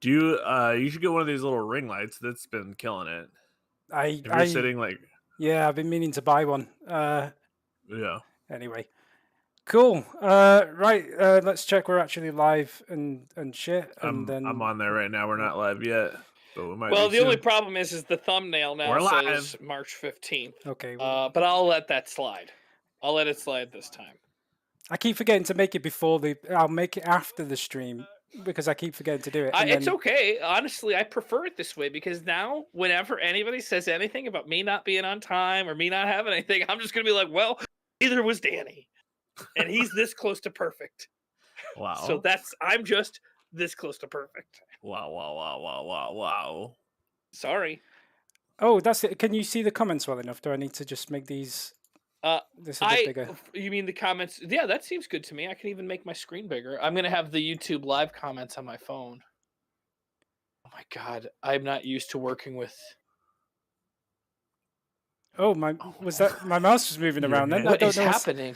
Do you? You should get one of these little ring lights. That's been killing it. I If you're I sitting like, yeah, I've been meaning to buy one. yeah, Anyway, cool. Right. Let's check we're actually live and shit, and I'm then on there right now. We're not live yet, but we might be Well, the only soon. problem is the thumbnail now We're live. says March 15th. okay. But I'll let that slide. I'll let it slide this time. I keep forgetting to make it before the. I'll make it after the stream because I keep forgetting to do it. And It's then, okay. Honestly, I prefer it this way because now, whenever anybody says anything about me not being on time or me not having anything, I'm just going to be like, well, neither was Danny. And he's this close to perfect. Wow. So I'm just this close to perfect. Wow. Sorry. Oh, that's it. Can you see the comments well enough? Do I need to just make these this a bit bigger? You mean the comments? Yeah, that seems good to me. I can even make my screen bigger. I'm gonna have the YouTube live comments on my phone. Oh my god, I'm not used to working with. Oh my! Was that my mouse was moving around? Then What I is don't know. happening?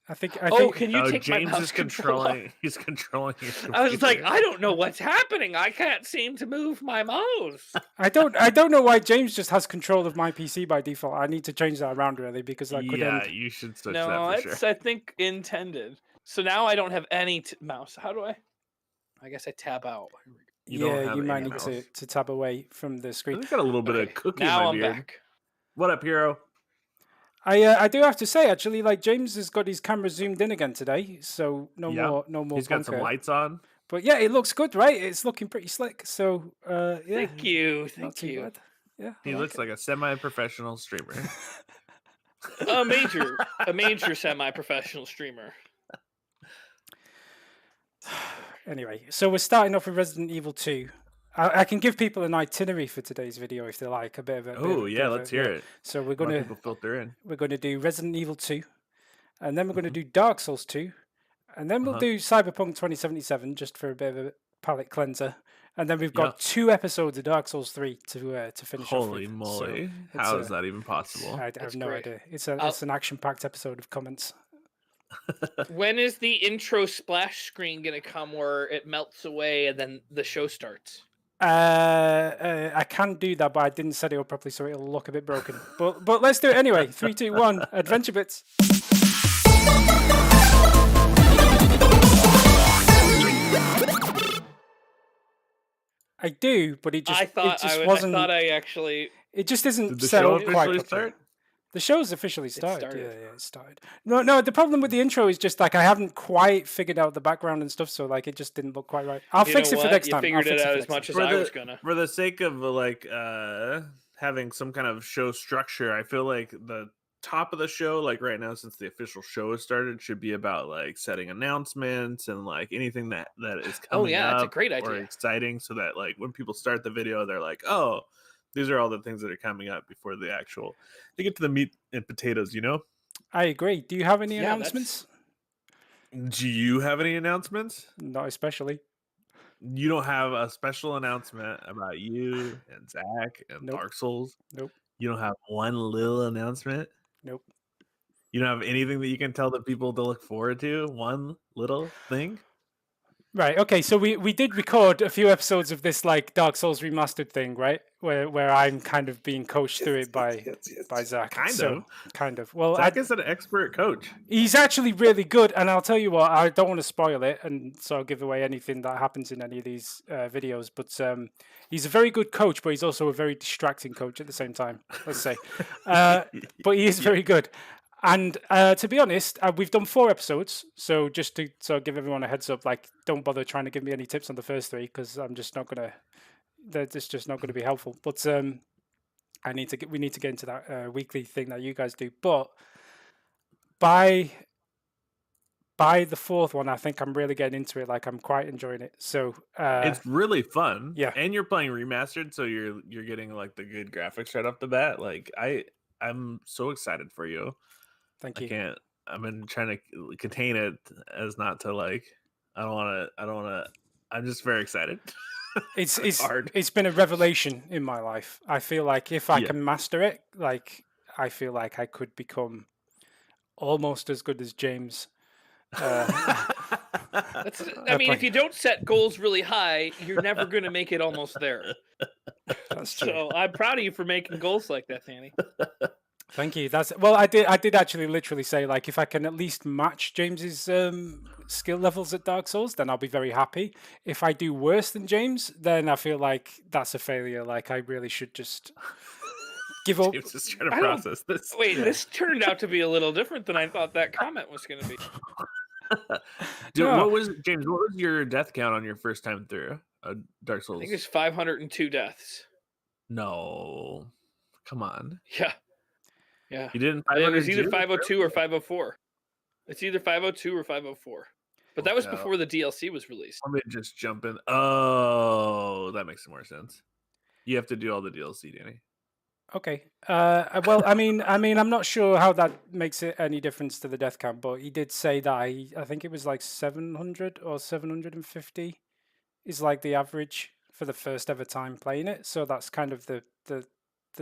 I think. Can you take James my mouse is control off? controlling. He's controlling. Your I was like, computer. I don't know what's happening. I can't seem to move my mouse. I don't know why James just has control of my PC by default. I need to change that around really because I couldn't. Yeah, you should switch No, that for it's sure. I think intended. So now I don't have any mouse. How do I? I guess I tab out. You might need to tab away from the screen. I've got a little bit of cookie now in my I'm beard. back. What up, hero? I do have to say actually, like James has got his camera zoomed in again today, so no more. He's got some bunker. lights on. But yeah, it looks good, right? It's looking pretty slick. So yeah, Thank you. not too bad. Yeah, He looks like a semi-professional streamer. a major semi-professional streamer. Anyway, so we're starting off with Resident Evil 2. I can give people an itinerary for today's video if they like a bit of a. Oh yeah, let's hear it. So we're More gonna people filter in. We're gonna do Resident Evil 2, and then we're gonna do Dark Souls 2, and then we'll do Cyberpunk 2077 just for a bit of a palate cleanser, and then we've got 2 episodes of Dark Souls 3 to finish off with. Holy moly! So how is that even possible? I have no idea. It's an action-packed episode of comments. When is the intro splash screen gonna come where it melts away and then the show starts? I can do that, but I didn't set it up properly, so it'll look a bit broken. But let's do it anyway. 3, 2, 1, Adventure Bits. I do, but it just wasn't. It just isn't set up quite properly. The show's officially started. Yeah, it started. No. The problem with the intro is just like I haven't quite figured out the background and stuff, so like it just didn't look quite right. I'll fix it for next time. You figured it out as much as I was gonna. For the sake of like having some kind of show structure, I feel like the top of the show, like right now, since the official show has started, should be about like setting announcements and like anything that is coming up. That's a great idea. Or exciting, so that like when people start the video, they're like, oh. These are all the things that are coming up before the actual. You get to the meat and potatoes, you know. I agree. Do you have any announcements? Do you have any announcements? Not especially. You don't have a special announcement about you and Zach and Dark Souls? Nope. You don't have one little announcement? Nope. You don't have anything that you can tell the people to look forward to? One little thing? Right. Okay. So we did record a few episodes of this like Dark Souls remastered thing, right? Where I'm kind of being coached through it by Zach. Kind of. Well, Zach is an expert coach. He's actually really good, and I'll tell you what. I don't want to spoil it, and so give away anything that happens in any of these videos. But he's a very good coach, but he's also a very distracting coach at the same time. Let's say, but he is very good. And to be honest, we've done 4 episodes, so just to give everyone a heads up, like don't bother trying to give me any tips on the first 3 because I'm just not gonna. That's just not going to be helpful. But we need to get into that weekly thing that you guys do. But by the 4th one, I think I'm really getting into it. Like I'm quite enjoying it. So it's really fun. Yeah, and you're playing remastered, so you're getting like the good graphics right off the bat. Like I'm so excited for you. Thank you. I've been trying to contain it as not to like. I don't want to. I'm just very excited. It's hard. It's been a revelation in my life. I feel like if I can master it, like I feel like I could become almost as good as James. I mean, if you don't set goals really high, you're never going to make it almost there. That's true. So I'm proud of you for making goals like that, Danny. Thank you. I did actually literally say, like, if I can at least match James's skill levels at Dark Souls, then I'll be very happy. If I do worse than James, then I feel like that's a failure. Like, I really should just give up. James is trying to process this. Wait, this turned out to be a little different than I thought that comment was going to be. Dude, No. What was your death count on your first time through Dark I Souls? think it's 502 deaths. No, come on. Yeah. Yeah. You didn't. It was either 502? 502 or 504. It's either 502 or 504. But that was Okay. before the DLC was released. Let me just jump in. Oh, that makes more sense. You have to do all the DLC, Danny. Okay. Well, I mean, I'm not sure how that makes it any difference to the death count, but he did say that I think it was like 700 or 750 is like the average for the first ever time playing it. So that's kind of the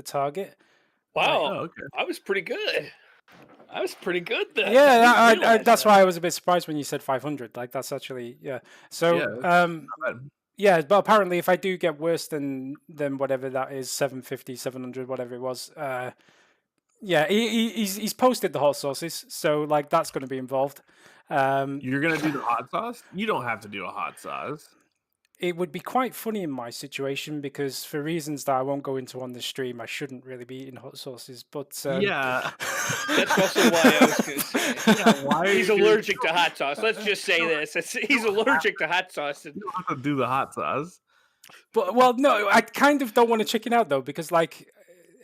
target. Wow. Oh, okay. I was pretty good. I was pretty good then. Yeah, I didn't realize that's that. why I was a bit surprised when you said 500. Like, that's actually, yeah. So, Yeah, not bad. yeah, but apparently if I do get worse than whatever that is, 750, 700, whatever it was, yeah, he's posted the hot sauces, so like that's going to be involved. You're gonna do the hot sauce? You don't have to do a hot sauce. It would be quite funny in my situation because for reasons that I won't go into on the stream, I shouldn't really be eating hot sauces. But Yeah. That's also why I was going to say. Yeah, why are He's you- allergic to hot sauce. Let's just say this. He's allergic to hot sauce. You don't have to do the hot sauce. But well, no, I kind of don't want to chicken out though because like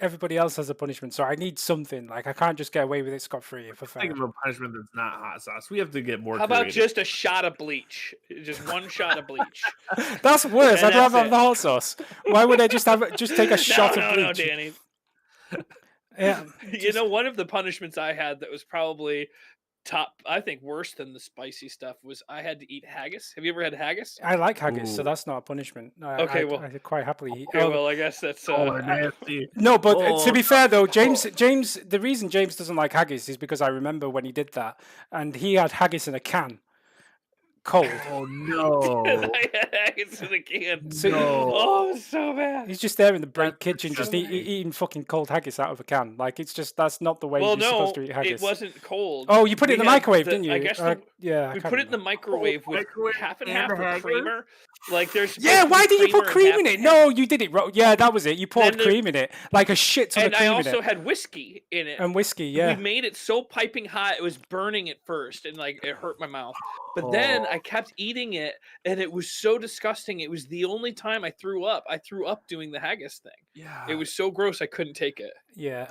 everybody else has a punishment, so I need something. Like I can't just get away with it scot-free if I Think fail. of a punishment that's not hot sauce. We have to get more. How about creative. just a shot of bleach? Just one shot of bleach. That's worse. And I'd rather that's have the hot sauce. Why would I just take a shot of No, bleach? Danny. Yeah, You know, one of the punishments I had that was probably I think worse than the spicy stuff was I had to eat haggis. Have you ever had haggis? I like haggis, so Ooh. that's not a punishment. Okay, I well- quite happily eat. Okay, well, I guess that's. Oh, nasty. No, but Oh, to be fair though, James, the reason James doesn't like haggis is because I remember when he did that, and he had haggis in a can, cold. Oh no. I had haggis in a can. So- No. Oh, it was so bad. He's just there in the break That's kitchen, just disgusting. eating fucking cold haggis out of a can. Like it's just that's not the way Well, you're no, supposed to eat haggis. it wasn't cold. Oh, you put it We in the had microwave, the- didn't you? I guess yeah. I we can't put it in the remember. microwave with Microwave half and and half of haggis? creamer. Like there's. Yeah, supposed to why be did you put and cream half in it? and No, you did it wrong. Yeah, that was it. You poured Then there- cream in it, like a shit ton And of I cream in also it, had whiskey in it. and whiskey. Yeah. We made it so piping hot it was burning at first, and like it hurt my mouth. But then I kept eating it, and it was so disgusting. It was the only time I threw up. I threw up doing the haggis thing. Yeah. It was so gross I couldn't take it. Yeah,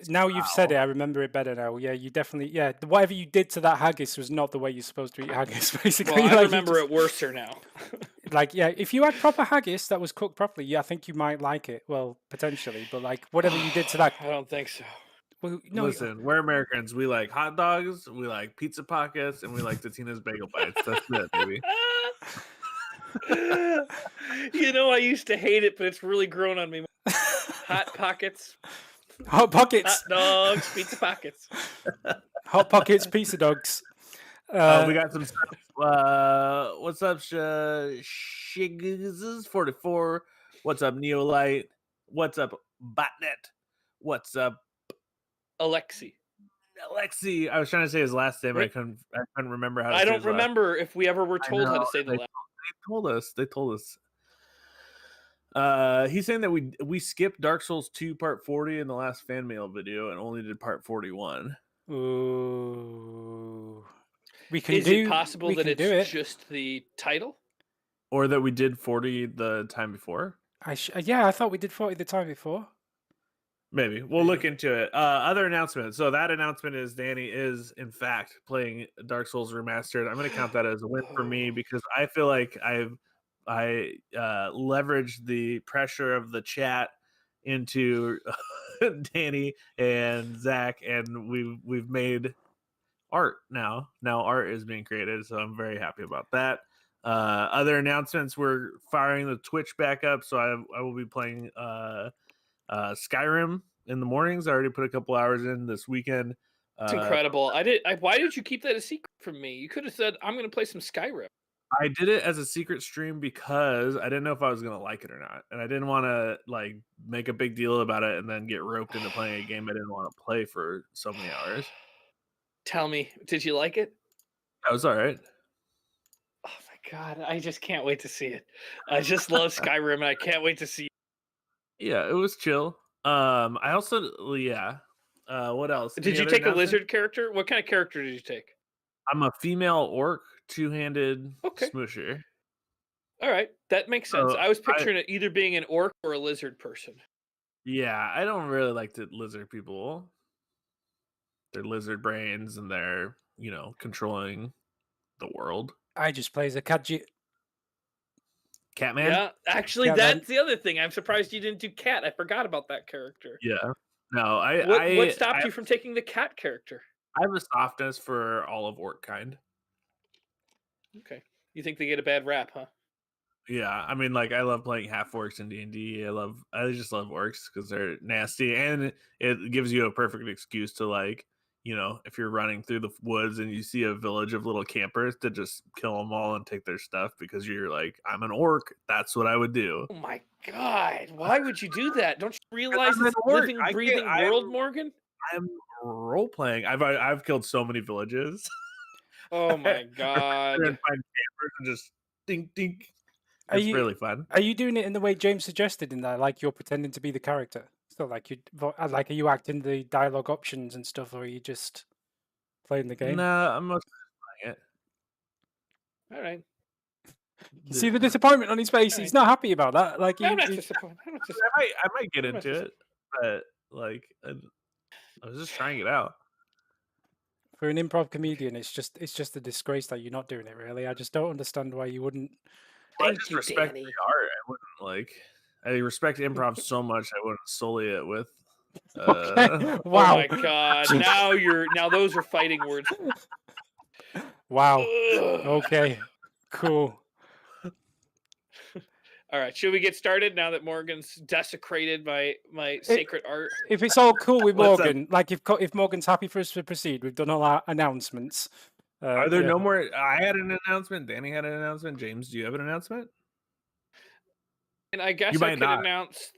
now you've said it, I remember it better now. Yeah, you definitely, yeah, whatever you did to that haggis was not the way you're supposed to eat haggis, basically. Well, I Like, you remember just- it worser now. Like, yeah, if you had proper haggis that was cooked properly, yeah, I think you might like it. Well, potentially, but like whatever you did to that, I don't think so. well, no, Listen, we're Americans. We like hot dogs, we like pizza pockets, and we like Totino's bagel bites. That's it, baby. You know, I used to hate it, but it's really grown on me. Hot pockets, hot pockets, hot dogs, pizza pockets. hot pockets, pizza dogs. We got some stuff. What's up, Shiggles 44? What's up, Neolite? What's up, Botnet? What's up, Alexi. Alexi? I was trying to say his last name. Right. I couldn't remember how to I say don't his last- remember if we ever were told how to say the they- last. They told us. He's saying that we skipped Dark Souls 2 Part 40 in the last fan mail video and only did Part 41. Ooh, we can Is do. it possible we that can it's do it? just the title? Or that we did 40 the time before. Yeah, I thought we did 40 the time before. Maybe. We'll look into it. Other announcement. So that announcement is Danny is, in fact, playing Dark Souls Remastered. I'm going to count that as a win for me because I feel like I leveraged the pressure of the chat into Danny and Zach, and we've made art now. Now art is being created, so I'm very happy about that. Other announcements: we're firing the Twitch back up, so I will be playing Skyrim in the mornings. I already put a couple hours in this weekend. It's Uh, incredible. Why did you keep that a secret from me? You could have said, "I'm going to play some Skyrim." I did it as a secret stream because I didn't know if I was gonna like it or not, and I didn't want to like make a big deal about it and then get roped into playing a game I didn't want to play for so many hours. Tell me, did you like it? That was all right. Oh my god, I just can't wait to see it. I just love Skyrim, and I can't wait to see. Yeah, it was chill. I also yeah. What else? Did Any you other take a announcements? lizard character? What kind of character did you take? I'm a female orc, two-handed Okay, smoosher. all right, that makes sense. So I was I picturing it either being an orc or a lizard person. yeah, I don't really like the lizard people. Their lizard brains and they're controlling the world. I just play as a Kaji Catman? Yeah, actually, Catman. that's the other thing. I'm surprised you didn't do cat. I forgot about that character. Yeah. No, What stopped you from taking the cat character? I have a softness for all of orc kind. Okay, you think they get a bad rap, huh? Yeah, I mean, like I love playing half orcs in D&D. I just love orcs because they're nasty, and it gives you a perfect excuse to if you're running through the woods and you see a village of little campers, to just kill them all and take their stuff because you're like, I'm an orc. That's what I would do. Oh my god, why would you do that? Don't you 'Cause realize I'm an it's a orc. living, breathing world, Morgan? I'm role playing. I've killed so many villages. Oh I my go back there god. and find campers and just dink dink. Are It's you really fun. are you doing it in the way James suggested, in that like you're pretending to be the character? So like like, are you acting the dialogue options and stuff, or are you just playing the game? No, I'm mostly playing it. All right. You see the disappointment on his face. Alright. He's not happy about that. Like I'm not he disappointed. I'm not disappointed. I might get I'm not into it, but like I was just trying it out. for an improv comedian, it's just a disgrace that you're not doing it. Really, I just don't understand why you wouldn't. I Thank just you, respect Danny. the art. I wouldn't I respect improv so much I wouldn't sully it with Okay. Oh Wow. my god. Now those are fighting words. Wow. Ugh. Okay. Cool. All right, should we get started now that Morgan's desecrated my sacred art? If it's all cool with What's up? Morgan, like if Morgan's happy for us to proceed, we've done all our announcements. Are there yeah. no more? I had an announcement. Danny had an announcement. James, do you have an announcement? And I guess You I might could not. announce.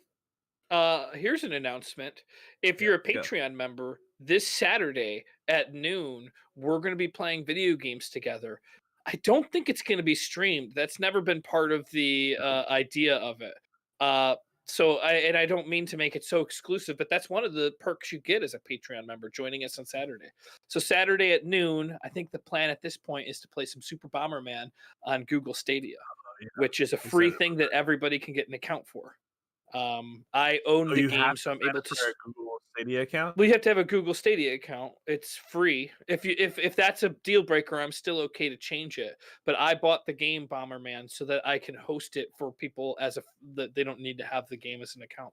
Here's an announcement. If you're a go. Patreon member, this Saturday at noon, we're going to be playing video games together. I don't think it's going to be streamed. That's never been part of the idea of it. I don't mean to make it so exclusive, but that's one of the perks you get as a Patreon member, joining us on Saturday. So Saturday at noon, I think the plan at this point is to play some Super Bomberman on Google Stadia, Yeah. which is a You free said it. thing that everybody can get an account for. I own Oh, the you game, have so to I'm able to. register a Google Stadia account. We have to have a Google Stadia account. It's free. If that's a deal breaker, I'm still okay to change it. But I bought the game Bomberman so that I can host it for people that they don't need to have the game as an account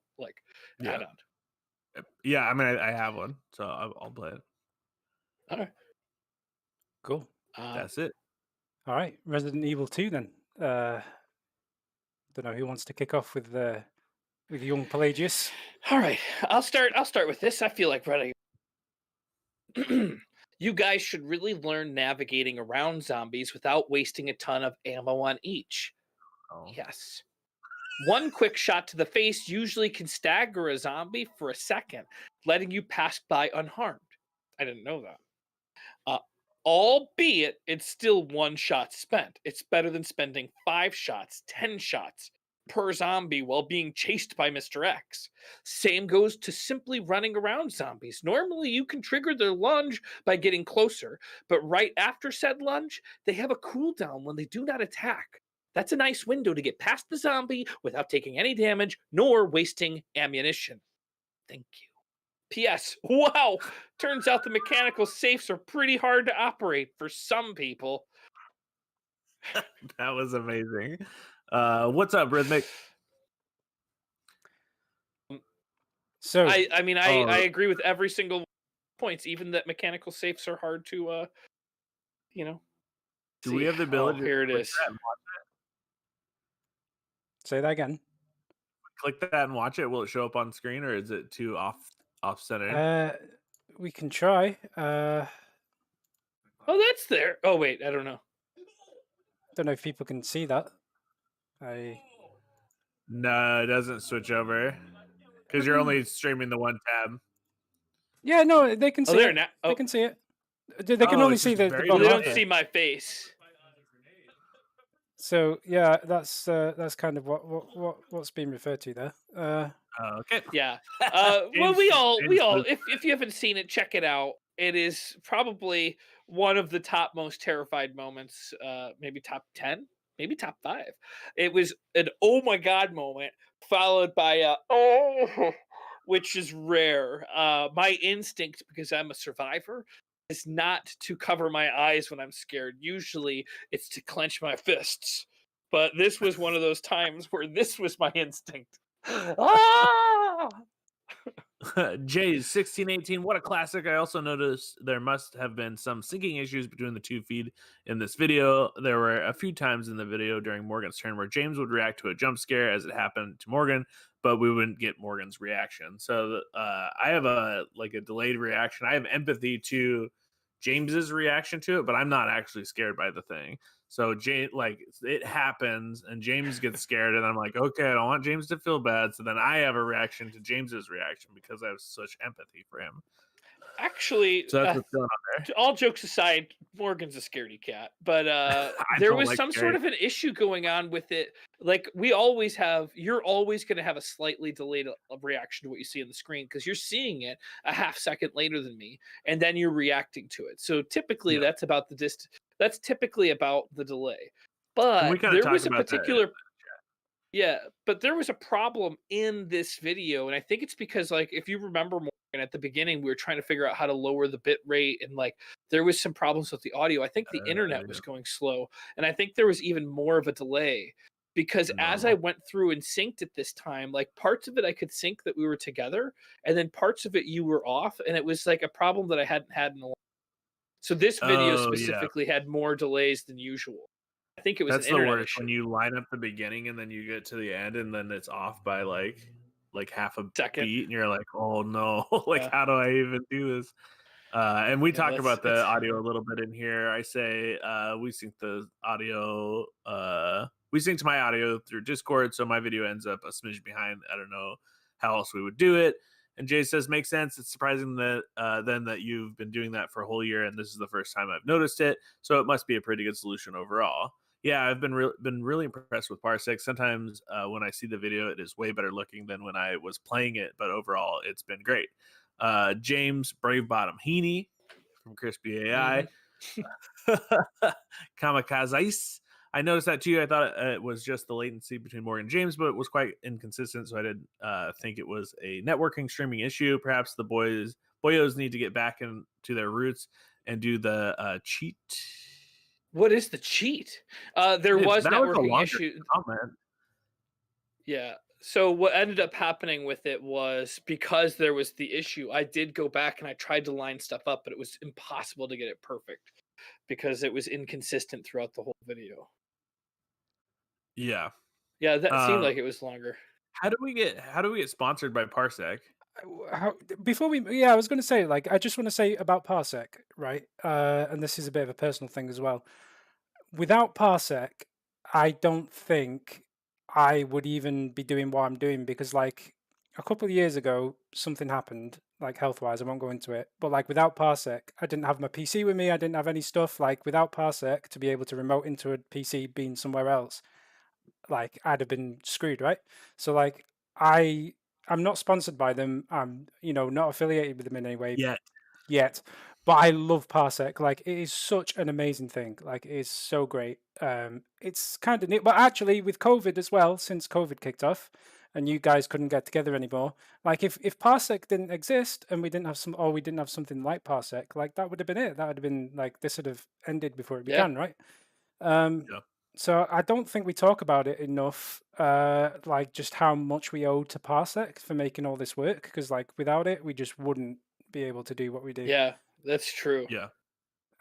Yeah. add-on. Yeah, I mean, I have one, so I'll play it. All right, Cool. That's it. All right. Resident Evil 2 then. Don't know who wants to kick off with young Pelagius. all right. I'll start with this. I feel like running. You guys should really learn navigating around zombies without wasting a ton of ammo on each. Oh. Yes. One quick shot to the face usually can stagger a zombie for a second, letting you pass by unharmed. I didn't know that. Albeit, it's still one shot spent. It's better than spending 5 shots, 10 shots per zombie while being chased by Mr. X. Same goes to simply running around zombies. Normally, you can trigger their lunge by getting closer, but right after said lunge, they have a cooldown when they do not attack. That's a nice window to get past the zombie without taking any damage nor wasting ammunition. Thank you. P.S. Wow! Turns out the mechanical safes are pretty hard to operate for some people. That was amazing. What's up, Rhythmic? So I agree with every single points, even that mechanical safes are hard to do we have the ability? Oh, here it to is. say that again. Click that and watch it. Will it show up on screen, or is it too off center? we can try. Oh, that's there. Oh wait, I don't know. Don't know if people can see that. I No, it doesn't switch over because you're only streaming the one tab. Yeah, no, they can Oh, see there it. now. They Oh, can see it. They can Oh, only it's see just the very well, bottom they half don't of delayed. see it. my face. So yeah, that's kind of what's being referred to there. Okay. Yeah. Well, James, we James all, was if you haven't seen it, check it out. It is probably one of the top most terrified moments. Maybe top 10, maybe top 5. It was an oh my god moment followed by a oh, which is rare. My instinct, because I'm a survivor, is not to cover my eyes when I'm scared. Usually, it's to clench my fists. But this was one of those times where this was my instinct. Ah! Jay's 1618. What a classic. I also noticed there must have been some syncing issues between the two feed in this video. There were a few times in the video during Morgan's turn where James would react to a jump scare as it happened to Morgan, but we wouldn't get Morgan's reaction. So I have a delayed reaction. I have empathy to James's reaction to it, but I'm not actually scared by the thing. So it happens and James gets scared and I'm like, okay, I don't want James to feel bad. So then I have a reaction to James's reaction because I have such empathy for him. Actually, So that's what's going on there. all jokes aside, Morgan's a scaredy cat. But I there don't was like some scary. sort of an issue going on with it. Like we always have, you're always going to have a slightly delayed reaction to what you see on the screen because you're seeing it a half second later than me, and then you're reacting to it. So typically, Yeah. that's about the distance. That's typically about the delay. And we But kind of there talked was a about that. particular yeah, but there was a problem in this video, and I think it's because, like, if you remember Morgan at the beginning, we were trying to figure out how to lower the bit rate, and like there was some problems with the audio. I think the internet was going slow, and I think there was even more of a delay because as I Normal. went through and synced it this time, like parts of it I could sync that we were together, and then parts of it you were off, and it was like a problem that I hadn't had in a while. So this video Oh yeah, specifically had more delays than usual. I think it was an that's the internet worst issue. when you line up the beginning and then you get to the end and then it's off by like half a Second. beat and you're like, oh no, like Yeah. how do I even do this? And we Yeah, talk about the it's audio a little bit in here. I say we sync the audio. We sync to my audio through Discord, so my video ends up a smidge behind. I don't know how else we would do it. And Jay says, makes sense. It's surprising that then that you've been doing that for a whole year, and this is the first time I've noticed it. So it must be a pretty good solution overall. Yeah, I've been really impressed with Parsec. Sometimes when I see the video, it is way better looking than when I was playing it, but overall, it's been great. James Brave Bottom Heaney from Crispy AI. Kamikaze Ice. I noticed that too. I thought it was just the latency between Morgan and James, but it was quite inconsistent. So I did think it was a networking streaming issue. Perhaps the boyos need to get back into their roots and do the cheat. What is the cheat? There was that was a networking longer issue. comment. Yeah. So what ended up happening with it was because there was the issue, I did go back and I tried to line stuff up, but it was impossible to get it perfect because it was inconsistent throughout the whole video. Yeah. Yeah, that seemed like it was longer. How do we get sponsored by Parsec? Before I was going to say, like, I just want to say about Parsec, right? And this is a bit of a personal thing as well. Without Parsec, I don't think I would even be doing what I'm doing because, like, a couple of years ago, something happened, like health-wise. I won't go into it, but like without Parsec, I didn't have my PC with me. I didn't have any stuff. Like without Parsec, to be able to remote into a PC being somewhere else, like I'd have been screwed, right? So like I'm not sponsored by them. I'm not affiliated with them in any way yet. But I love Parsec. Like it is such an amazing thing. Like it is so great. It's kind of neat. But actually, with COVID as well, since COVID kicked off, and you guys couldn't get together anymore, like if Parsec didn't exist and we didn't have something like Parsec, like that would have been it. That would have been like this would have ended before it Yeah. began, right? So I don't think we talk about it enough, like just how much we owe to Parsec for making all this work. Because like without it, we just wouldn't be able to do what we do. Yeah, that's true. Yeah.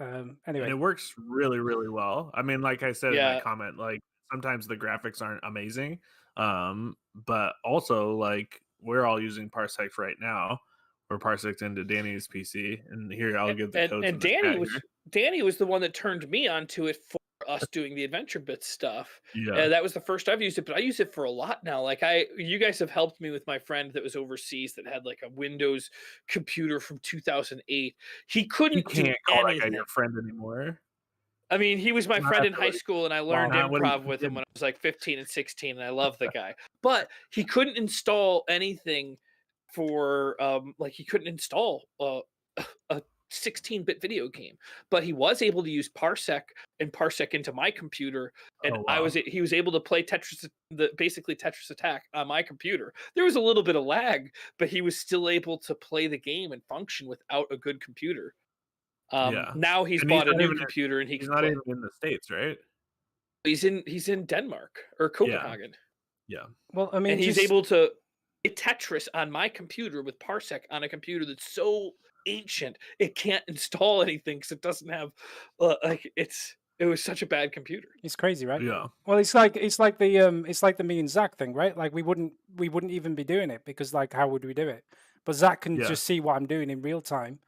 Anyway, And it works really, really well. I mean, like I said in Yeah. that comment, like sometimes the graphics aren't amazing, but also like we're all using Parsec right now. or Parsec into Danny's PC, and here I'll give the codes. And Danny was the one that turned me onto it for us doing the Adventure Bits stuff. Yeah. That was the first I've used it, but I use it for a lot now. Like you guys have helped me with my friend that was overseas that had like a Windows computer from 2008. He couldn't You can't do call that anything. guy your friend anymore. I mean, he was my friend in high school, and I learned improv with him did. when I was like 15 and 16, and I love the guy. But he couldn't install anything for like he couldn't install a 16-bit video game, but he was able to use Parsec and Parsec into my computer, and he was able to play basically Tetris Attack on my computer. There was a little bit of lag, but he was still able to play the game and function without a good computer. Now he's bought a new computer, and he's not even in the States, right? He's in Denmark or Copenhagen. Yeah. Well, I mean, and he's able to play Tetris on my computer with Parsec on a computer that's so ancient it can't install anything because it doesn't have it was such a bad computer. It's crazy, right? Yeah. Well, it's like the me and Zach thing, right? Like we wouldn't even be doing it because like how would we do it? But Zach can just see what I'm doing in real time.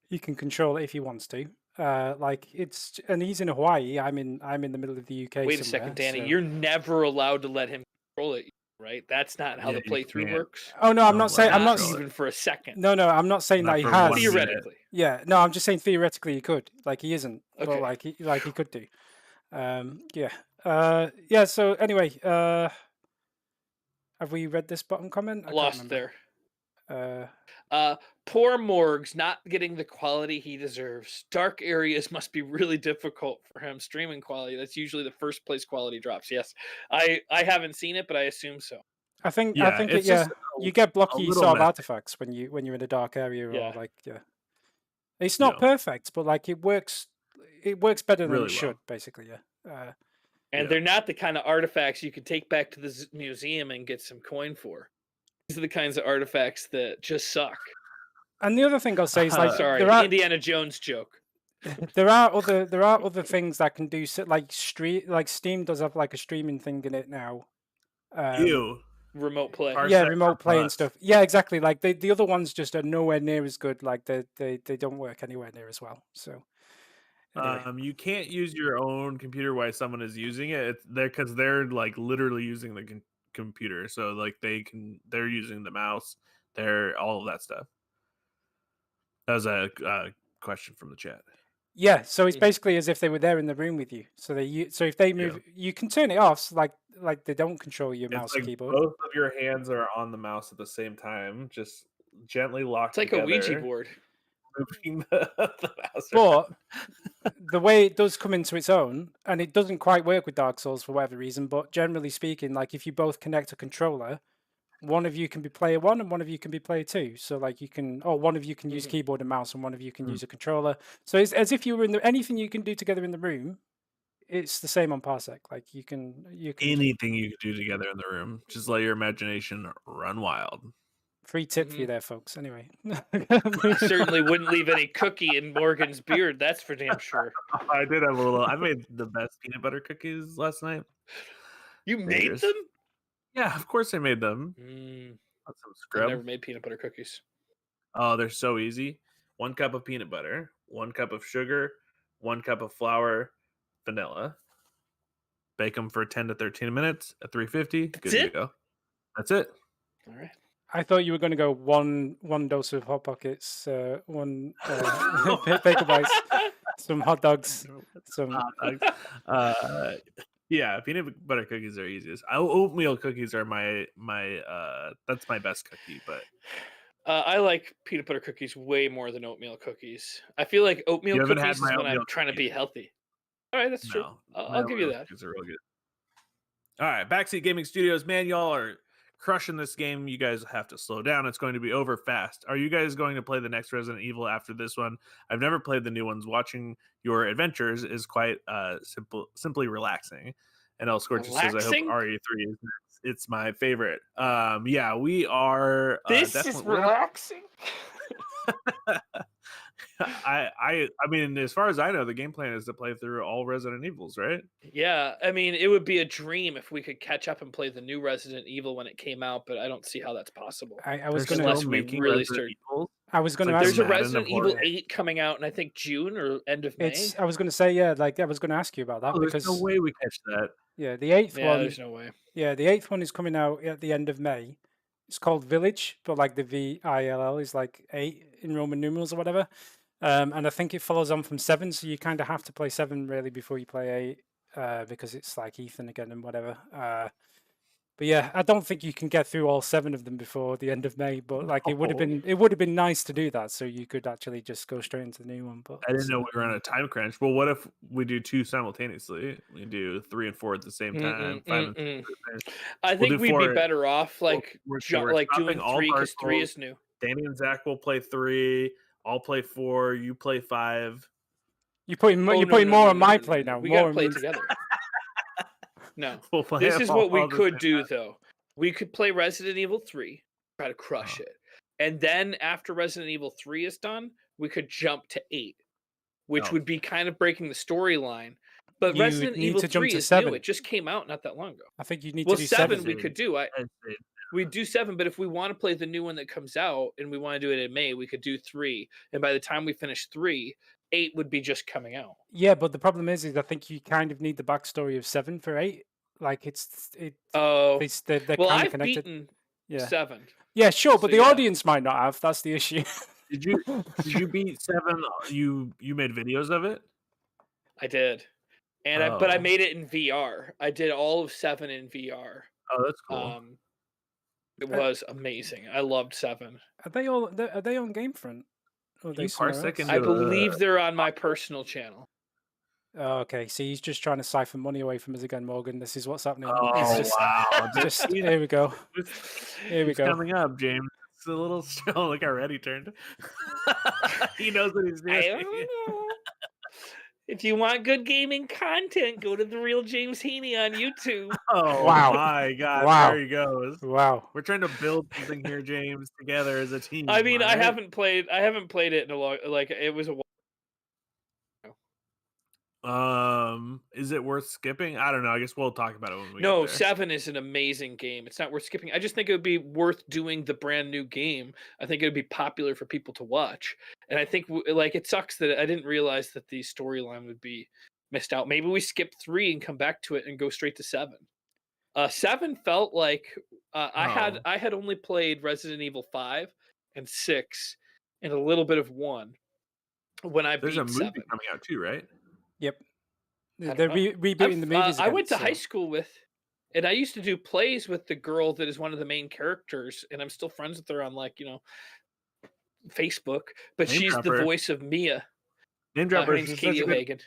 He can control it if he wants to. And he's in Hawaii. I'm in the middle of the UK. Wait a second, Danny. So... You're never allowed to let him control it, right? That's not how the playthrough works. Oh no, I'm not saying. I'm not even for a second. No, I'm not saying that he has. Theoretically. Yeah, no, I'm just saying theoretically he could. Like he isn't, but like he could do. Yeah. So anyway, have we read this bottom comment? I lost there. Poor Morg's not getting the quality he deserves. Dark areas must be really difficult for him. Streaming quality, that's usually the first place quality drops. Yes. I haven't seen it, but I assume so. I think you get blocky sort of artifacts when you're in a dark area or like it's not perfect, but like it works better than it should, basically, and they're not the kind of artifacts you could take back to the museum and get some coin for. These are the kinds of artifacts that just suck. And the other thing I'll say is like, sorry, Indiana Jones joke. There are other things that can do like Steam does have like a streaming thing in it now. Remote play. Yeah, remote play and stuff. Yeah, exactly. Like the other ones just are nowhere near as good. Like they don't work anywhere near as well. So. Anyway. You can't use your own computer while someone is using it. Because they're like literally using the computer, so like they're using the mouse, they're all of that stuff. That was a question from the chat. Yeah, so it's basically as if they were there in the room with you. So if they move, you can turn it off, so like they don't control your mouse and keyboard. Both of your hands are on the mouse at the same time, just gently locked. It's like a Ouija board. Moving the mouse. But the way it does come into its own, and it doesn't quite work with Dark Souls for whatever reason, but generally speaking, like if you both connect a controller, one of you can be player 1 and one of you can be player 2. So like one of you can use keyboard and mouse and one of you can use a controller. So it's as if you were in anything you can do together in the room. It's the same on Parsec. Like you can anything you can do together in the room. Just let your imagination run wild. Free tip for you there, folks. Anyway. I certainly wouldn't leave any cookie in Morgan's beard. That's for damn sure. I did have I made the best peanut butter cookies last night. You made them? Yeah, of course I made them. That's some scrub. I've never made peanut butter cookies. Oh, they're so easy. 1 cup of peanut butter, 1 cup of sugar, 1 cup of flour, vanilla. Bake them for 10 to 13 minutes at 350. Good to go. That's it. All right. I thought you were going to go one dose of Hot Pockets, one Baker Bites, some hot dogs, some hot dogs. Yeah, peanut butter cookies are easiest. Oatmeal cookies are my that's my best cookie, but I like peanut butter cookies way more than oatmeal cookies. I feel like oatmeal cookies is when I'm trying to be healthy. All right, that's true. I'll give you that. Are real good. All right, Backseat Gaming Studios, man, y'all are crushing this game. You guys have to slow down. It's going to be over fast. Are you guys going to play the next Resident Evil after this one? I've never played the new ones. Watching your adventures is quite simply relaxing. And El Scorch says, I hope RE3 is next. It's my favorite. Yeah, we are. This is relaxing. I mean, as far as I know, the game plan is to play through all Resident Evils, right? Yeah, I mean, it would be a dream if we could catch up and play the new Resident Evil when it came out, but I don't see how that's possible. I was going to unless we really start. I was It's going to like the ask. There's a Madden Resident of Evil horror. 8 coming out in I think June or end of May. I was going to say, yeah, like I was going to ask you about that Oh, there's no because way we catch that. yeah, the eighth Yeah, one, there's no way. yeah, the eighth one is coming out at the end of May. It's called Village, but like the VILL is like 8 in Roman numerals or whatever. And I think it follows on from 7, so you kind of have to play 7 really before you play 8, because it's like Ethan again and whatever. But yeah, I don't think you can get through all 7 of them before the end of May. But like it would have been nice to do that, so you could actually just go straight into the new one. But I didn't know we were on a time crunch. Well, what if we do 2 simultaneously? We do 3 and 4 at the same time. 5 and 6. I We'll think do we'd be 4. better off like We're like doing stopping all 3 because 3 virtuals. is new. Danny and Zach will play 3. I'll play 4. You play 5. you're putting Oh, you're no, putting no, more no, on no, my no, play no. now. We More gotta play means together. No, We'll play this them is what all we at the could same do time. though. We could play Resident Evil 3, try to crush it, and then after Resident Evil 3 is done, we could jump to 8, which Oh. would be kind of breaking the storyline. But You Resident need Evil to jump 3 to is 7. new. It just came out not that long ago. I think you need Well, to do 7 7. we could do. I'd say We'd do 7, but if we want to play the new one that comes out and we want to do it in May, we could do 3. And by the time we finish 3, 8 would be just coming out. Yeah, but the problem is I think you kind of need the backstory of 7 for 8. Like Oh, they're well, kind of I've connected. beaten Yeah. 7. Yeah, sure, but So, the yeah. audience might not have. That's the issue. Did you beat 7? You made videos of it? I did. And but I Oh. made it in VR. I did all of 7 in VR. Oh, that's cool. It was amazing. I loved 7. Are they on GameFront? Or are they You somewhere Parsec else? I into believe they're on my personal channel. Oh, okay, so he's just trying to siphon money away from us again, Morgan. This is what's happening. Oh, It's just, wow. just here we go. Here we It's go. coming up, James. It's a little show. Look how red he turned. He knows what he's I doing. don't know. If you want good gaming content, go to the real James Heaney on YouTube. Oh, Wow. my God. Wow. There he goes. Wow. We're trying to build something here, James, together as a team. I mean, I alright? haven't played it in a long, like it was a while. Is it worth skipping? I don't know. I guess we'll talk about it when we No, get there. 7 is an amazing game. It's not worth skipping. I just think it would be worth doing the brand new game. I think it would be popular for people to watch. And I think like it sucks that I didn't realize that the storyline would be missed out. Maybe we skip 3 and come back to it and go straight to 7. 7 felt like I had only played Resident Evil 5 and 6 and a little bit of 1 when I There's beat a movie 7. coming out too, right? Yep. don't They're know. rebooting the movies I again, went to so- high school with, and I used to do plays with the girl that is one of the main characters, and I'm still friends with her on Facebook. But Name she's drop the her. voice of Mia. Name Her dropper. name's Katie O'Hagan.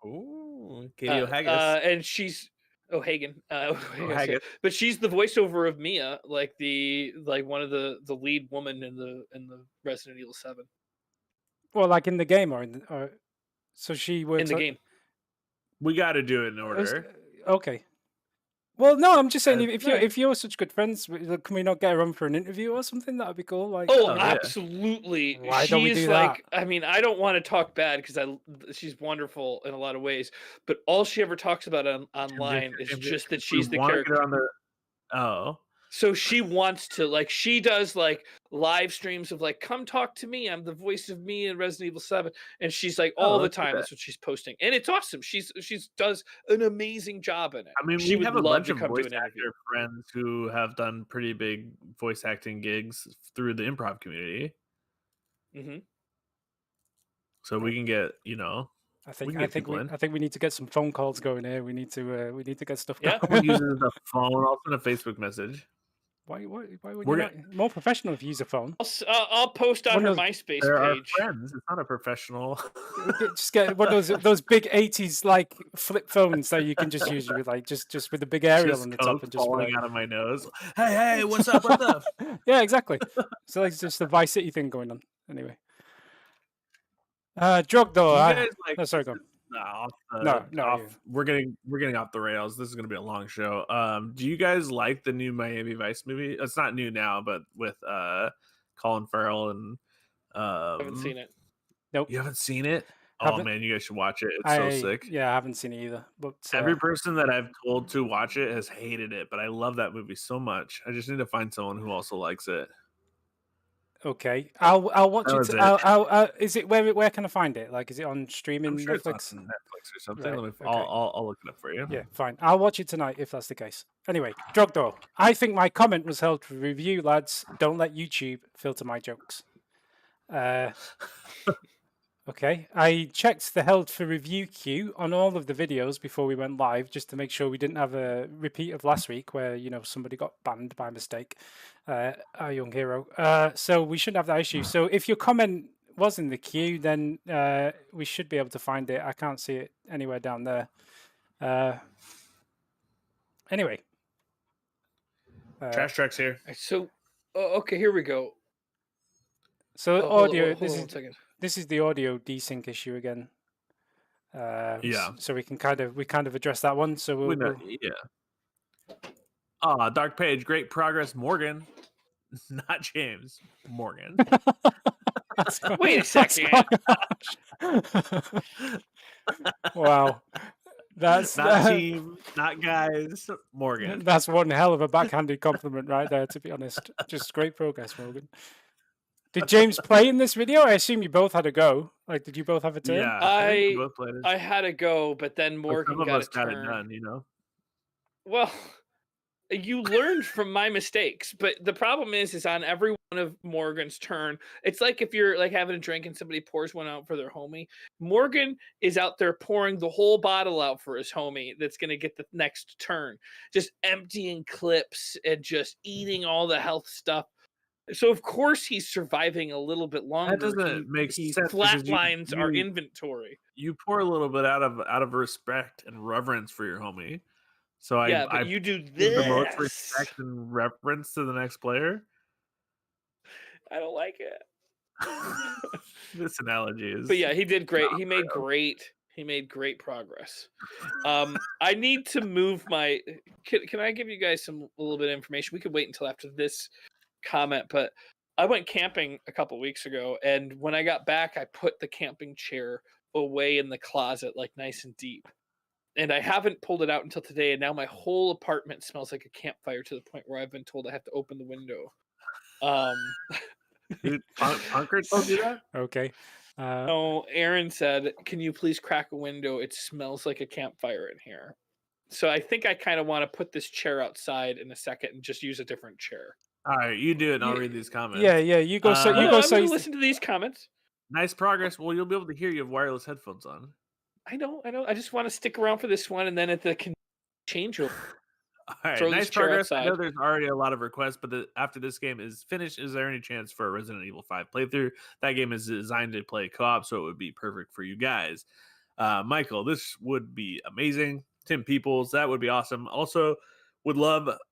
Ooh, Katie O'Haggis. And she's O'Hagan. O'Haggis. But she's the voiceover of Mia, like one of the lead woman in the Resident Evil 7 Well, like in the game or so she works in the game. We got to do it in Is- order. Okay. Well, no, I'm just saying That's if you're such good friends, can we not get her on for an interview or something? That'd be cool. Like, Oh, yeah. absolutely. Why don't we She's do like, I mean, I don't want to talk bad because she's wonderful in a lot of ways, but all she ever talks about online is just that she's the wanna get character. on the. So she wants to, like, she does like live streams of like, come talk to me. I'm the voice of me in Resident Evil 7. And she's like all the let's do time. that. That's what she's posting. And it's awesome. She's does an amazing job in it. I mean, she we would have a love bunch to of come to voice an interview. actor friends who have done pretty big voice acting gigs through the improv community. hmm So we can get, I we think can I get think people we in. I think we need to get some phone calls going here. We need to get stuff Yeah. going. Someone uses the phone. I'll send a Facebook message. Why would We're you not? More professional if you use a phone. I'll post on One her of those- MySpace They're our page. friends. It's not a professional. Just get one of those big 80s like flip phones that you can just use with like just with the big aerial Just on the top coke and just be falling like, out of my nose. Hey, what's up? What's up? yeah, exactly. So like just the Vice City thing going on. Anyway, drug though. You guys like? Oh, sorry, go on. No, No, off. yeah. We're getting off the rails. This is gonna be a long show. Do you guys like the new Miami Vice movie? It's not new now, but with Colin Farrell and I haven't seen it. Nope. You haven't seen it? Oh Haven't- man, you guys should watch it. It's so sick. Yeah, I haven't seen it either. But Every person that I've told to watch it has hated it, but I love that movie so much. I just need to find someone who also likes it. Okay, I'll watch That it. was it. Is it where can I find it? Like, is it on I'm streaming sure it's on Netflix? Netflix or something. Right. Let me. Okay. I'll look it up for you. Yeah, fine. I'll watch it tonight if that's the case. Anyway, Drogdo, I think my comment was held for review, lads. Don't let YouTube filter my jokes. Okay, I checked the held for review queue on all of the videos before we went live, just to make sure we didn't have a repeat of last week where somebody got banned by mistake. Our young hero. So we shouldn't have that issue. So if your comment was in the queue, then we should be able to find it. I can't see it anywhere down there. Anyway. Trash truck's here. So, okay, here we go. So Hold audio. on 1 second. This is the audio desync issue again. Yeah. So we kind of address that one. So we'll yeah. Dark Page, great progress, Morgan, not James. Morgan. Wait a second. Wow. That's not team, not guys, Morgan. That's one hell of a backhanded compliment right there, to be honest. Just great progress, Morgan. Did James play in this video? I assume you both had a go. Like, did you both have a turn? Yeah, I think we both played it. I had a go, but then Morgan some of got us a turn. got it done, you know. Well, you learned from my mistakes, but the problem is on every one of Morgan's turn, it's like if you're like having a drink and somebody pours one out for their homie. Morgan is out there pouring the whole bottle out for his homie that's going to get the next turn, just emptying clips and just eating all the health stuff. So of course he's surviving a little bit longer. That doesn't make he sense. flatlines our inventory. You pour a little bit out of respect and reverence for your homie. So I you do this. The most respect and reverence to the next player. I don't like it. This analogy is. But yeah, he did great. He made great progress. I need to move my. Can I give you guys a little bit of information? We could wait until after this comment, but I went camping a couple weeks ago, and when I got back, I put the camping chair away in the closet, like nice and deep. And I haven't pulled it out until today, and now my whole apartment smells like a campfire to the point where I've been told I have to open the window. Dude, Punker told you that? Okay. Oh, Aaron said, "Can you please crack a window? It smells like a campfire in here." So I think I kind of want to put this chair outside in a second and just use a different chair. All right, you do it, and I'll read these comments. Yeah, you go. So you go. I'm So going to listen to these comments. Nice progress. Well, you'll be able to hear. You have wireless headphones on. I know. I just want to stick around for this one, and then at the changeover. All right, nice progress. I know there's already a lot of requests, but after this game is finished, is there any chance for a Resident Evil 5 playthrough? That game is designed to play co-op, so it would be perfect for you guys. Michael, this would be amazing. Tim Peoples, that would be awesome. Also, would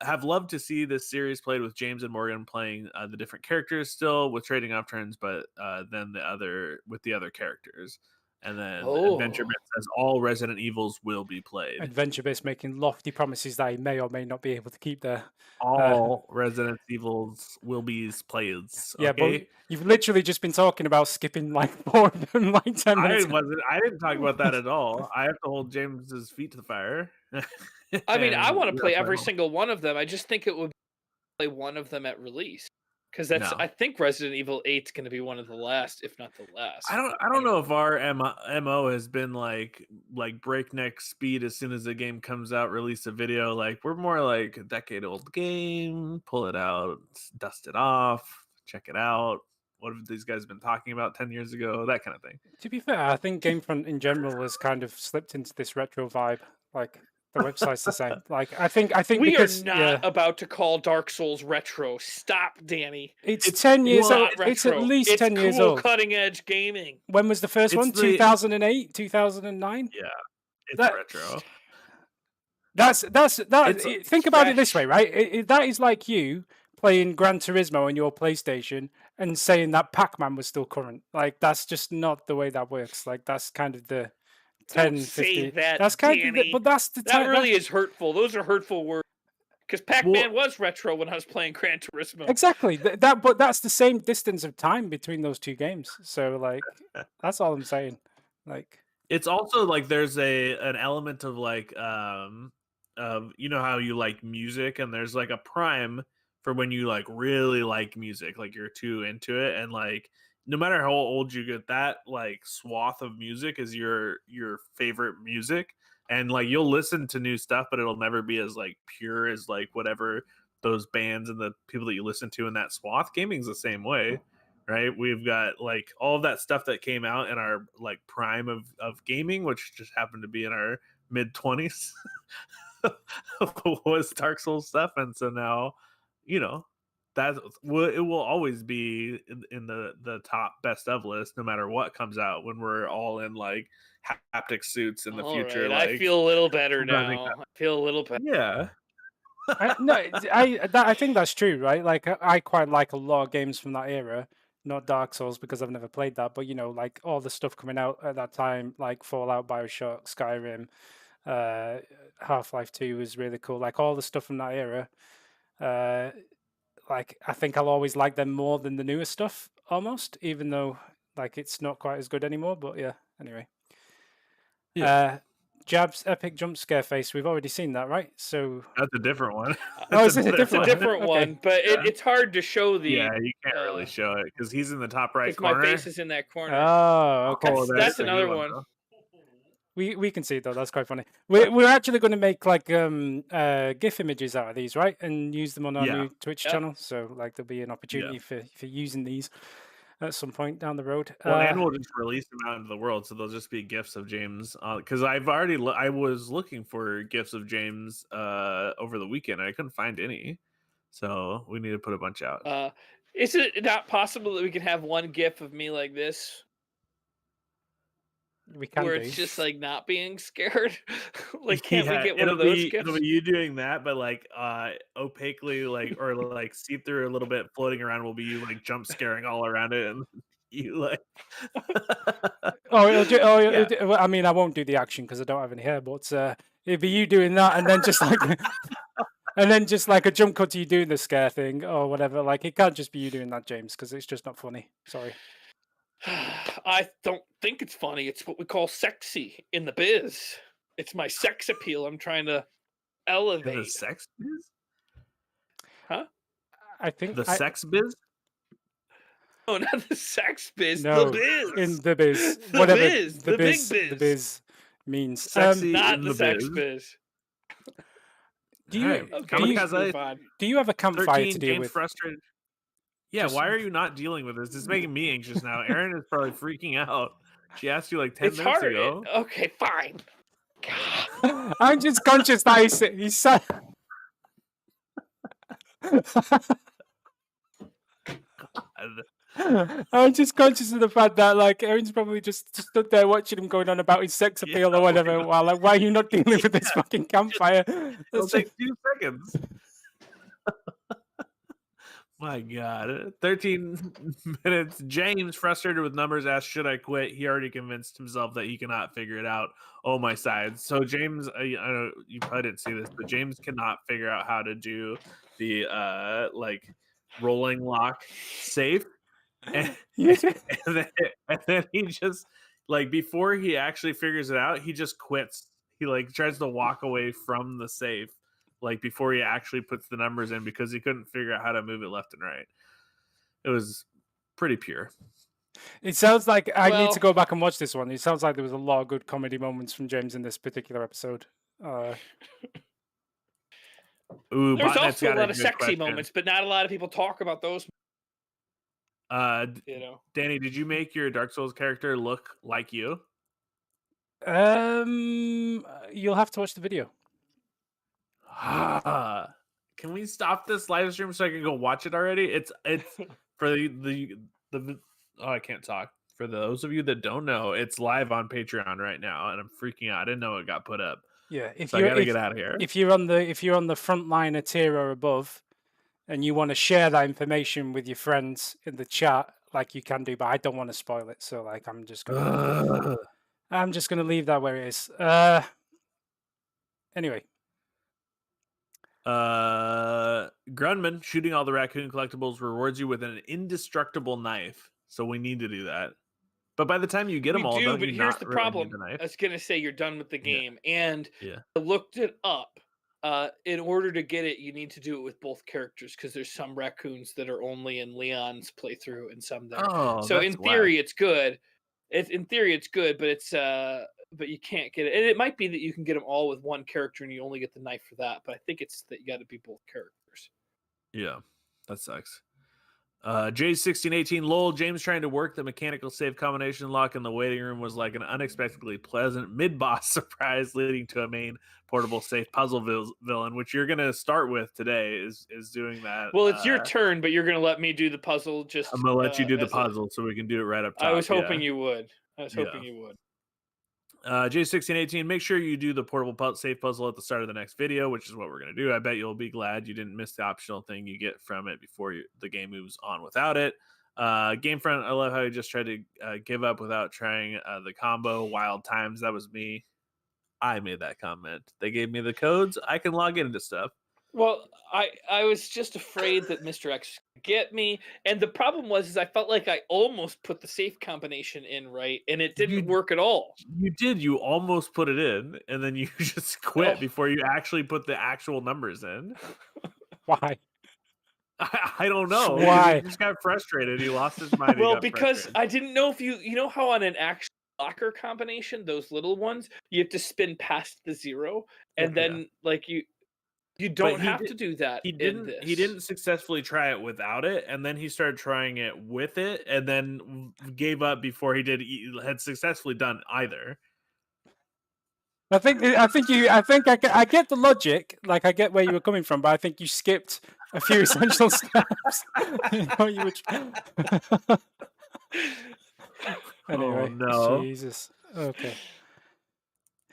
have loved to see this series played with James and Morgan playing the different characters still with trading off turns, but then the other characters. And then Adventure Bit says all Resident Evils will be played. Adventure Bit's making lofty promises that he may or may not be able to keep there. All Resident Evils will be played. Okay? Yeah, but you've literally just been talking about skipping like 4 of them, like 10 minutes. I didn't talk about that at all. I have to hold James's feet to the fire. I mean, I want to play every single one of them. I just think it would play one of them at release. Because I think Resident Evil 8 is going to be one of the last, if not the last. I don't know if our MO has been like breakneck speed as soon as the game comes out, release a video. Like we're more like a decade old game, pull it out, dust it off, check it out. What have these guys been talking about 10 years ago? That kind of thing. To be fair, I think GameFront in general has kind of slipped into this retro vibe. Like the website's the same. Like I think we because, are not about to call Dark Souls retro. Stop, Danny. It's 10 years old. It's at least 10 years old. Cutting edge gaming. When was the first one? 2008, 2009. Yeah, it's retro. Think about it this way, right? That is like you playing Gran Turismo on your PlayStation and saying that Pac-Man was still current. Like that's just not the way that works. Like that's kind of the 10, 50. That's kind Danny. of but that's the that really is hurtful. Those are hurtful words. Because Pac-Man was retro when I was playing Gran Turismo. Exactly. But that's the same distance of time between those two games. So like that's all I'm saying. Like it's also like there's an element of like you know how you like music and there's like a prime for when you like really like music, like you're too into it, and like no matter how old you get, that like swath of music is your favorite music, and like you'll listen to new stuff, but it'll never be as like pure as like whatever those bands and the people that you listen to in that swath. Gaming's the same way, right? We've got like all of that stuff that came out in our like prime of gaming, which just happened to be in our mid-20s. Was Dark Souls stuff, and so now, you know, that it will always be in the top best of list, no matter what comes out. When we're all in like haptic suits in the All future, right, like I feel a little better running now. I feel a little better. yeah, I think that's true, right? Like I quite like a lot of games from that era, not Dark Souls because I've never played that, but you know, like all the stuff coming out at that time, like Fallout, BioShock, Skyrim, Half-Life 2 was really cool. Like all the stuff from that era, like I think I'll always like them more than the newer stuff, almost, even though like it's not quite as good anymore. But yeah, anyway. yeah. Jab's epic jump scare face. We've already seen that, right? So That's a different one. oh, is it a another It's a different one. different Okay. one, but Yeah. it's hard to show the Yeah, you can't really show it because he's in the top right because my corner. face is in that corner. Oh, okay. Oh, That's a good another one. though. We can see it though. That's quite funny. We're actually going to make like GIF images out of these, right? And use them on our Yeah. new Twitch Yep. channel. So like there'll be an opportunity for using these at some point down the road. Well, and we'll just release them out into the world, so they'll just be gifs of James. Because I've already, I was looking for gifs of James over the weekend, and I couldn't find any. So we need to put a bunch out. Is it not possible that we can have one GIF of me like this, We can where do. it's just like not being scared? Like, can't we get one it'll of those be, GIFs? It'll be you doing that, but like opaquely, like or like see through a little bit, floating around. Will be you like jump scaring all around it, and you like. Well, I mean, I won't do the action because I don't have any hair, but it'd be you doing that, and then just like, and then just like a jump cut to you doing the scare thing or whatever. Like, it can't just be you doing that, James, because it's just not funny. Sorry. I don't think it's funny. It's what we call sexy in the biz. It's my sex appeal. I'm trying to elevate. The sex biz? Huh? I think the sex biz. Oh, not the sex biz. No, the biz. in the biz, The whatever biz, the the big biz, biz. the biz means. Sexy Not in the the sex biz. biz. Do you Alright, Okay, do you, let's move on. do you have a campfire 13 to deal James with? frustrated. Yeah, Just- why are you not dealing with this? It's making me anxious now. Erin is probably freaking out. She asked you like 10 It's minutes hard. ago. Okay, fine. I'm just conscious that he's so... I'm just conscious of the fact that like Aaron's probably just stood there watching him going on about his sex appeal or whatever. While like, why are you not dealing with this fucking campfire? It'll take 2 seconds. My God. 13 minutes. James, frustrated with numbers, asked, should I quit? He already convinced himself that he cannot figure it out. Oh, my side. So James, I know you probably didn't see this, but James cannot figure out how to do the like rolling lock safe. And then he just like before he actually figures it out, he just quits. He like tries to walk away from the safe like before he actually puts the numbers in because he couldn't figure out how to move it left and right. It was pretty pure. It sounds like I need Well- to go back and watch this one. It sounds like there was a lot of good comedy moments from James in this particular episode. Ooh, There's Botnet's also a got lot of good sexy question. moments, but not a lot of people talk about those. You know, Danny, did you make your Dark Souls character look like you? You'll have to watch the video. Can we stop this live stream so I can go watch it already? It's for the oh, I can't talk. For those of you that don't know, it's live on Patreon right now, and I'm freaking out. I didn't know it got put up. Yeah, I gotta get out of here. If you're on the front line a tier or above, and you want to share that information with your friends in the chat, like you can do, but I don't want to spoil it, so like I'm just gonna leave that where it is. Anyway. Grunman, shooting all the raccoon collectibles rewards you with an indestructible knife. So we need to do that. But by the time you get them all, don't but you here's not the really problem. need the knife? I was gonna say you're done with the game, and Yeah. I looked it up. In order to get it, you need to do it with both characters because there's some raccoons that are only in Leon's playthrough and some there. Oh, So that's in whack. theory, it's good. In theory, it's good, but but you can't get it. And it might be that you can get them all with one character and you only get the knife for that. But I think it's that you got to be both characters. Yeah, that sucks. J1618 lol, James trying to work the mechanical save combination lock in the waiting room was like an unexpectedly pleasant mid-boss surprise leading to a main portable safe puzzle villain, which you're gonna start with today is doing that. Well, it's your turn, but you're gonna let me do the puzzle. I'm gonna let you do the puzzle so we can do it right up top. I was hoping you would. I was hoping you would. J1618, make sure you do the portable safe puzzle at the start of the next video, which is what we're going to do. I bet you'll be glad you didn't miss the optional thing you get from it before the game moves on without it. Gamefront, I love how you just tried to give up without trying the combo. Wild times, that was me. I made that comment. They gave me the codes. I can log into stuff. Well, I was just afraid that Mr. X would get me, and the problem was I felt like I almost put the safe combination in right, and it didn't work at all. You did. You almost put it in, and then you just quit before you actually put the actual numbers in. Why? I don't know. Why? He just got frustrated. He lost his mind. Well, because I didn't know if you know how on an actual locker combination, those little ones, you have to spin past the 0, and then like you don't have to do that. He didn't successfully try it without it, and then he started trying it with it, and then gave up before he had successfully done either. I think I get the logic. Like I get where you were coming from, but I think you skipped a few essential steps. Anyway, oh no! Jesus. Okay.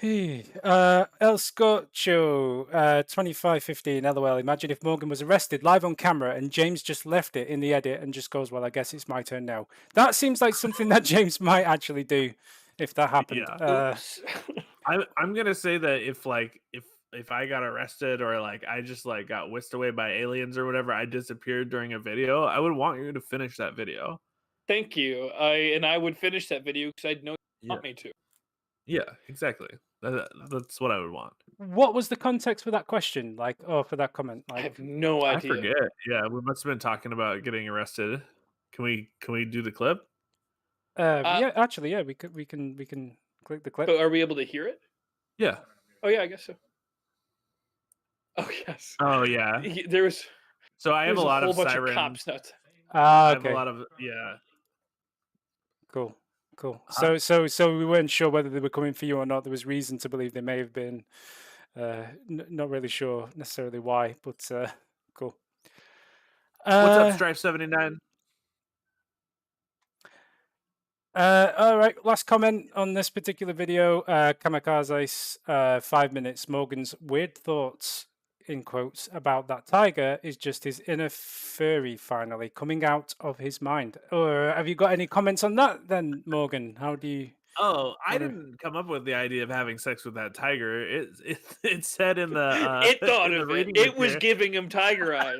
El Scorcho 2515 LOL. Imagine if Morgan was arrested live on camera and James just left it in the edit and just goes, well, I guess it's my turn now. That seems like something that James might actually do if that happened. Yeah. I'm gonna say that if I got arrested or like I just like got whisked away by aliens or whatever, I disappeared during a video, I would want you to finish that video. Thank you. I would finish that video because I'd know you want me to. Yeah, exactly. That's what I would want. What was the context for that question? Like, for that comment? Like, I have no idea. I forget. Yeah, we must have been talking about getting arrested. Can we do the clip? yeah, actually, yeah, we can click the clip. But are we able to hear it? Yeah. Oh yeah, I guess so. Oh yes. Oh yeah. There was. So I have a lot of sirens. Of cops nuts. Okay. I have a lot of Cool. So we weren't sure whether they were coming for you or not. There was reason to believe they may have been. Not really sure necessarily why, but cool. What's up, Strife 79? All right, last comment on this particular video. Kamikaze's 5 minutes. Morgan's weird thoughts, in quotes, about that tiger is just his inner furry finally coming out of his mind. Or have you got any comments on that then, Morgan? How do you... Oh, I didn't come up with the idea of having sex with that tiger. It said in the it thought of it. It was giving him tiger eyes.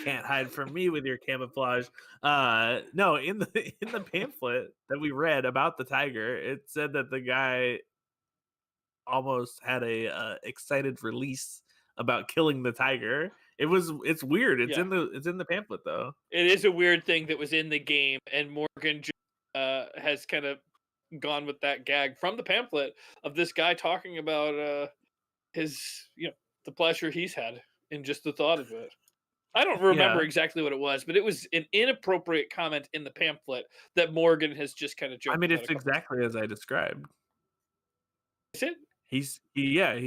Can't hide from me with your camouflage. No, in the pamphlet that we read about the tiger, it said that the guy almost had a excited release about killing the tiger. It's weird. It's in the pamphlet though. It is a weird thing that was in the game, and Morgan has kind of gone with that gag from the pamphlet of this guy talking about his the pleasure he's had in just the thought of it. I don't remember exactly what it was, but it was an inappropriate comment in the pamphlet that Morgan has just kind of joked. I mean, it's exactly as I described. Is it? He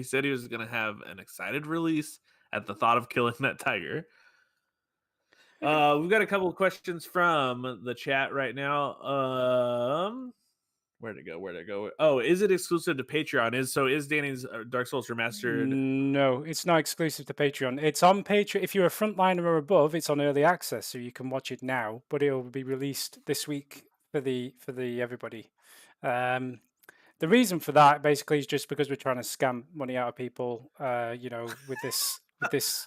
said he was going to have an excited release at the thought of killing that tiger. We've got a couple of questions from the chat right now. Where'd it go? Oh, is it exclusive to Patreon? Is Danny's Dark Souls Remastered? No, it's not exclusive to Patreon. It's on Patreon. If you're a frontliner or above, it's on early access, so you can watch it now. But it will be released this week for the everybody. The reason for that basically is just because we're trying to scam money out of people. With this.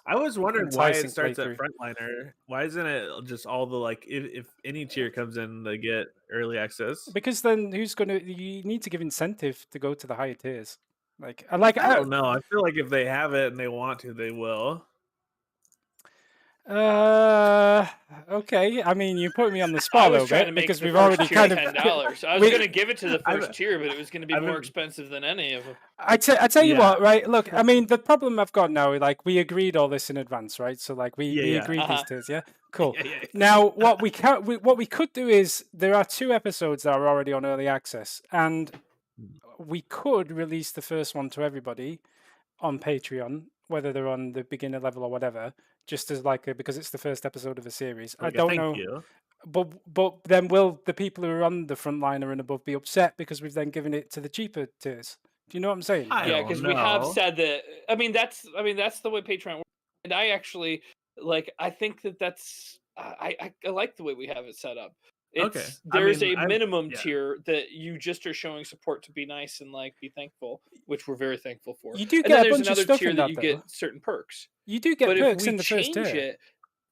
I was wondering why it starts at frontliner. Why isn't it just all the if any tier comes in, they get early access? Because then you need to give incentive to go to the higher tiers. Like, I don't know. I feel like if they have it and they want to, they will. Okay. I mean, you put me on the I spot a was little trying to bit make because the we've first already tier kind of $10. I was we, going to give it to the I've, first tier, but it was going to be I've more been, expensive than any of them. I tell you yeah, what, right? Look, I mean, the problem I've got now, like, we agreed all this in advance, right? So, like, we yeah. agreed these tiers, yeah. Cool. Yeah. Now, what we could do is there are 2 episodes that are already on early access, and we could release the first one to everybody on Patreon, whether they're on the beginner level or whatever, just as like because it's the first episode of a series. I Like a don't thank know, you. but then will the people who are on the front line and above be upset because we've then given it to the cheaper tiers? Do you know what I'm saying? I Yeah, don't because we have know. said that. I mean, that's the way Patreon works. And I actually I think that's I like the way we have it set up. Okay. There's a I'm minimum yeah. tier that you just are showing support to be nice and like be thankful, which we're very thankful for. You do And then get a there's bunch of another stuff tier in that that you though. get certain perks. You do get But if perks we in the first change tier. it,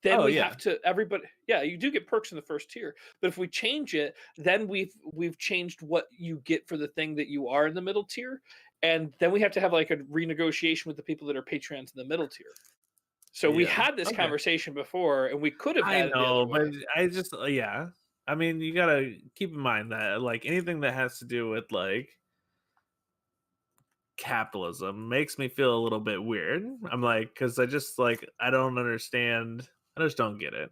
then Oh, we yeah. have to everybody. Yeah, you do get perks in the first tier, but if we change it, then we've changed what you get for the thing that you are in the middle tier, and then we have to have like a renegotiation with the people that are Patreons in the middle tier. So we Yeah. had this Okay. conversation before, and we could have I had it the know, other but way. I just yeah. I mean, you gotta keep in mind that like anything that has to do with like capitalism makes me feel a little bit weird. I'm like, because I just like I don't understand. I just don't get it.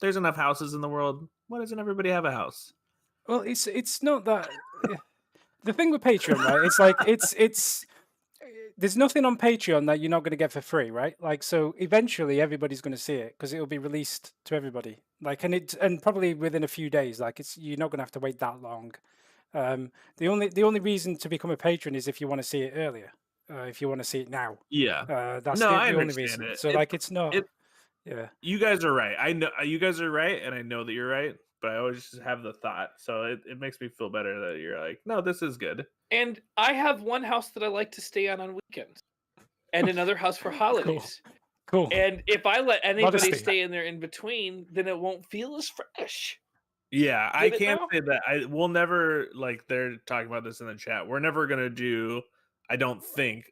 There's enough houses in the world. Why doesn't everybody have a house? Well, it's not that. The thing with Patreon, right? It's like it's there's nothing on Patreon that you're not going to get for free, right? Like, so eventually everybody's going to see it because it'll be released to everybody. Like, and probably within a few days. Like, you're not going to have to wait that long. The only reason to become a patron is if you want to see it earlier. If you want to see it now. Yeah. That's No, I the only understand reason. it. So, like, it's not. It Yeah. you guys are right. I know you guys are right, and I know that you're right. But I always just have the thought, so it makes me feel better that you're like, no, this is good. And I have one house that I like to stay on weekends, and another house for holidays. Cool. And if I let anybody Modesty. stay in there in between, then it won't feel as fresh. Yeah, I Get it can't now? say that. We'll never like they're talking about this in the chat. We're never gonna do. I don't think.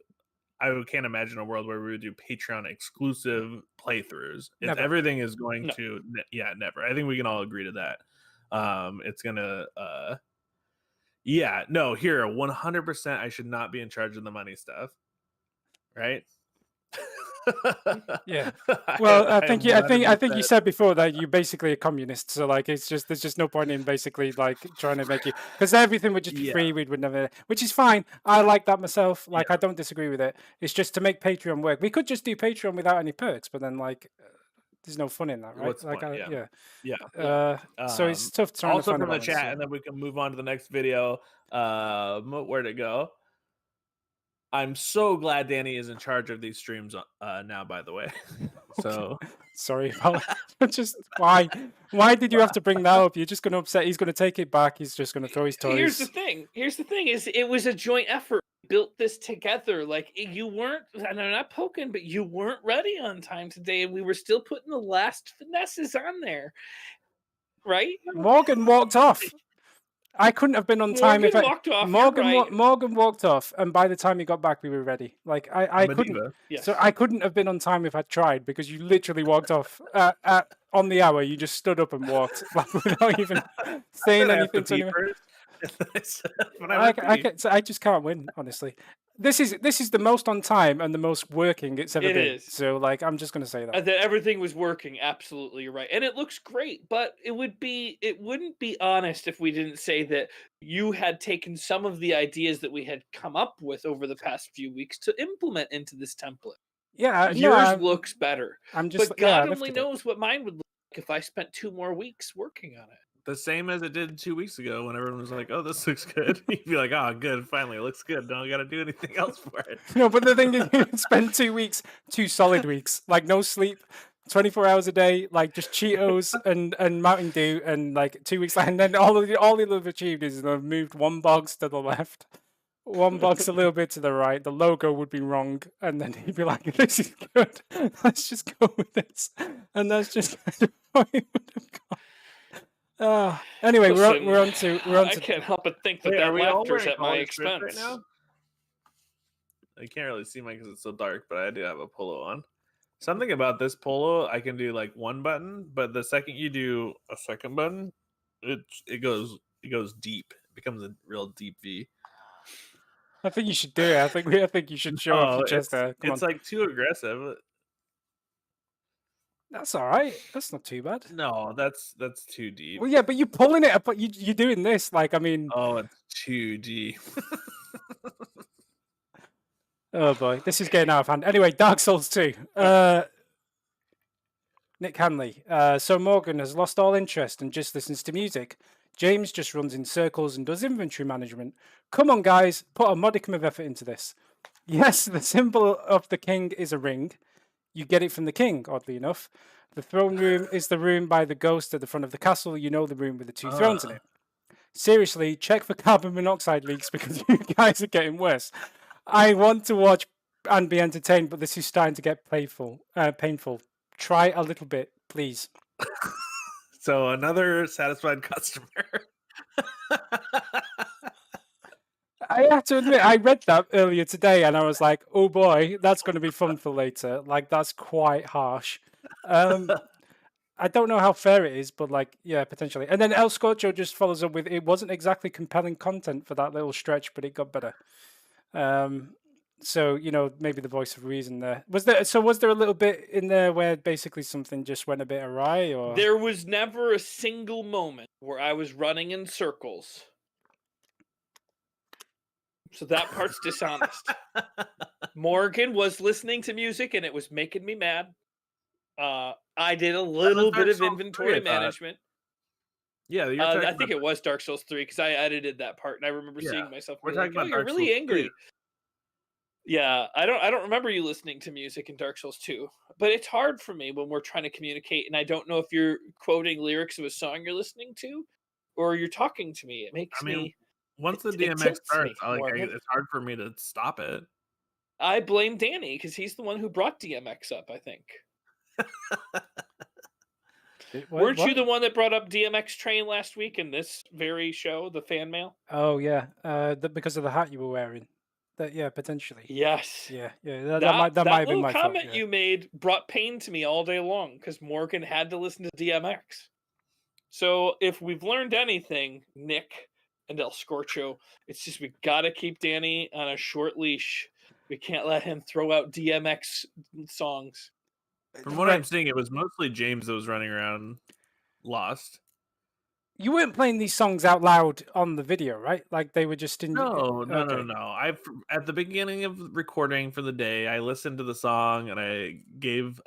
I can't imagine a world where we would do Patreon exclusive playthroughs. If Never. everything is going No. to, yeah, never. I think we can all agree to that. It's gonna, yeah, no, here, 100%. I should not be in charge of the money stuff, right? Yeah. Well, I I think am I think you 100%. said before that you're basically a communist. So like, there's just no point in basically like trying to make you because everything would just be Yeah. free. We would never, which is fine. I like that myself. Like, I don't disagree with it. It's just to make Patreon work. We could just do Patreon without any perks, but then like, there's no fun in that, right? What's the Like, point? Yeah. So it's tough trying to Also find a from the balance. chat, Yeah. and then we can move on to the next video. Where'd it go? I'm so glad Danny is in charge of these streams now, by the way. So Sorry, Paul. Just why did you have to bring that up? You're just going to upset. He's going to take it back. He's just going to throw his toys. Here's the thing is it was a joint effort. We built this together. Like, you weren't, and I'm not poking, but you weren't ready on time today, and we were still putting the last finesses on there, right? Morgan walked off. I couldn't have been on time if walked off. Morgan walked off, and by the time he got back, we were ready. Like, I I'm a couldn't. diva. Yes. So I couldn't have been on time if I tried because you literally walked off on the hour. You just stood up and walked like, without even saying anything to anyone. I just can't win, honestly. This is the most on time and the most working it's ever been. Is. So like, I'm just gonna say that. That everything was working. Absolutely, you're right, and it looks great. But it wouldn't be honest if we didn't say that you had taken some of the ideas that we had come up with over the past few weeks to implement into this template. Yeah, yours looks better. I'm just, but God only knows what mine would look like if I spent 2 more weeks working on it. The same as it did 2 weeks ago when everyone was like, "Oh, this looks good." You'd be like, "Oh, good, finally, it looks good. Don't got to do anything else for it." No, but the thing is, you spend 2 weeks, 2 solid weeks, like no sleep, 24 hours a day, like just Cheetos and Mountain Dew, and like 2 weeks, and then all you've achieved is they've moved 1 box to the left, 1 box a little bit to the right. The logo would be wrong, and then he'd be like, "This is good. Let's just go with this," and that's just how it would have gone. Anyway, Listen, we're on to. I can't help but think that Wait, are we all laughter's wearing at my collared shirts expense. right now? You can't really see mine because it's so dark, but I do have a polo on. Something about this polo, I can do like one button, but the second you do a second button, it goes deep. It becomes a real deep V. I think you should do it. I think you should show off Oh, your chest there. Come it's on. like too aggressive. That's all right. That's not too bad. No, that's too deep. Well, yeah, but you're pulling it up. But you're doing this. Like, I mean, Oh, it's too deep. oh boy, this is getting out of hand. Anyway, Dark Souls 2. Nick Hanley. So Morgan has lost all interest and just listens to music. James just runs in circles and does inventory management. Come on, guys, put a modicum of effort into this. Yes, the symbol of the king is a ring. You get it from the king, oddly enough. The throne room is the room by the ghost at the front of the castle. You know, the room with the two thrones in it. Seriously, check for carbon monoxide leaks because you guys are getting worse. I want to watch and be entertained, but this is starting to get painful. Try a little bit, please. So another satisfied customer. I have to admit, I read that earlier today, and I was like, "Oh boy, that's going to be fun for later." Like, that's quite harsh. I don't know how fair it is, but like, yeah, potentially. And then El Scorcho just follows up with, "It wasn't exactly compelling content for that little stretch, but it got better." So you know, maybe the voice of reason there. Was there a little bit in there where basically something just went a bit awry, or There was never a single moment where I was running in circles. So that part's dishonest. Morgan was listening to music and it was making me mad. I did a little bit of inventory management. Yeah, I think it was Dark Souls 3 because I edited that part and I remember seeing myself. We're like, talking about you're Dark really Souls angry. 2. Yeah, I don't remember you listening to music in Dark Souls 2, but it's hard for me when we're trying to communicate, and I don't know if you're quoting lyrics of a song you're listening to, or you're talking to me. It makes me. Once the it DMX tilts starts, me, it's hard for me to stop it. I blame Danny because he's the one who brought DMX up. I think. Weren't you the one that brought up DMX Train last week in this very show, the fan mail? Oh yeah, because of the hat you were wearing. That yeah, potentially. Yes. Yeah. That might have been my comment fault, you made brought pain to me all day long because Morgan had to listen to DMX. So if we've learned anything, Nick and El Scorcho, it's just we gotta keep Danny on a short leash. We can't let him throw out DMX songs. From what I'm seeing, it was mostly James that was running around lost. You weren't playing these songs out loud on the video, right? Like they were just in. No. Okay. At the beginning of the recording for the day, I listened to the song and I gave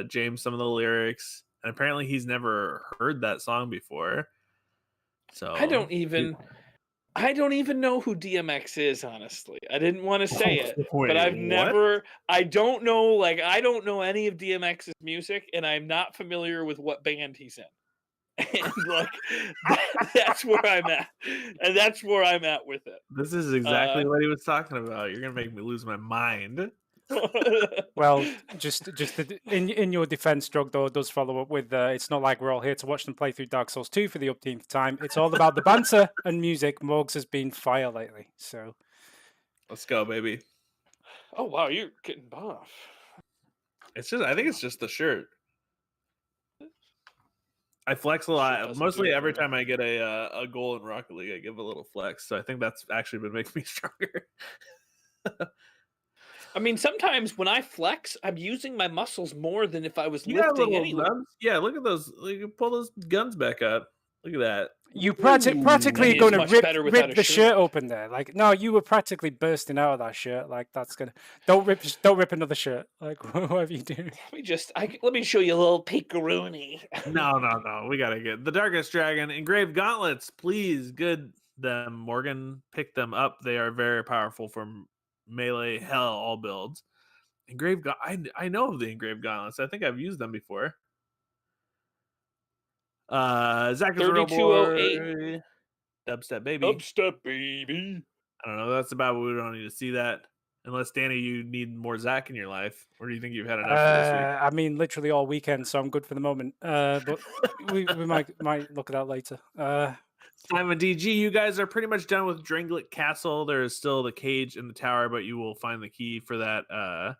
James some of the lyrics, and apparently he's never heard that song before. So I don't even know who DMX is, honestly. I didn't want to say it, but I don't know any of DMX's music, and I'm not familiar with what band he's in. And like that's where I'm at, and that's where I'm at with it. This is exactly what he was talking about. You're gonna make me lose my mind. Well, just in your defense, Drugdor does follow up with, it's not like we're all here to watch them play through Dark Souls 2 for the upteenth time. It's all about the banter and music. Morgs has been fire lately, so let's go, baby. Oh wow, you're getting buff. I think it's just the shirt. I flex a lot. Mostly every time I get a goal in Rocket League, I give a little flex. So I think that's actually been making me stronger. I mean, sometimes when I flex, I'm using my muscles more than if I was lifting anyway. Yeah, look at those. You can pull those guns back up. Look at that. You practically going to rip the shirt open there. Like, no, you were practically bursting out of that shirt. Like, that's gonna don't rip another shirt. Like, whatever you do. Let me show you a little peekaroonie. No. We gotta get the Darkest Dragon engraved gauntlets. Please, good them. Morgan picked them up. They are very powerful from melee hell all builds. Engraved. I know of the engraved gauntlets. I think I've used them before. Zach 3208 Dubstep baby. I don't know. That's about what we don't need to see that. Unless Danny, you need more Zach in your life, or do you think you've had enough for this week? I mean, literally all weekend, so I'm good for the moment. But we might look at that later. Simon DG, you guys are pretty much done with Dranglet Castle. There is still the cage in the tower, but you will find the key for that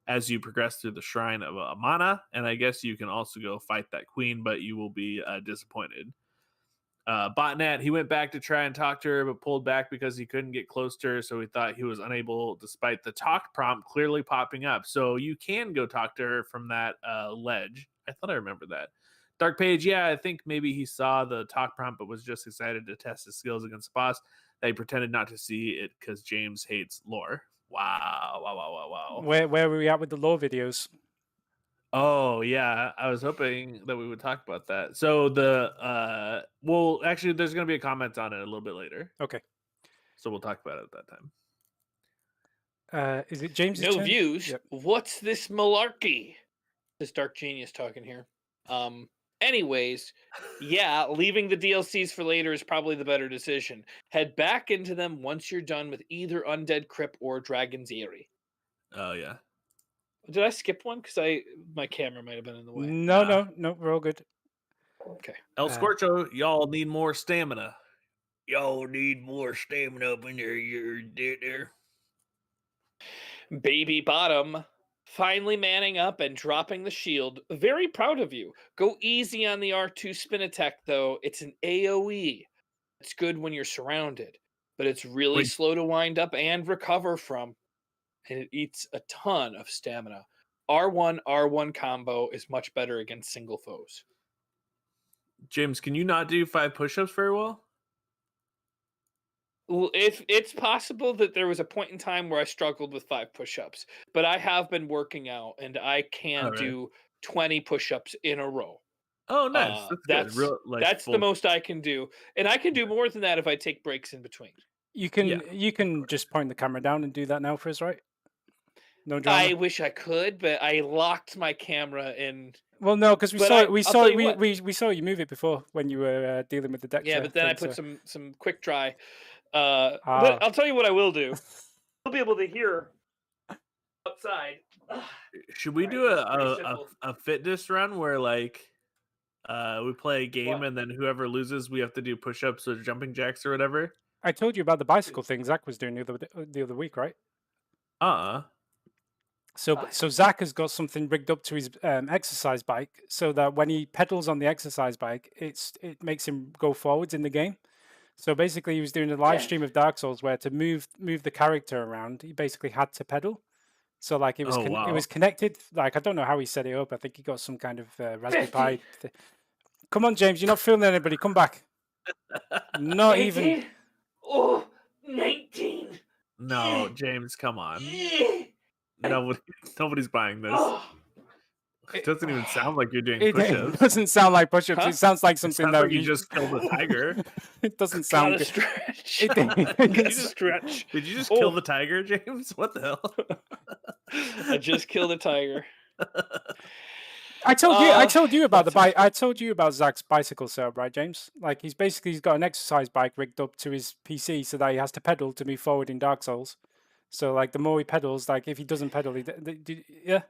as you progress through the Shrine of Amana. And I guess you can also go fight that queen, but you will be disappointed. Botnet, he went back to try and talk to her, but pulled back because he couldn't get close to her, so he thought he was unable, despite the talk prompt clearly popping up. So you can go talk to her from that ledge. I thought I remembered that. Dark Page, yeah, I think maybe he saw the talk prompt, but was just excited to test his skills against the boss. That he pretended not to see it because James hates lore. Wow. Where were we at with the lore videos? Oh yeah, I was hoping that we would talk about that. So well, actually, there's going to be a comment on it a little bit later. Okay. So we'll talk about it at that time. Is it James' No turn? views. Yep. What's this malarkey? This Dark Genius talking here. Anyways, yeah, leaving the DLCs for later is probably the better decision. Head back into them once you're done with either Undead Crypt or Dragon's Eyrie. Oh yeah. Did I skip one? Because my camera might have been in the way. No, we're all good. Okay. El Scorcho, y'all need more stamina. Y'all need more stamina up in your there. Baby Bottom, finally manning up and dropping the shield. Very proud of you. Go easy on the R2 spin attack, though. It's an AoE. It's good when you're surrounded, but it's really slow to wind up and recover from. And it eats a ton of stamina. R1 combo is much better against single foes. James, can you not do 5 push-ups very well? Well, if it's possible that there was a point in time where I struggled with 5 push-ups, but I have been working out and I can do 20 push-ups in a row. Oh, nice. That's good. That's the most I can do, and I can do more than that if I take breaks in between. You can just point the camera down and do that now for us, right? No drama. I wish I could, but I locked my camera in. Well, no, because we saw you move it before when you were dealing with the deck. Yeah, but then I put some quick dry. But I'll tell you what I will do. You'll be able to hear outside. Should we do a fitness run where like we play a game and then whoever loses we have to do push-ups or jumping jacks or whatever? I told you about the bicycle thing Zach was doing the other week, right? So Zach has got something rigged up to his exercise bike so that when he pedals on the exercise bike, it makes him go forwards in the game. So basically, he was doing a live stream of Dark Souls where to move the character around, he basically had to pedal. So like it was connected. Like I don't know how he set it up. I think he got some kind of Raspberry Pi. Come on, James, you're not fooling anybody. Come back. Not 18? Even. Oh, 19. No, James, come on. Nobody's buying this. It doesn't even sound like you're doing push-ups. It doesn't sound like push-ups. Huh? It sounds like something that you just killed a tiger. It doesn't sound good. Stretch. Did you just stretch? Did you just kill the tiger, James? What the hell? I just killed a tiger. I told you about the bike. I told you about Zach's bicycle setup, right, James? Like he's got an exercise bike rigged up to his PC so that he has to pedal to move forward in Dark Souls. So like the more he pedals, like if he doesn't pedal, yeah.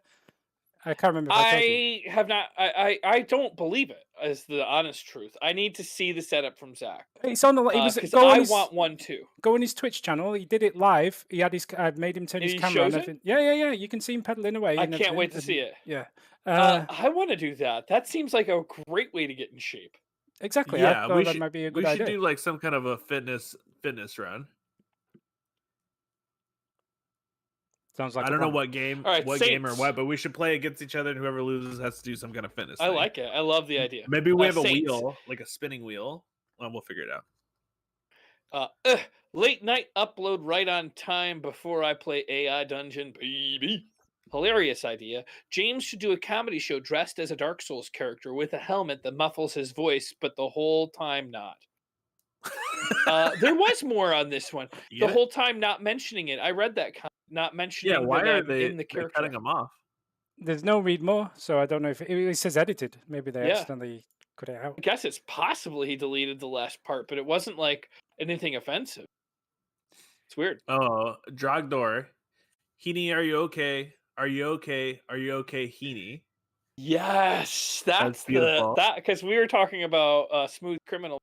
I can't remember. I don't believe it. Is the honest truth. I need to see the setup from Zach. It's on the. I want one too. Go on his Twitch channel. He did it live. He had I made him turn his camera on. It? Yeah. You can see him pedaling away. I can't wait to see it. Yeah. I want to do that. That seems like a great way to get in shape. Exactly. Yeah, I thought that might be a good idea. We should do like some kind of a fitness run. Sounds like I don't know what game, game or what, but we should play against each other, and whoever loses has to do some kind of fitness. I like it. I love the idea. Maybe we have a wheel, like a spinning wheel. Well, we'll figure it out. Late night upload right on time before I play AI Dungeon, baby. Hilarious idea. James should do a comedy show dressed as a Dark Souls character with a helmet that muffles his voice, but the whole time not. There was more on this one. The whole time not mentioning it. I read that not mentioning why are they in the character cutting them off? There's no read more, so I don't know if it says edited. Maybe they accidentally cut it out. I guess it's possible he deleted the last part, but it wasn't like anything offensive. It's weird. Oh, Drogdor. Heaney, are you okay? Are you okay? Are you okay, Heaney? Yes, that's beautiful. Because we were talking about Smooth Criminal.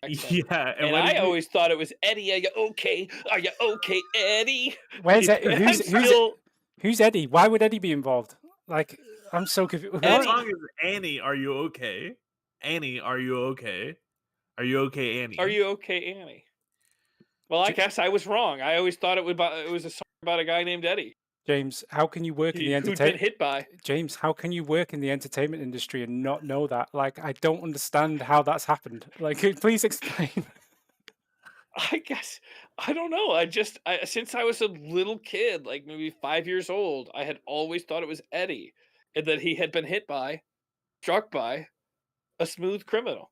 accent. Yeah, and And what I did you? always thought it was Eddie. Are you okay? Are you okay, Eddie? Where's Ed- And I'm still who's Eddie? Why would Eddie be involved? Like, I'm so confused. That What? song is Annie. Are you okay? Annie, are you okay? Are you okay, Are Annie? you okay, Annie? Well, I guess I was wrong. I always thought it was a song about a guy named Eddie James, how can you work in the who'd been entertainment? hit by. James, how can you work in the entertainment industry and not know that? Like, I don't understand how that's happened. Like, please explain. I guess I don't know. Since I was a little kid, like maybe 5 years old, I had always thought it was Eddie, and that he had been struck by a smooth criminal.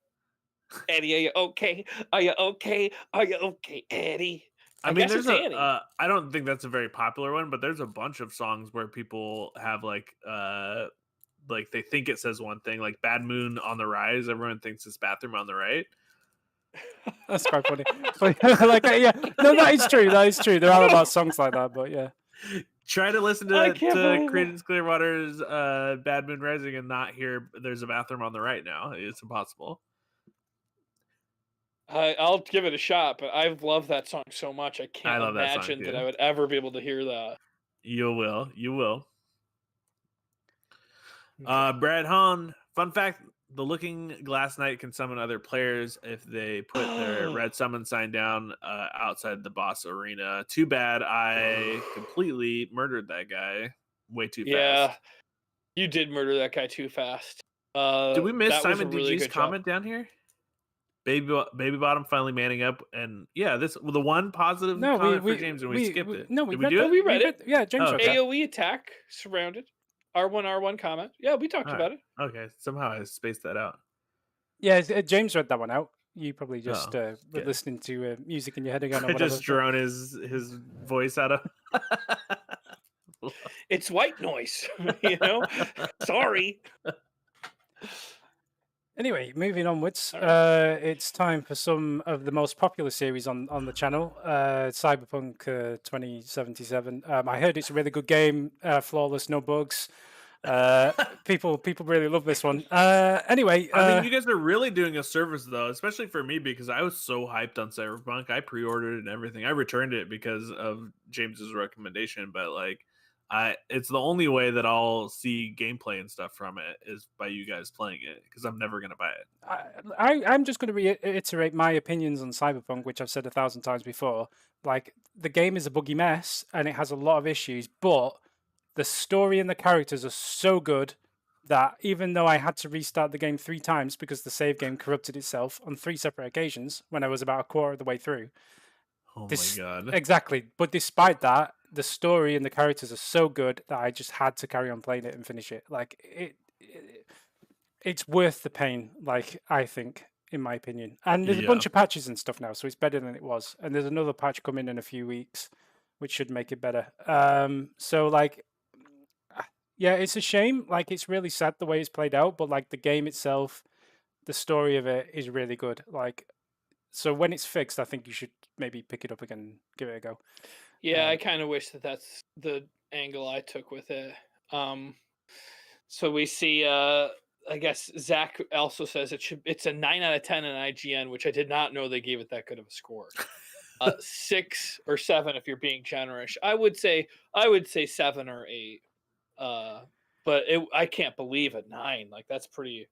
Eddie, are you okay? Are you okay? Are you okay, Eddie? I I mean, guess there's it's Annie. I don't think that's a very popular one, but there's a bunch of songs where people have like they think it says one thing, like Bad Moon on the Rise. Everyone thinks it's Bathroom on the Right. That's quite funny. But, like, yeah, no, that is true. That is true. There are about songs like that, but yeah. Try to listen I to can't believe it. Creedence Clearwater's Bad Moon Rising and not hear there's a bathroom on the right now. It's impossible. I'll give it a shot, but I've loved that song so much. I can't love that song imagine that too. I would ever be able to hear that. You will. You will. Brad Hahn, fun fact, the Looking Glass Knight can summon other players if they put their red summon sign down outside the boss arena. Too bad I completely murdered that guy way too fast. You did murder that guy too fast. Did we miss that was a Simon really DG's good job. comment down here? Baby Bottom finally manning up, and yeah, the one positive comment for James, and we skipped it. No, Did we we do it? We read it. Yeah, James read that. AOE attack surrounded. R1 comment. Yeah, we talked about it. Okay, somehow I spaced that out. Yeah, James read that one out. You probably just were yeah. listening to music in your head again or I whatever. just drone his voice out of. It's white noise, you know. Sorry. Anyway, moving onwards, it's time for some of the most popular series on the channel, Cyberpunk 2077. I heard it's a really good game, flawless, no bugs. People really love this one. Anyway, I mean, you guys are really doing a service though, especially for me because I was so hyped on Cyberpunk. I pre-ordered it and everything. I returned it because of James's recommendation, but like, it's the only way that I'll see gameplay and stuff from it is by you guys playing it because I'm never gonna buy it. I'm just going to reiterate my opinions on Cyberpunk, which I've said 1,000 times before. Like, the game is a buggy mess and it has a lot of issues, but the story and the characters are so good that even though I had to restart the game 3 times because the save game corrupted itself on 3 separate occasions when I was about a quarter of the way through. Oh my god! Exactly, but despite that, the story and the characters are so good that I just had to carry on playing it and finish it. Like, it's worth the pain. Like, I think, in my opinion, and there's a bunch of patches and stuff now, so it's better than it was. And there's another patch coming in a few weeks, which should make it better. So like, yeah, it's a shame. Like, it's really sad the way it's played out, but like the game itself, the story of it is really good. Like, so when it's fixed, I think you should maybe pick it up again and give it a go. Yeah, I kind of wish that's the angle I took with it. So we see, I guess Zach also says it's a 9 out of 10 in IGN, which I did not know they gave it that good of a score. 6 or 7 if you're being generous. I would say 7 or 8. But I can't believe a 9. Like, that's pretty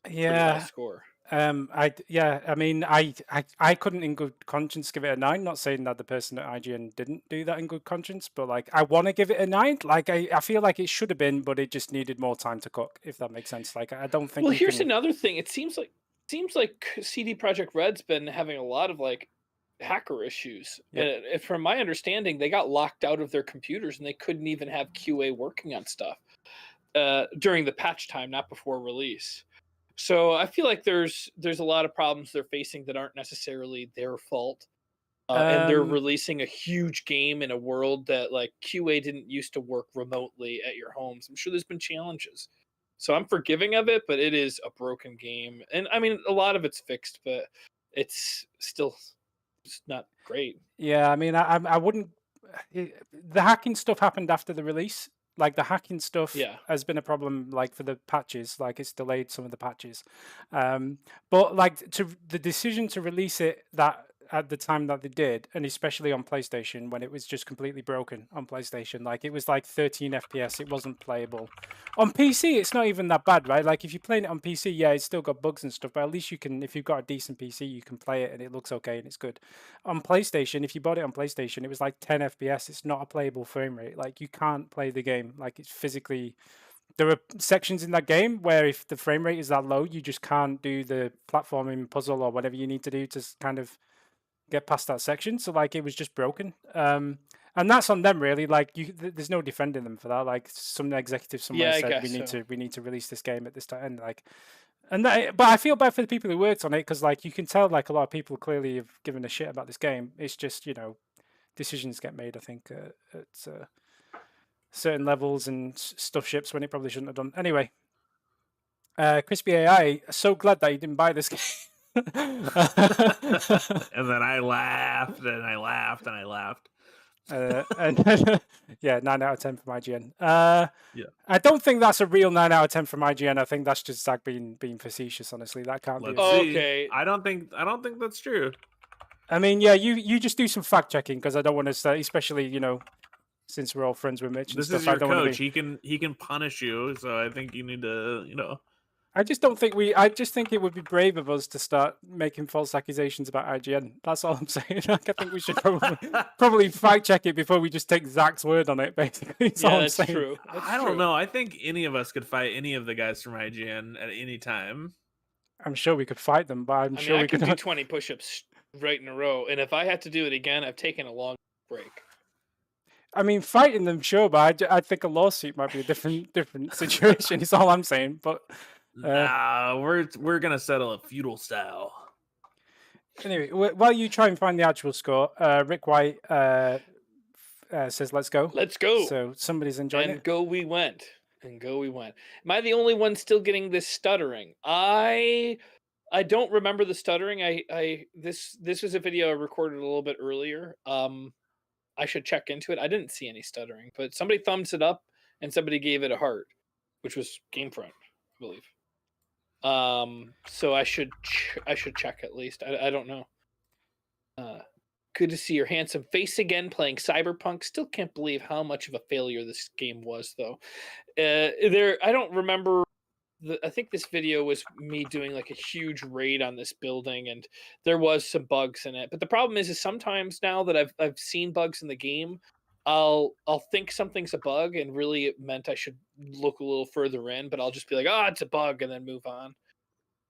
high score. I mean, I couldn't in good conscience give it a 9. Not saying that the person at IGN didn't do that in good conscience, but like, I want to give it a 9. Like, I feel like it should have been, but it just needed more time to cook, if that makes sense. Like, I don't think. Well, here's another thing. It seems like CD Projekt Red's been having a lot of like hacker issues. Yep. And from my understanding, they got locked out of their computers and they couldn't even have QA working on stuff during the patch time, not before release. So I feel like there's a lot of problems they're facing that aren't necessarily their fault. And they're releasing a huge game in a world that like QA didn't used to work remotely at your homes. I'm sure there's been challenges. So I'm forgiving of it, but it is a broken game. And I mean, a lot of it's fixed, but it's still not great. Yeah, I mean, I wouldn't. The hacking stuff happened after the release, Like the hacking stuff Yeah. has been a problem, like for the patches, like it's delayed some of the patches. But like the decision to release it that at the time that they did, and especially on PlayStation when it was just completely broken on PlayStation, like it was like 13 FPS, it wasn't playable. On PC, it's not even that bad, right? Like if you're playing it on PC, yeah, it's still got bugs and stuff, but at least you can, if you've got a decent PC, you can play it and it looks okay and it's good. On PlayStation, if you bought it on PlayStation, it was like 10 FPS. It's not a playable frame rate. Like you can't play the game. Like it's physically, there are sections in that game where if the frame rate is that low, you just can't do the platforming puzzle or whatever you need to do to kind of get past that section. So like it was just broken. And that's on them really. Like there's no defending them for that. Like some executive somewhere Yeah, I said guess we need to release this game at this time. And like, but I feel bad for the people who worked on it because like you can tell like a lot of people clearly have given a shit about this game. It's just decisions get made. I think at certain levels and stuff ships when it probably shouldn't have done. Anyway, Crispy AI, so glad that you didn't buy this game. And then I laughed and I laughed and I laughed. And yeah, 9 out of 10 from IGN. Yeah. I don't think that's a real 9 out of 10 from IGN. I think that's just Zach being facetious. Honestly, that can't be. Let's see. Okay. I don't think that's true. I mean, yeah, you just do some fact checking because I don't want to say, especially since we're all friends with Mitch and This stuff. is your I don't want coach. to be. He can punish you. So I think you need to I just don't think I just think it would be brave of us to start making false accusations about IGN. That's all I'm saying. Like, I think we should probably fact check it before we just take Zach's word on it. Basically, that's all I'm that's saying. true. That's I don't true. know. I think any of us could fight any of the guys from IGN at any time. I'm sure we could fight them, but I'm sure I we can could do 20 push-ups right in a row, and if I had to do it again, I've taken a long break. I mean, fighting them, sure, but I think a lawsuit might be a different situation. Is all I'm saying. But nah, we're gonna settle it feudal style. anyway, while you try and find the actual score, Rick White says, "Let's go." Let's go. So somebody's enjoying And it. go we went. And go we went. Am I the only one still getting this stuttering? I don't remember the stuttering. This was a video I recorded a little bit earlier. I should check into it. I didn't see any stuttering, but somebody thumbs it up and somebody gave it a heart, which was GameFront, I believe. So I should check at least. I don't know. Good to see your handsome face again playing Cyberpunk. Still can't believe how much of a failure this game was, though. I don't remember. I think this video was me doing like a huge raid on this building, and there was some bugs in it. But the problem is sometimes now that I've seen bugs in the game, I'll think something's a bug, and really it meant I should look a little further in. But I'll just be like, it's a bug, and then move on.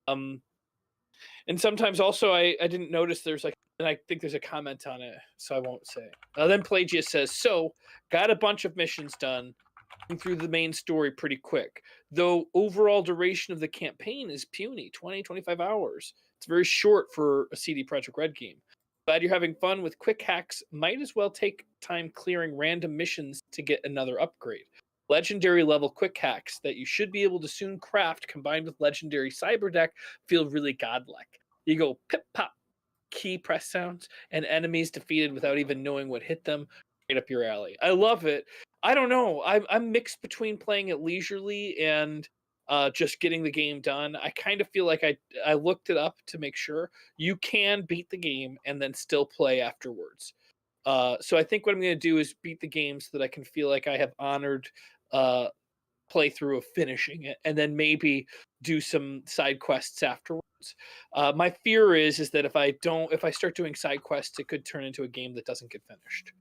And sometimes also I didn't notice there's like, and I think there's a comment on it, so I won't say. Then Pelagius says, so got a bunch of missions done through the main story pretty quick, though overall duration of the campaign is puny, 20-25 hours. It's very short for a CD Projekt Red game. Glad you're having fun with quick hacks. Might as well take time clearing random missions to get another upgrade. Legendary level quick hacks that you should be able to soon craft combined with legendary cyber deck feel really godlike. You go pip pop key press sounds and enemies defeated without even knowing what hit them. Right up your alley. I love it. I don't know. I'm mixed between playing it leisurely and just getting the game done. I kind of feel like I looked it up to make sure you can beat the game and then still play afterwards. So I think what I'm going to do is beat the game so that I can feel like I have honored playthrough of finishing it, and then maybe do some side quests afterwards. My fear is that if I start doing side quests, it could turn into a game that doesn't get finished.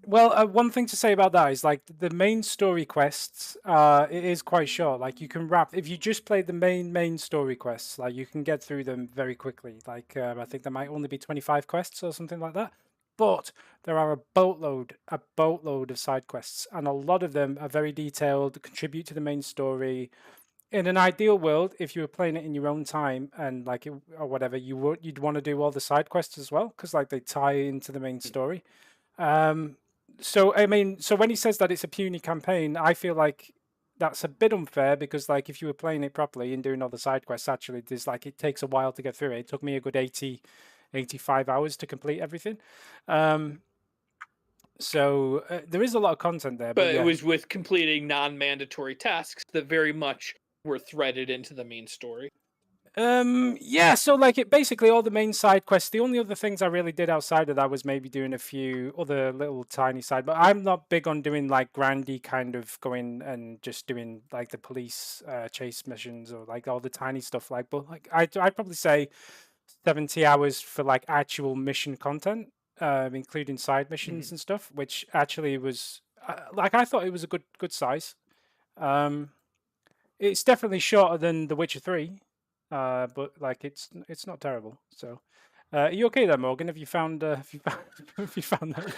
Well, one thing to say about that is like the main story quests. It is quite short. Like you can wrap if you just play the main story quests. Like you can get through them very quickly. Like I think there might only be 25 quests or something like that. But there are a boatload of side quests, and a lot of them are very detailed, contribute to the main story. In an ideal world, if you were playing it in your own time and like or whatever, you'd want to do all the side quests as well because like they tie into the main story. So I mean, so when he says that it's a puny campaign, I feel like that's a bit unfair because like if you were playing it properly and doing all the side quests, actually, there's like it takes a while to get through it. It took me a good 85 hours to complete everything. So there is a lot of content there, But but it yeah. was with completing non-mandatory tasks that very much were threaded into the main story. Yeah, so like it basically all the main side quests. The only other things I really did outside of that was maybe doing a few other little tiny side, but I'm not big on doing like grindy kind of going and just doing like the police chase missions or like all the tiny stuff like, but like I'd probably say 70 hours for like actual mission content, including side missions and stuff, which actually was like I thought it was a good size. It's definitely shorter than The Witcher 3, but like it's not terrible. So, are you okay there, Morgan? Have you found have you found that?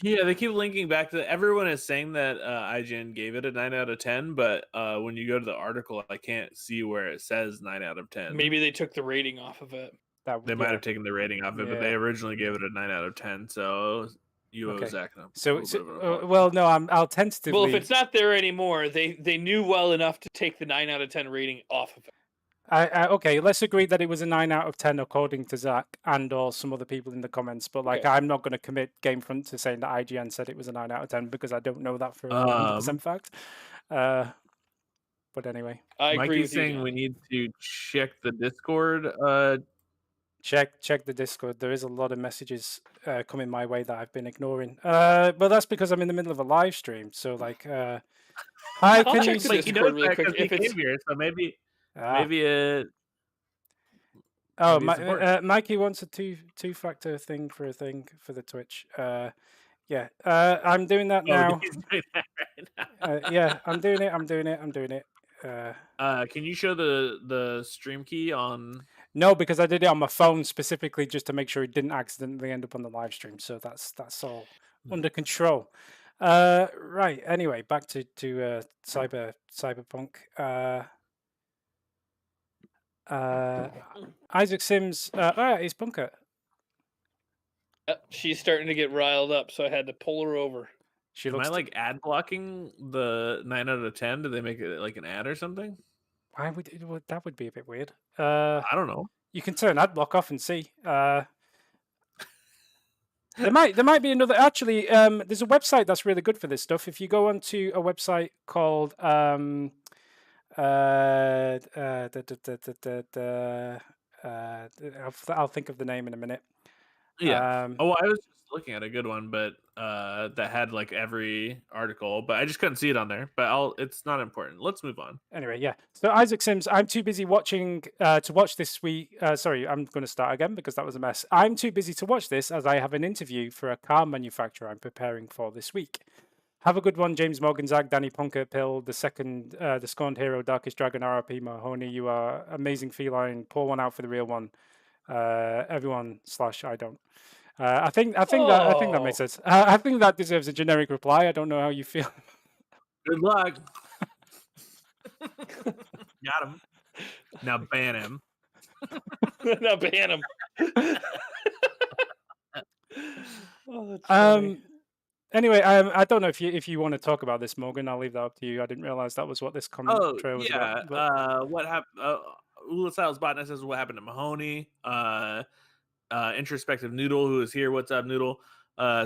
Yeah, they keep linking back to everyone is saying that IGN gave it a 9 out of 10, but when you go to the article, I can't see where it says 9 out of 10. Maybe they took the rating off of it. They might have taken the rating off it, but they Yeah. originally gave it a 9 out of 10. So you owe Okay. Zach a So, little bit of an apology. well, no, I'll tentatively. Well, if it's not there anymore, they knew well enough to take the 9 out of 10 rating off of it. Okay, let's agree that it was a 9 out of 10 according to Zach and or some other people in the comments. But like, Okay. I'm not going to commit GameFront to saying that IGN said it was a 9 out of 10 because I don't know that for 100% fact. But anyway, I agree Mikey's with you, saying Danny. we need to check the Discord. check the Discord. There is a lot of messages coming my way that I've been ignoring. But that's because I'm in the middle of a live stream. So like, hi, I'll can check you? the Like, he Discord knows really that quick. 'cause he If it's came here, so maybe Ah. it. Oh, maybe it's important. Mikey wants a two-factor thing for the Twitch. Yeah, I'm doing that now. He's doing that right now. Yeah, I'm doing it. Can you show the stream key on? No, because I did it on my phone specifically just to make sure it didn't accidentally end up on the live stream. So that's all under control. Right. Anyway, back to Cyberpunk. Isaac Sims. It's Bunker. she's starting to get riled up, so I had to pull her over. She Am looks I like ad blocking the 9 out of 10? Did they make it like an ad or something? Why would that would be a bit weird? I don't know. You can turn ad block off and see. There might be another. Actually, there's a website that's really good for this stuff. If you go onto a website called I'll think of the name in a minute. Yeah. I was just looking at a good one, but that had like every article, but I just couldn't see it on there. But it's not important. Let's move on. Anyway, yeah. So Isaac Sims, I'm too busy watching to watch this week. Sorry, I'm going to start again because that was a mess. I'm too busy to watch this as I have an interview for a car manufacturer I'm preparing for this week. Have a good one, James Morgan, Zach, Danny Punker, Pill, the second, the Scorned Hero, Darkest Dragon, RRP, Mahoney. You are amazing feline. Pour one out for the real one. Everyone / I don't. I think that makes sense. I think that deserves a generic reply. I don't know how you feel. Good luck. Got him. Now ban him. Now ban him. Oh, that's funny. Anyway, I don't know if you want to talk about this, Morgan. I'll leave that up to you. I didn't realize that was what this comment trail was about. But... what happened? Ulastyles Botnet says what happened to Mahoney. Introspective Noodle, who is here. What's up, Noodle?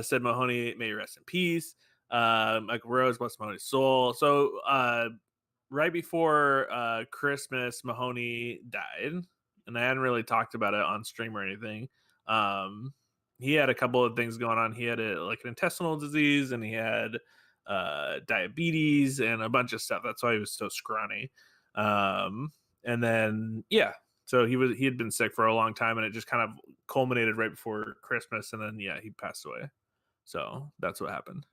Said Mahoney, may you rest in peace. Like Rose, bless Mahoney's soul. So right before Christmas, Mahoney died, and I hadn't really talked about it on stream or anything. He had a couple of things going on. He had like an intestinal disease, and he had diabetes and a bunch of stuff. That's why he was so scrawny. And then so he had been sick for a long time, and it just kind of culminated right before Christmas, and then he passed away. So that's what happened.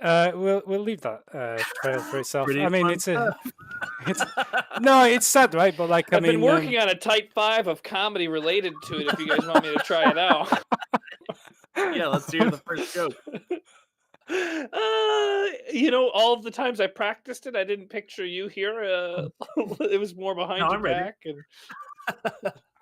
We'll leave that trail for itself. Pretty I mean, fun it's stuff. it's sad, right? But like, I've been working on a type 5 of comedy related to it. If you guys want me to try it out. Yeah, let's hear the first joke. All of the times I practiced it, I didn't picture you here. It was more behind your back. And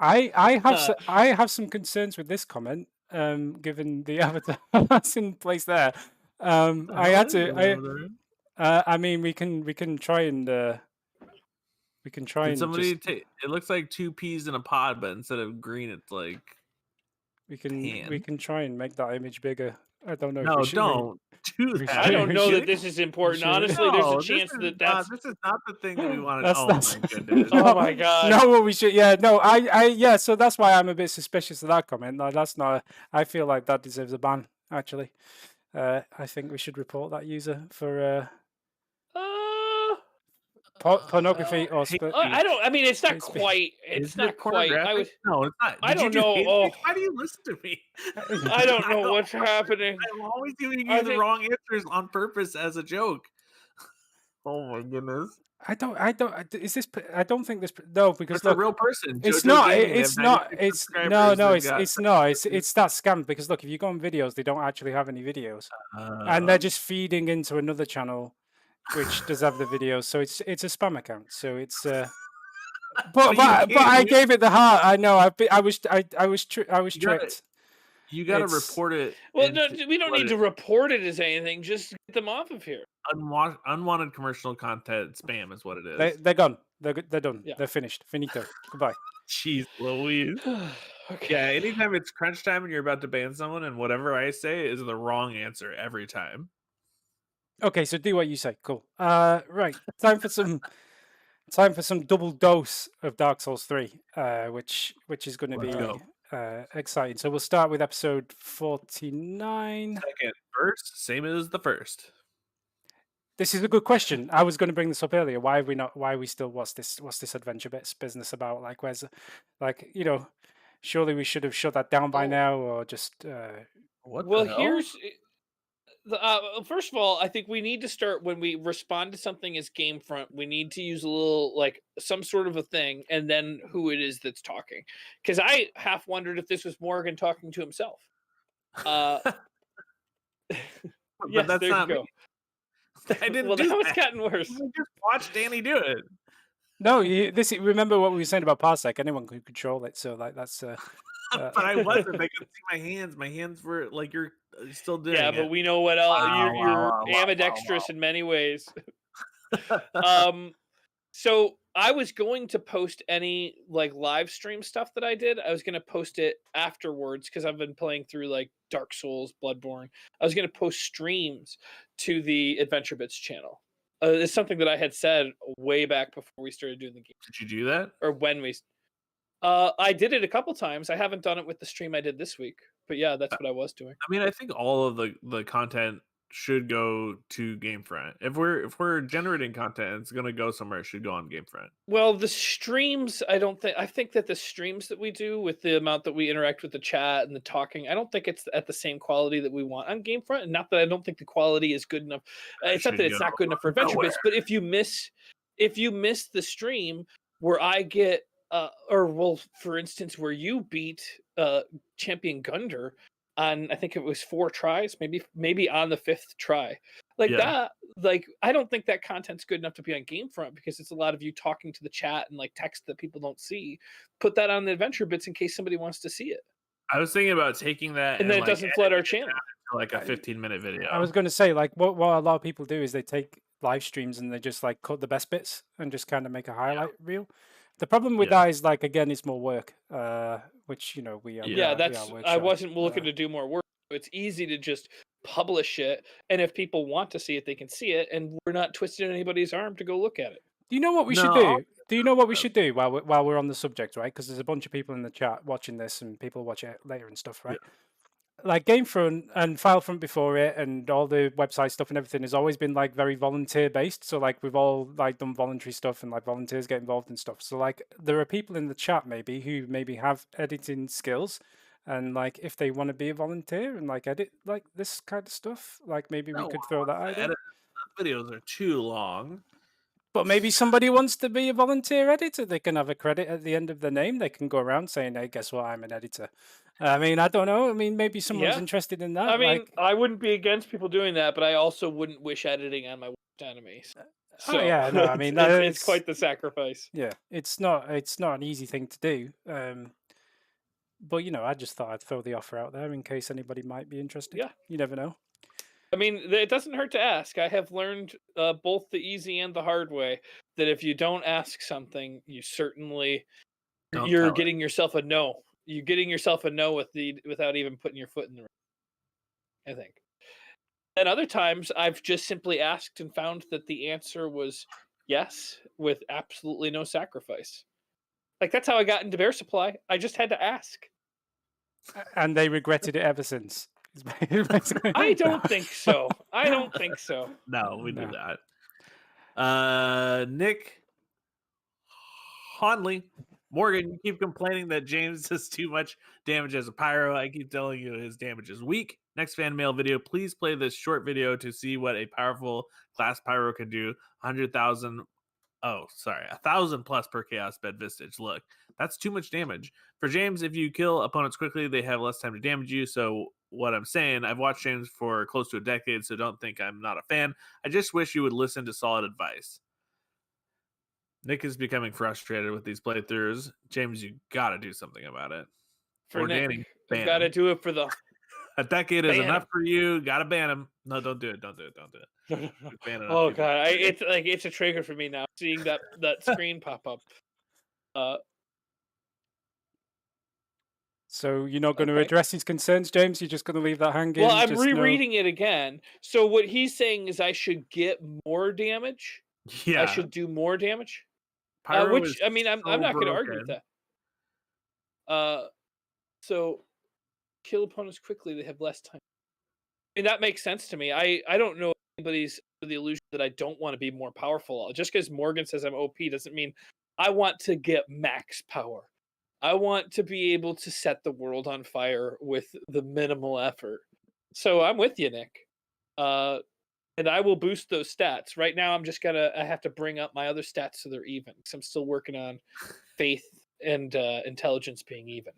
I have some concerns with this comment, given the avatar that's in place there. I had to. I mean, we can try and Did somebody take? It looks like two peas in a pod, but instead of green, it's like We Pan. can try and make that image bigger. I don't know if No, we should. don't do we that. I don't we know should- that this is important. should- Honestly, there's a No, chance that this is not the thing that we wanted. That's Oh that's my goodness. Oh my God. No, what we should. Yeah, no, yeah. So that's why I'm a bit suspicious of that comment. No, that's not. I feel like that deserves a ban. Actually, I think we should report that user for pornography or Hate split. I don't. I mean, it's not Hate speech. quite. It's Is not it quite. pornographic? No, it's not. I Did you don't do know. hate Oh. speech? Why do you listen to me? I don't know what's happening. I'm always giving I you the think- wrong answers on purpose as a joke. Oh my goodness. I don't. Is this? I don't think this. No, because It's a look, real person. it's JoJo not. Gaming, they It's have not. 96 It's no. subscribers, No. they've It's got- it's no. It's that scam because look, if you go on videos, they don't actually have any videos, and they're just feeding into another channel, which does have the videos. So it's a spam account. So it's. But I gave it the heart. I know. I was tricked. You got to It's- report it. Well, and no, to we don't let need to report it as anything. Just get them off of here. unwanted commercial content spam is what it is. They're gone. They're done. Yeah. They're finished. Finito. Goodbye. Jeez Louise. Okay. Yeah, anytime it's crunch time and you're about to ban someone and whatever I say is the wrong answer every time. Okay, so do what you say. Cool. Right. Time for some double dose of Dark Souls 3, which is going to Let's be exciting. So we'll start with episode 49. Second verse, same as the first. This is a good question. I was going to bring this up earlier. Why are we still? What's this adventure bits business about? Like, where's surely we should have shut that down by now, or just. What Well, the hell? here's first of all, I think we need to start when we respond to something as GameFront. We need to use a little some sort of a thing, and then who it is that's talking. Because I half wondered if this was Morgan talking to himself. But Yes, that's there not you go. me. I didn't Well, do now it's that. gotten worse. I just watched Danny do it. No, remember what we were saying about Parsec? Anyone could control it, so that's. But I wasn't. I could see my hands. My hands were like you're still doing Yeah, it. but we know what else. Wow, You're wow, wow, ambidextrous wow. in many ways. So I was going to post any live stream stuff that I did. I was going to post it afterwards because I've been playing through Dark Souls, Bloodborne. I was going to post streams to the Adventure Bits channel. It's something that I had said way back before we started doing the game. Did you do that? Or when we. I did it a couple times. I haven't done it with the stream I did this week, but yeah, that's what I was doing. I mean, I think all of the content should go to GameFront. If we're generating content, it's gonna go somewhere. It should go on GameFront. Well, the streams, I think that the streams that we do with the amount that we interact with the chat and the talking, I don't think it's at the same quality that we want on GameFront. And not that I don't think the quality is good enough. It's not that it's not good enough for Adventure Bits, but if you miss the stream where I get for instance, where you beat Champion Gunder on, I think it was 4 tries, maybe on the 5th try, that. I don't think that content's good enough to be on GameFront because it's a lot of you talking to the chat and text that people don't see. Put that on the Adventure Bits in case somebody wants to see it. I was thinking about taking that and then it doesn't flood our channel. To a 15-minute video. I was going to say what a lot of people do is they take live streams and they just cut the best bits and just kind of make a highlight reel. The problem with that is again, it's more work, which we are. I wasn't looking to do more work. It's easy to just publish it, and if people want to see it, they can see it, and we're not twisting anybody's arm to go look at it. Do you know what we should do? Do you know what we should do while we're on the subject, right? Because there's a bunch of people in the chat watching this, and people watch it later and stuff, right? Like GameFront and FileFront before it, and all the website stuff and everything has always been very volunteer based. So we've all done voluntary stuff, and volunteers get involved in stuff. So there are people in the chat maybe who maybe have editing skills, and if they want to be a volunteer and edit this kind of stuff, maybe we could throw that idea. Videos are too long. But maybe somebody wants to be a volunteer editor. They can have a credit at the end of their name. They can go around saying, "Hey, guess what? I'm an editor." I mean, I don't know. I mean, maybe someone's interested in that. I mean, I wouldn't be against people doing that, but I also wouldn't wish editing on my worst enemies. So yeah, no, I mean, it's quite the sacrifice. Yeah, it's not an easy thing to do. But I just thought I'd throw the offer out there in case anybody might be interested. Yeah, you never know. I mean, it doesn't hurt to ask. I have learned both the easy and the hard way that if you don't ask something, you're getting yourself a no. You're getting yourself a no without even putting your foot in the ring, I think. And other times, I've just simply asked and found that the answer was yes, with absolutely no sacrifice. Like, that's how I got into Bear Supply. I just had to ask. And they regretted it ever since. I don't think so. I don't think so. No, we do No. that. Nick Honley. Morgan, you keep complaining that James does too much damage as a pyro. I keep telling you his damage is weak. Next fan mail video, please play this short video to see what a powerful class pyro could do. 100,000. Oh, sorry, 1,000 plus per chaos bed vistage. Look, that's too much damage. For James, if you kill opponents quickly, they have less time to damage you. So what I'm saying, I've watched James for close to a decade, so don't think I'm not a fan. I just wish you would listen to solid advice. Nick is becoming frustrated with these playthroughs. James, you gotta do something about it. For Or Nick, Danny, ban got to him. do it for the A decade is ban enough him. for you. Gotta ban him. No, don't do it. Don't do it. Don't do it. You've banned enough Oh people. god, it's a trigger for me now seeing that screen pop up. So you're not going to Okay. address his concerns, James? You're just going to leave that hanging? Well, I'm just no- rereading it again. So what he's saying is I should get more damage. Yeah. I should do more damage. Pyro Which is I mean, I'm so not going to argue with broken. that. So kill opponents quickly. They have less time. I mean, that makes sense to me. I don't know if anybody's under the illusion that I don't want to be more powerful. Just because Morgan says I'm OP doesn't mean I want to get max power. I want to be able to set the world on fire with the minimal effort. So I'm with you, Nick. And I will boost those stats. Right now, I have to bring up my other stats so they're even. Because I'm still working on faith and intelligence being even.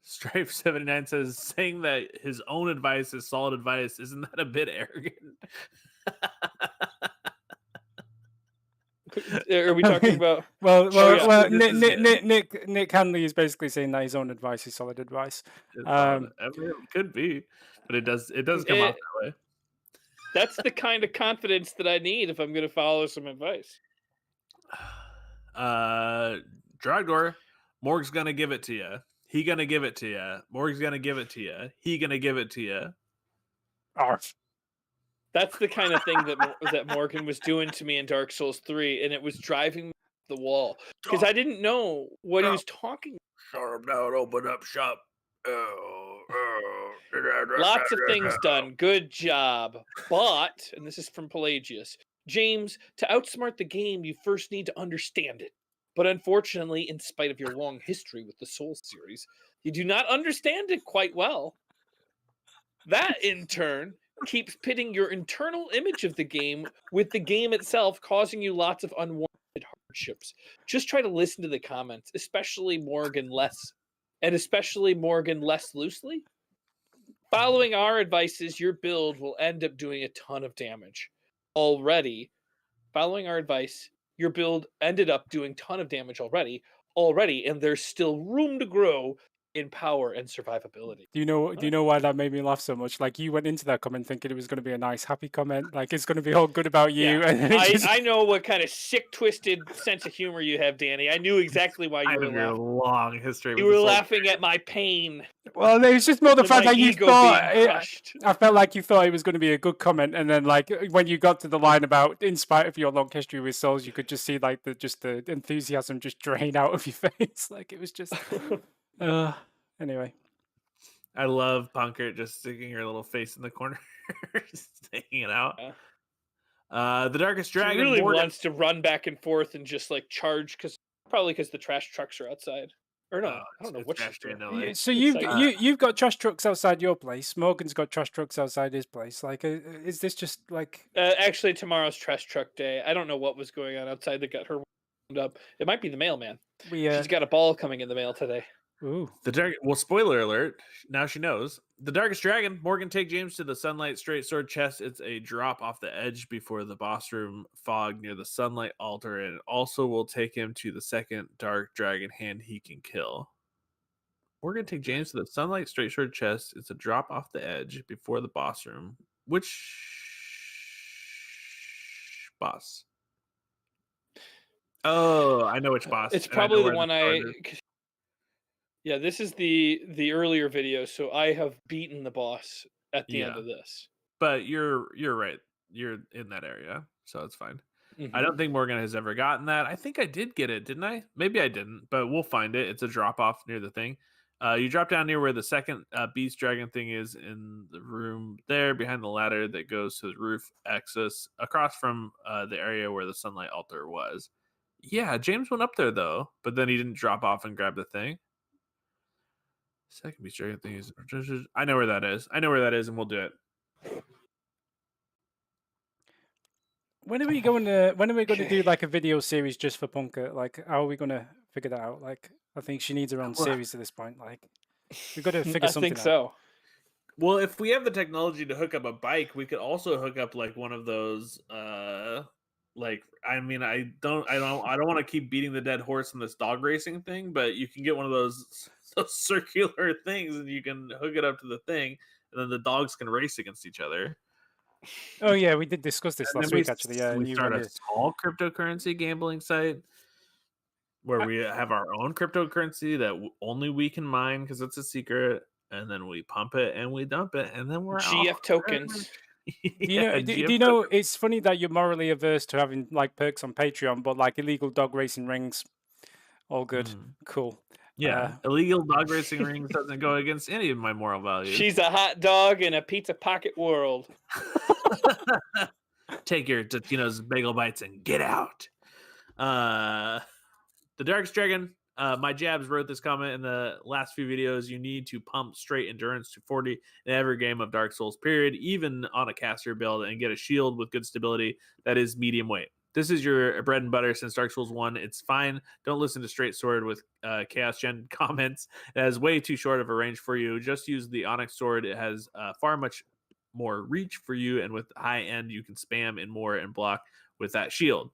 Stripe79 says, saying that his own advice is solid advice, isn't that a bit arrogant? Are we talking about? Well, yeah. Nick Hanley is basically saying that his own advice is solid advice. I mean, it could be, but it does come off that way. That's the kind of confidence that I need if I'm going to follow some advice. Dragor, Morg's gonna give it to you. He gonna give it to you. Morg's gonna give it to you. He gonna give it to you. Arf. That's the kind of thing that Morgan was doing to me in Dark Souls 3, and it was driving me off the wall because I didn't know what he was talking about. Shut him down, open up shop. Lots of things done. Good job. But, and this is from Pelagius, James, to outsmart the game, you first need to understand it. But unfortunately, in spite of your long history with the Souls series, you do not understand it quite well. That, in turn, keeps pitting your internal image of the game with the game itself, causing you lots of unwarranted hardships. Just try to listen to the comments, especially Morgan less loosely. Following our advices, your build will end up doing a ton of damage. Already, following our advice, your build ended up doing a ton of damage already, and there's still room to grow in power and survivability. Do you know why that made me laugh so much? Like, you went into that comment thinking it was going to be a nice, happy comment, like it's going to be all good about you. Yeah. And I know what kind of sick, twisted sense of humor you have, Danny. I knew exactly why you were laughing. I have a long history. You were laughing at my pain. Well, it was just more the fact that you thought. I felt like you thought it was going to be a good comment, and then like when you got to the line about, in spite of your long history with Souls, you could just see like the enthusiasm just drain out of your face. Like it was just. Anyway. I love Punkert just sticking her little face in the corner, just taking it out. The Darkest Dragon she really wants to run back and forth and just like charge probably because the trash trucks are outside. Or no, I don't know what she's doing. Yeah, so you've got trash trucks outside your place. Morgan's got trash trucks outside his place. Like, is this just like? Actually, tomorrow's trash truck day. I don't know what was going on outside that got her wound up. It might be the mailman. She's got a ball coming in the mail today. Ooh. Spoiler alert. Now she knows. The Darkest Dragon. Morgan, take James to the Sunlight Straight Sword chest. It's a drop off the edge before the boss room fog near the Sunlight altar, and it also will take him to the second Dark Dragon hand he can kill. Morgan, take James to the Sunlight Straight Sword chest. It's a drop off the edge before the boss room. Which boss? Oh, I know which boss. It's probably the one Yeah, this is the earlier video, so I have beaten the boss at the end Yeah, of this. but you're right. You're in that area, so it's fine. I Mhm. don't think Morgan has ever gotten that. I think I did get it, didn't I? Maybe I didn't, but we'll find it. It's a drop off near the thing. You drop down near where the second beast dragon thing is in the room there behind the ladder that goes to the roof access across from the area where the sunlight altar was. Yeah, James went up there though, but then he didn't drop off and grab the thing. Second beast dragon thing is. I know where that is. I know where that is, and we'll do it. When are we going to? When are we going to do Okay. like a video series just for Punker? Like, how are we going to figure that out? Like, I think she needs her own Well, series at this point. Like, we've got to figure I think something out. so. well, if we have the technology to hook up a bike, we could also hook up like one of those. Like I mean, I don't want to keep beating the dead horse in this dog racing thing, but you can get one of those circular things, and you can hook it up to the thing, and then the dogs can race against each other. Oh yeah, we did discuss this And last then week actually. Yeah, we and you start a wanted. small cryptocurrency gambling site where I, we have our own cryptocurrency that only we can mine because it's a secret, and then we pump it and we dump it, and then we're all GF tokens. do you know? yeah, Do you know? It's funny that you're morally averse to having like perks on Patreon, but like illegal dog racing rings, all good, cool. Yeah, illegal dog racing rings doesn't go against any of my moral values. She's a hot dog in a pizza pocket world. Take your Totino's bagel bites and get out. The Darkest Dragon. My Jabs wrote this comment in the last few videos. You need to pump straight endurance to 40 in every game of Dark Souls, period, even on a caster build, and get a shield with good stability that is medium weight. This is your bread and butter since Dark Souls 1. It's fine. Don't listen to Straight Sword with Chaos Gen comments. It has way too short of a range for you. Just use the Onyx Sword. It has far much more reach for you, and with high end, you can spam and more and block with that shield.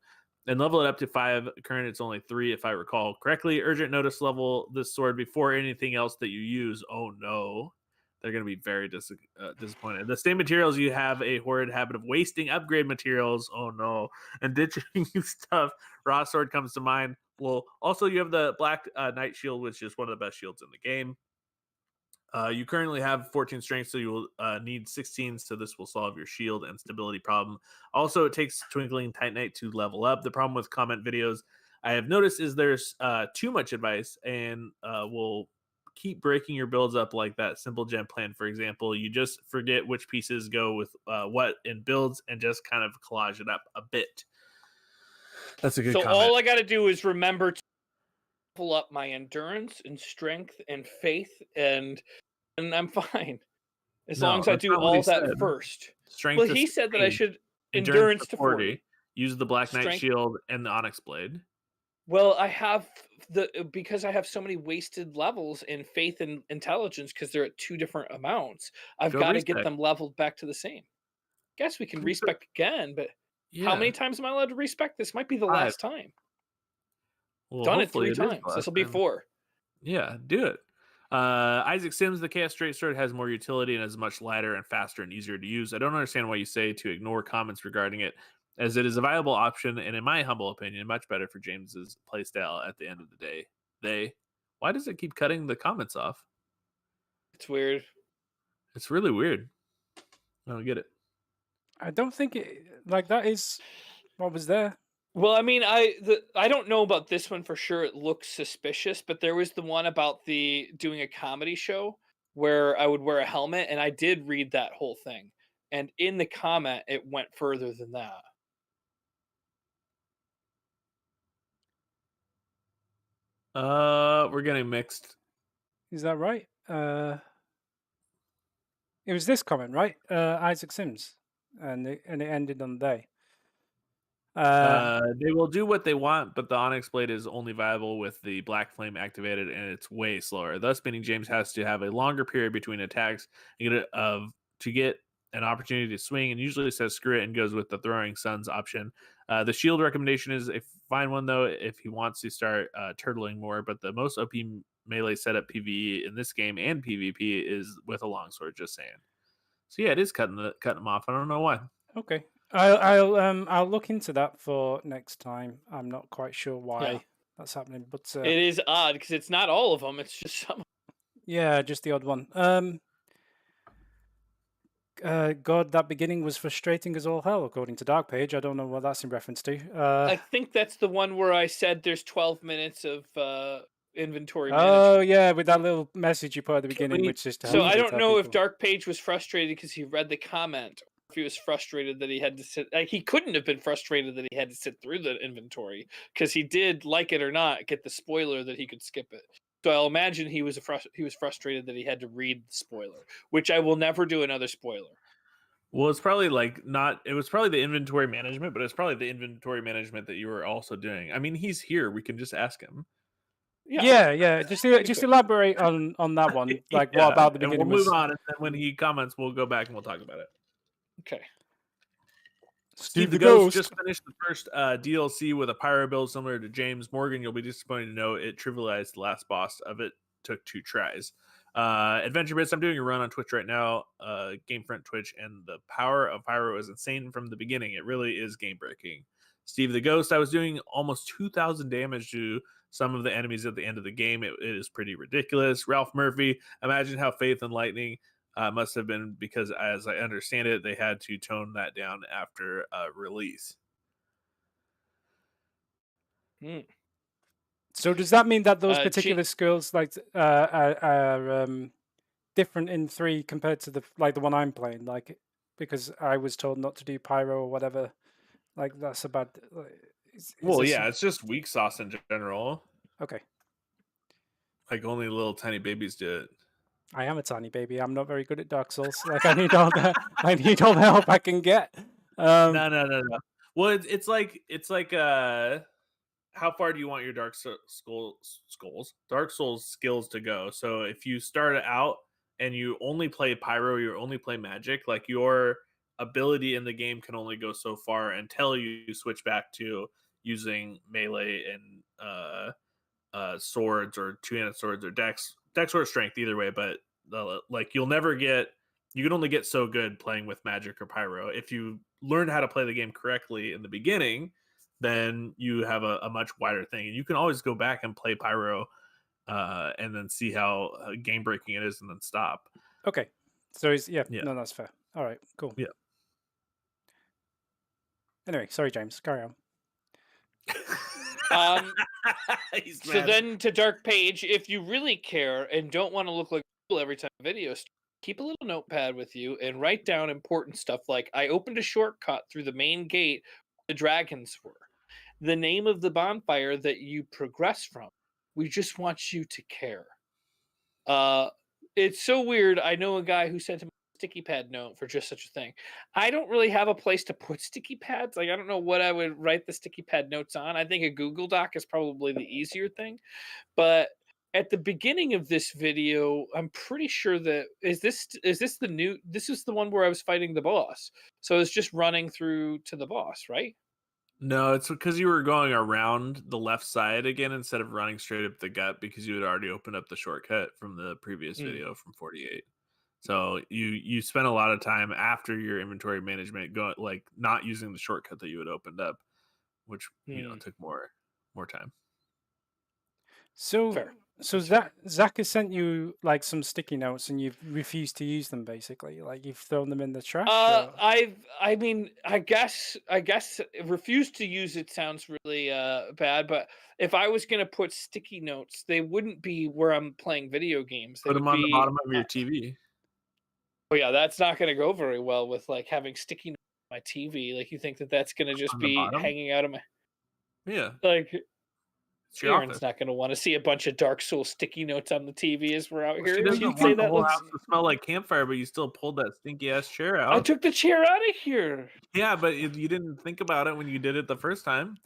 And level it up to 5. Current, it's only 3, if I recall correctly. Urgent notice level this sword before anything else that you use. Oh no. They're going to be very disappointed. The same materials, you have a horrid habit of wasting upgrade materials. Oh no. And ditching stuff. Raw sword comes to mind. Well, also you have the Black Knight shield, which is one of the best shields in the game. You currently have 14 strength, so you will need 16, so this will solve your shield and stability problem. Also, it takes Twinkling Titanite to level up. The problem with comment videos I have noticed is there's too much advice, and will keep breaking your builds up like that simple gen plan, for example. You just forget which pieces go with what in builds and just kind of collage it up a bit. That's a good comment. All I got to do is remember to level up my endurance and strength and faith, and I'm fine. As long as I do all that first. Strength well, he said that I should endurance to 40. Use the Black Knight Strength. shield and the Onyx blade. Well, I have because I have so many wasted levels in faith and intelligence because they're at 2 different amounts. I've got to get them leveled back to the same. Guess we can respec again, but how many times am I allowed to respec? This might be the 5. last time. Well, Done it 3 times. This will be 4. Yeah, do it. Isaac Sims, the Chaos Straight Sword has more utility and is much lighter and faster and easier to use. I don't understand why you say to ignore comments regarding it, as it is a viable option and, in my humble opinion, much better for James's playstyle at the end of the day. Why does it keep cutting the comments off? It's weird. It's really weird. I don't get it. I don't think it like that is what was there. Well, I mean, I don't know about this one for sure. It looks suspicious, but there was the one about doing a comedy show where I would wear a helmet, and I did read that whole thing. And in the comment, it went further than that. We're getting mixed. Is that right? It was this comment, right? Isaac Sims, and it ended on day. They will do what they want, but the Onyx blade is only viable with the Black Flame activated, and it's way slower. Thus, meaning James has to have a longer period between attacks to get an opportunity to swing, and usually says screw it and goes with the Throwing Suns option. The shield recommendation is a fine one, though, if he wants to start turtling more, but the most OP melee setup PvE in this game and PvP is with a longsword, just saying. So yeah, it is cutting them off. I don't know why. Okay. I'll look into that for next time. I'm not quite sure why that's happening. But It is odd because it's not all of them. It's just some. yeah, just the odd one. God, that beginning was frustrating as all hell, according to Dark Page. I don't know what that's in reference to. I think that's the one where I said there's 12 minutes of inventory Oh management. yeah, with that little message you put at the beginning, we- which is to So help I don't tell know if people. Dark Page was frustrated because he read the comment, or if he was frustrated that he had to sit. Like, he couldn't have been frustrated that he had to sit through the inventory because he did, like it or not, get the spoiler that he could skip it. So I'll imagine he was frustrated that he had to read the spoiler, which I will never do another spoiler. Well, it's probably like not. It was probably the inventory management, but it's probably the inventory management that you were also doing. I mean, he's here. We can just ask him. Yeah. Just elaborate on that one. Like, what about the and beginning we'll was move on, and then when he comments, we'll go back and we'll talk about it. Okay. Steve the Ghost Ghost? just finished the first DLC with a pyro build similar to James Morgan. You'll be disappointed to know it trivialized the last boss of it. Took 2 tries. Adventure Bits, I'm doing a run on Twitch right now, Gamefront Twitch, and the power of pyro is insane from the beginning. It really is game breaking. Steve the Ghost, I was doing almost 2,000 damage to some of the enemies at the end of the game. It is pretty ridiculous. Ralph Murphy, imagine how Faith and Lightning must have been, because as I understand it, they had to tone that down after release. So does that mean that those G- particular skills like are different in 3 compared to the one I'm playing? Like, because I was told not to do pyro or whatever. Like, that's a bad. Is Well, this- yeah, it's just weak sauce in general. Okay. Like only little tiny babies do it. I am a tiny baby. I'm not very good at Dark Souls. Like, I need all the help I can get. No. Well, it's like how far do you want your Dark Souls skills to go? So if you start out and you only play pyro, you only play magic, like your ability in the game can only go so far until you switch back to using melee and swords or two-handed swords or dex or strength, either way. But like you can only get so good playing with magic or pyro. If you learn how to play the game correctly in the beginning, then you have a much wider thing, and you can always go back and play pyro and then see how game breaking it is and then stop. Okay. So no, that's fair. All right, cool. Yeah. Anyway, sorry, James, carry on. So then to Dark Page, if you really care and don't want to look like a fool every time a video starts, keep a little notepad with you and write down important stuff like, I opened a shortcut through the main gate where the dragons were. The name of the bonfire that you progress from. We just want you to care. It's so weird. I know a guy who sent him a sticky pad note for just such a thing. I don't really have a place to put sticky pads. Like, I don't know what I would write the sticky pad notes on. I think a Google Doc is probably the easier thing. But at the beginning of this video, I'm pretty sure that this is the one where I was fighting the boss. So it's just running through to the boss, right? No, it's because you were going around the left side again instead of running straight up the gut, because you had already opened up the shortcut from the previous video from 48. So you spent a lot of time after your inventory management going, like, not using the shortcut that you had opened up, which took more time. So Fair. So Zach has sent you like some sticky notes, and you've refused to use them. Basically, like you've thrown them in the trash. I mean, I guess refuse to use it sounds really bad, but if I was gonna put sticky notes, they wouldn't be where I'm playing video games. They Put would them on be the bottom of your TV. Oh yeah, that's not gonna go very well with like having sticky notes on my TV. Like, you think that that's gonna just On the be bottom? hanging out of my Yeah, like. it's your Aaron's office. not going to want to see a bunch of Dark Souls sticky notes on the TV as we're out She here. doesn't You'd want say the that whole looks. house to smell like campfire, but you still pulled that stinky ass chair I out. took the chair out of here. Yeah, but you didn't think about it when you did it the first time.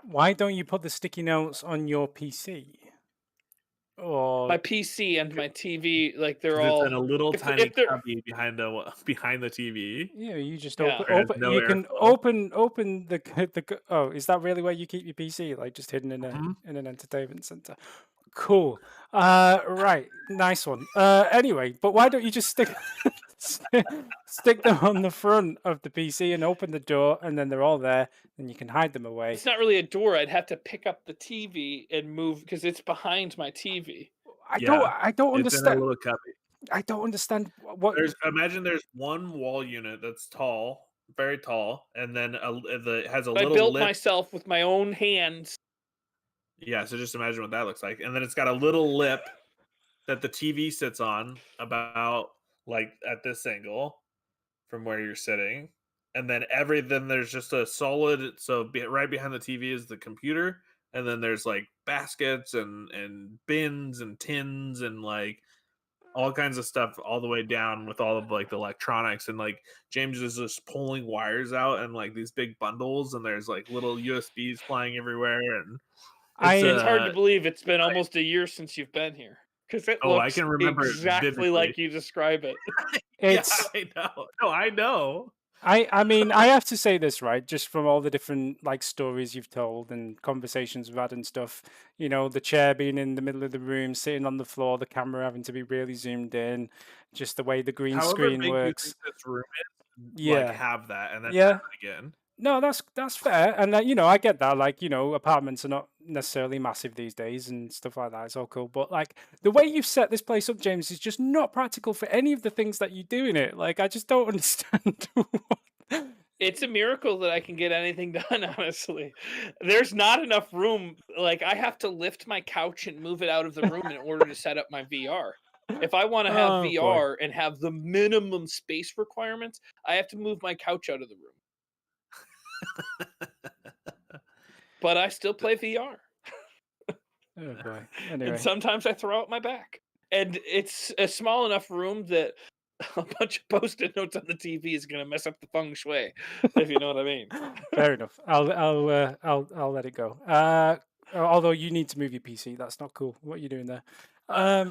Why don't you put the sticky notes on your PC? Or My PC and my TV, like they're 'Cause all it's in a little if tiny they're- cubby behind the TV. yeah, you just Yeah. open. There is open no you can airflow. open the. Oh, is that really where you keep your PC? Like just hidden in Mhm. in an entertainment center? Cool. Right. Nice one. Anyway, but why don't you just stick Stick them on the front of the PC and open the door, and then they're all there, and you can hide them away. It's not really a door. I'd have to pick up the TV and move because it's behind my TV. I Yeah, don't it's in a understand. little cubby. I don't understand what. Imagine there's one wall unit that's tall, very tall, and then it has a I little built lip. myself with my own hands. Yeah, so just imagine what that looks like, and then it's got a little lip that the TV sits on, about like at this angle from where you're sitting, and then there's just a solid. So right behind the TV is the computer, and then there's like baskets and bins and tins and like all kinds of stuff all the way down with all of like the electronics, and like James is just pulling wires out and like these big bundles, and there's like little USBs flying everywhere, and It's hard to believe it's been almost a year since you've been here because it looks I can remember exactly like you describe it. It's. Yeah, I know. No, I know. I mean, I have to say this, right? Just from all the different like stories you've told and conversations we've had and stuff, you know, the chair being in the middle of the room, sitting on the floor, the camera having to be really zoomed in, just the way the green However screen big works. you think this room is, Yeah. like have that and then Yeah. have it again. No, that's fair, and you know, I get that. Like, you know, apartments are not necessarily massive these days and stuff like that. It's all cool, but like the way you've set this place up, James, is just not practical for any of the things that you do in it. Like, I just don't understand. It's a miracle that I can get anything done, honestly. There's not enough room. Like, I have to lift my couch and move it out of the room in order to set up my VR. If I want to have Oh, boy. VR and have the minimum space requirements, I have to move my couch out of the room. But I still play VR. Oh boy. Anyway, And sometimes I throw out my back. And it's a small enough room that a bunch of post-it notes on the TV is going to mess up the feng shui, if you know what I mean. fair enough. I'll let it go. Although you need to move your PC, that's not cool. What are you doing there? Yeah,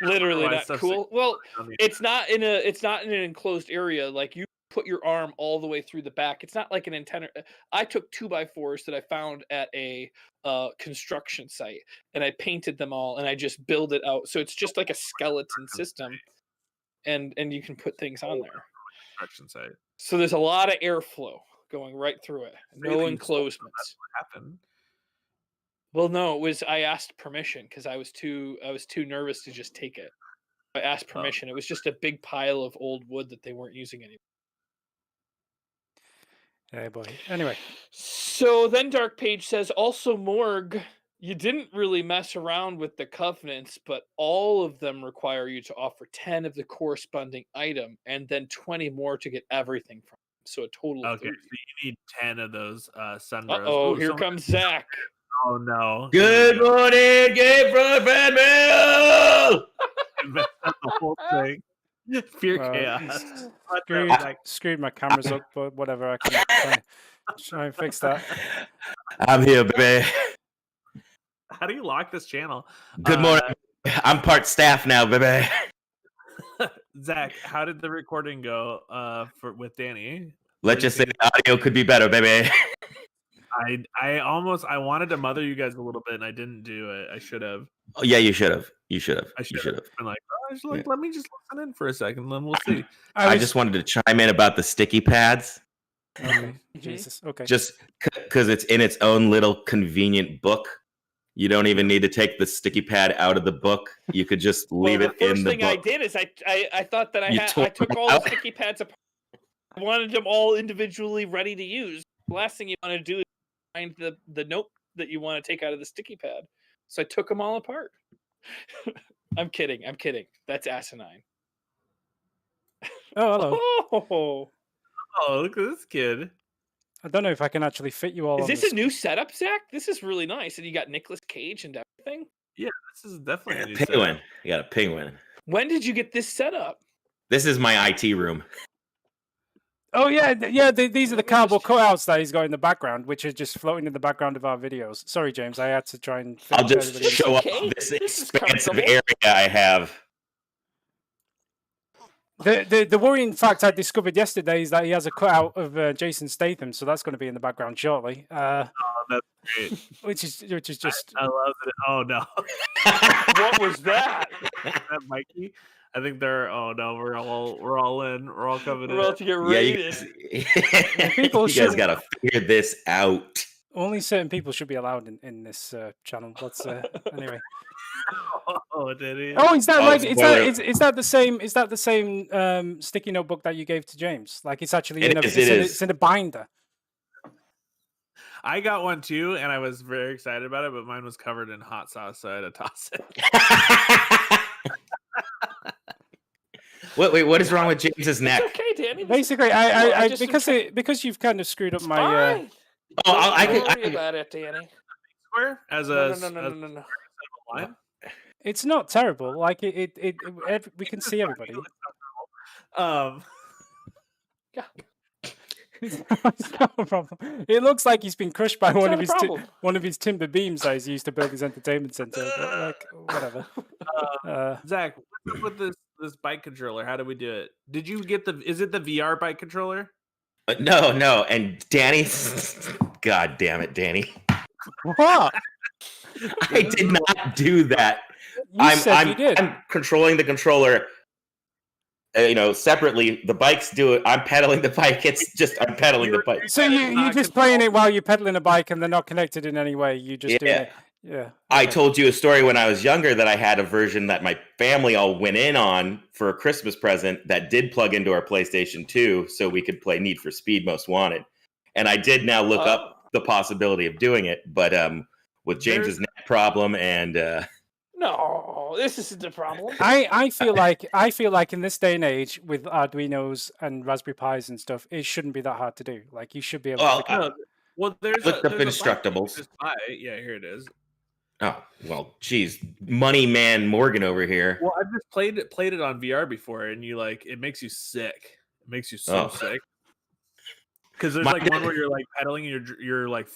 Literally otherwise not stuff's cool. Well, on the- it's not in an enclosed area. Like, you put your arm all the way through the back. It's not like an antenna. I took 2x4s that I found at a construction site, and I painted them all, and I just build it out. So it's just like a skeleton system, and you can put things on there. construction site. So there's a lot of airflow going right through it. No Really? enclosements. What happened? Well, no, it was I asked permission because I was too nervous to just take it. I asked permission. It was just a big pile of old wood that they weren't using anymore. Hey boy. Anyway, So then Dark Page says, also Morg, you didn't really mess around with the covenants, but all of them require you to offer 10 of the corresponding item and then 20 more to get everything from them. So a total of Okay, 30. so you need 10 of those sunbros. Uh-oh, Ooh, here someone- comes Zach. Oh no. Good morning, GameFront fan mail! Messed up the whole thing. Pure Well, chaos. screwed my cameras up, but whatever. I can try and fix that. I'm here, baby. How do you lock this channel? Good morning. I'm part staff now, baby. Zach, how did the recording go with Danny? Let's just say the audio could be better, baby. I wanted to mother you guys a little bit and I didn't do it. I should have. Oh, yeah, you should have. You should have. I You should should have have. been like, let me just listen in for a second, then we'll see. I just wanted to chime in about the sticky pads, Okay. Jesus. Okay. just because it's in its own little convenient book. You don't even need to take the sticky pad out of the book. You could just leave Well, it the first in the thing book. I did is I thought that You I tore took them all the out? sticky pads apart. I wanted them all individually ready to use. The last thing you want to do is find the note that you want to take out of the sticky pad. So I took them all apart. I'm kidding. That's asinine. Oh, hello. Oh, Oh, look at this kid. I don't know if I can actually fit you all. is on this the a new setup, Zach? This is really nice. And you got Nicolas Cage and everything. Yeah, this is definitely a new Penguin. setup. You got a penguin. When did you get this set up? This is my IT room. Oh yeah, yeah. These are the Let me cardboard just- cutouts that he's got in the background, which are just floating in the background of our videos. Sorry, James, I had to try and. fit I'll just everybody in. show off okay. this This is expansive comfortable. area I have. The worrying fact I discovered yesterday is that he has a cutout of Jason Statham, so that's going to be in the background shortly. Oh, that's great. Which is just I love it. Oh no. What was that? Is that Mikey? I think they're. Oh no, we're all in. We're all coming We're in. about to get Yeah, raided. People you guys should- got to figure this out. Only certain people should be allowed in this channel. But anyway. Oh, did he? Oh, is that Oh, like spoiler. is that the same? Is that the same sticky notebook that you gave to James? Like it's actually It in a is, it's in a binder. I got one too, and I was very excited about it, but mine was covered in hot sauce, so I had to toss it. Wait, what is wrong with James's neck? It's okay, Danny. Basically, I just because you've kind of screwed up It's my. fine. Oh, I Don't could. worry about it, Danny. Square as No, a no. line. It's not terrible. Like we can see everybody. It's not a problem. It looks like he's been crushed by one not of a problem. one of his timber beams that he's used to build his entertainment center. But like whatever. Zach, what's up with this bike controller? How do we do it? Did you get is it the VR bike controller? No, and Danny. God damn it, Danny! What? I did not do that. You said you did. I'm controlling the controller. Separately. The bikes do it. I'm pedaling the bike. It's just I'm pedaling the bike. So you're just playing it while you're pedaling a bike and they're not connected in any way. You just do Yeah. it. Yeah. I told you a story when I was younger that I had a version that my family all went in on for a Christmas present that did plug into our PlayStation 2 so we could play Need for Speed Most Wanted. And I did now look up the possibility of doing it, but with James's neck problem and No, this isn't the problem. I feel like in this day and age with Arduinos and Raspberry Pis and stuff, it shouldn't be that hard to do. Like you should be able to. Well, there's looked up there's Instructables. Just buy it. Yeah, here it is. Oh, well, geez, money man Morgan over here. Well, I've just played it on VR before, and it makes you sick. It makes you so sick. Because there's like one where you're like pedaling, and you're like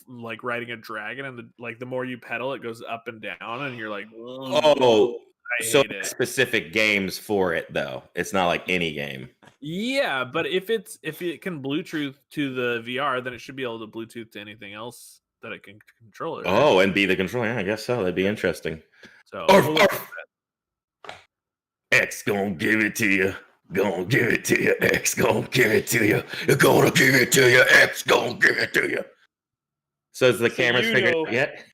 riding a dragon, and the more you pedal, it goes up and down, and you're like, Oh, I so hate it. specific games for it though. It's not like any game. Yeah, but if it can Bluetooth to the VR, then it should be able to Bluetooth to anything else that it can control it. Right? Oh, and be the controller. Yeah, I guess so. That'd be interesting. So X gonna give it to you. Gonna give it to you. X gonna give it to you. You're gonna give it to you. X gonna give it to you. So is the camera's figured out yet?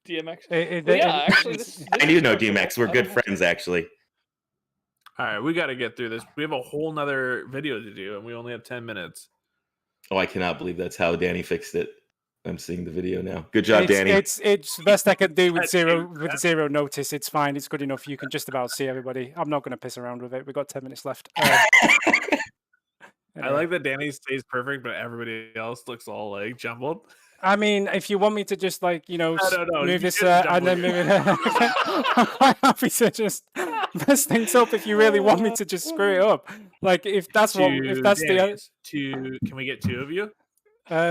DMX. Actually, I do know DMX. We're good friends, actually. all right, we got to get through this. We have a whole nother video to do, and we only have 10 minutes. Oh, I cannot believe that's how Danny fixed it. I'm seeing the video now. Good job, Danny. It's the best I can do with zero notice. It's fine. It's good enough. You can just about see everybody. I'm not going to piss around with it. We've got 10 minutes left. I like that Danny stays perfect, but everybody else looks all like jumbled. I mean, if you want me to just move this you and then move it, I'm quite happy to just mess things up. If you really want me to just screw it up, like if that's can we get two of you?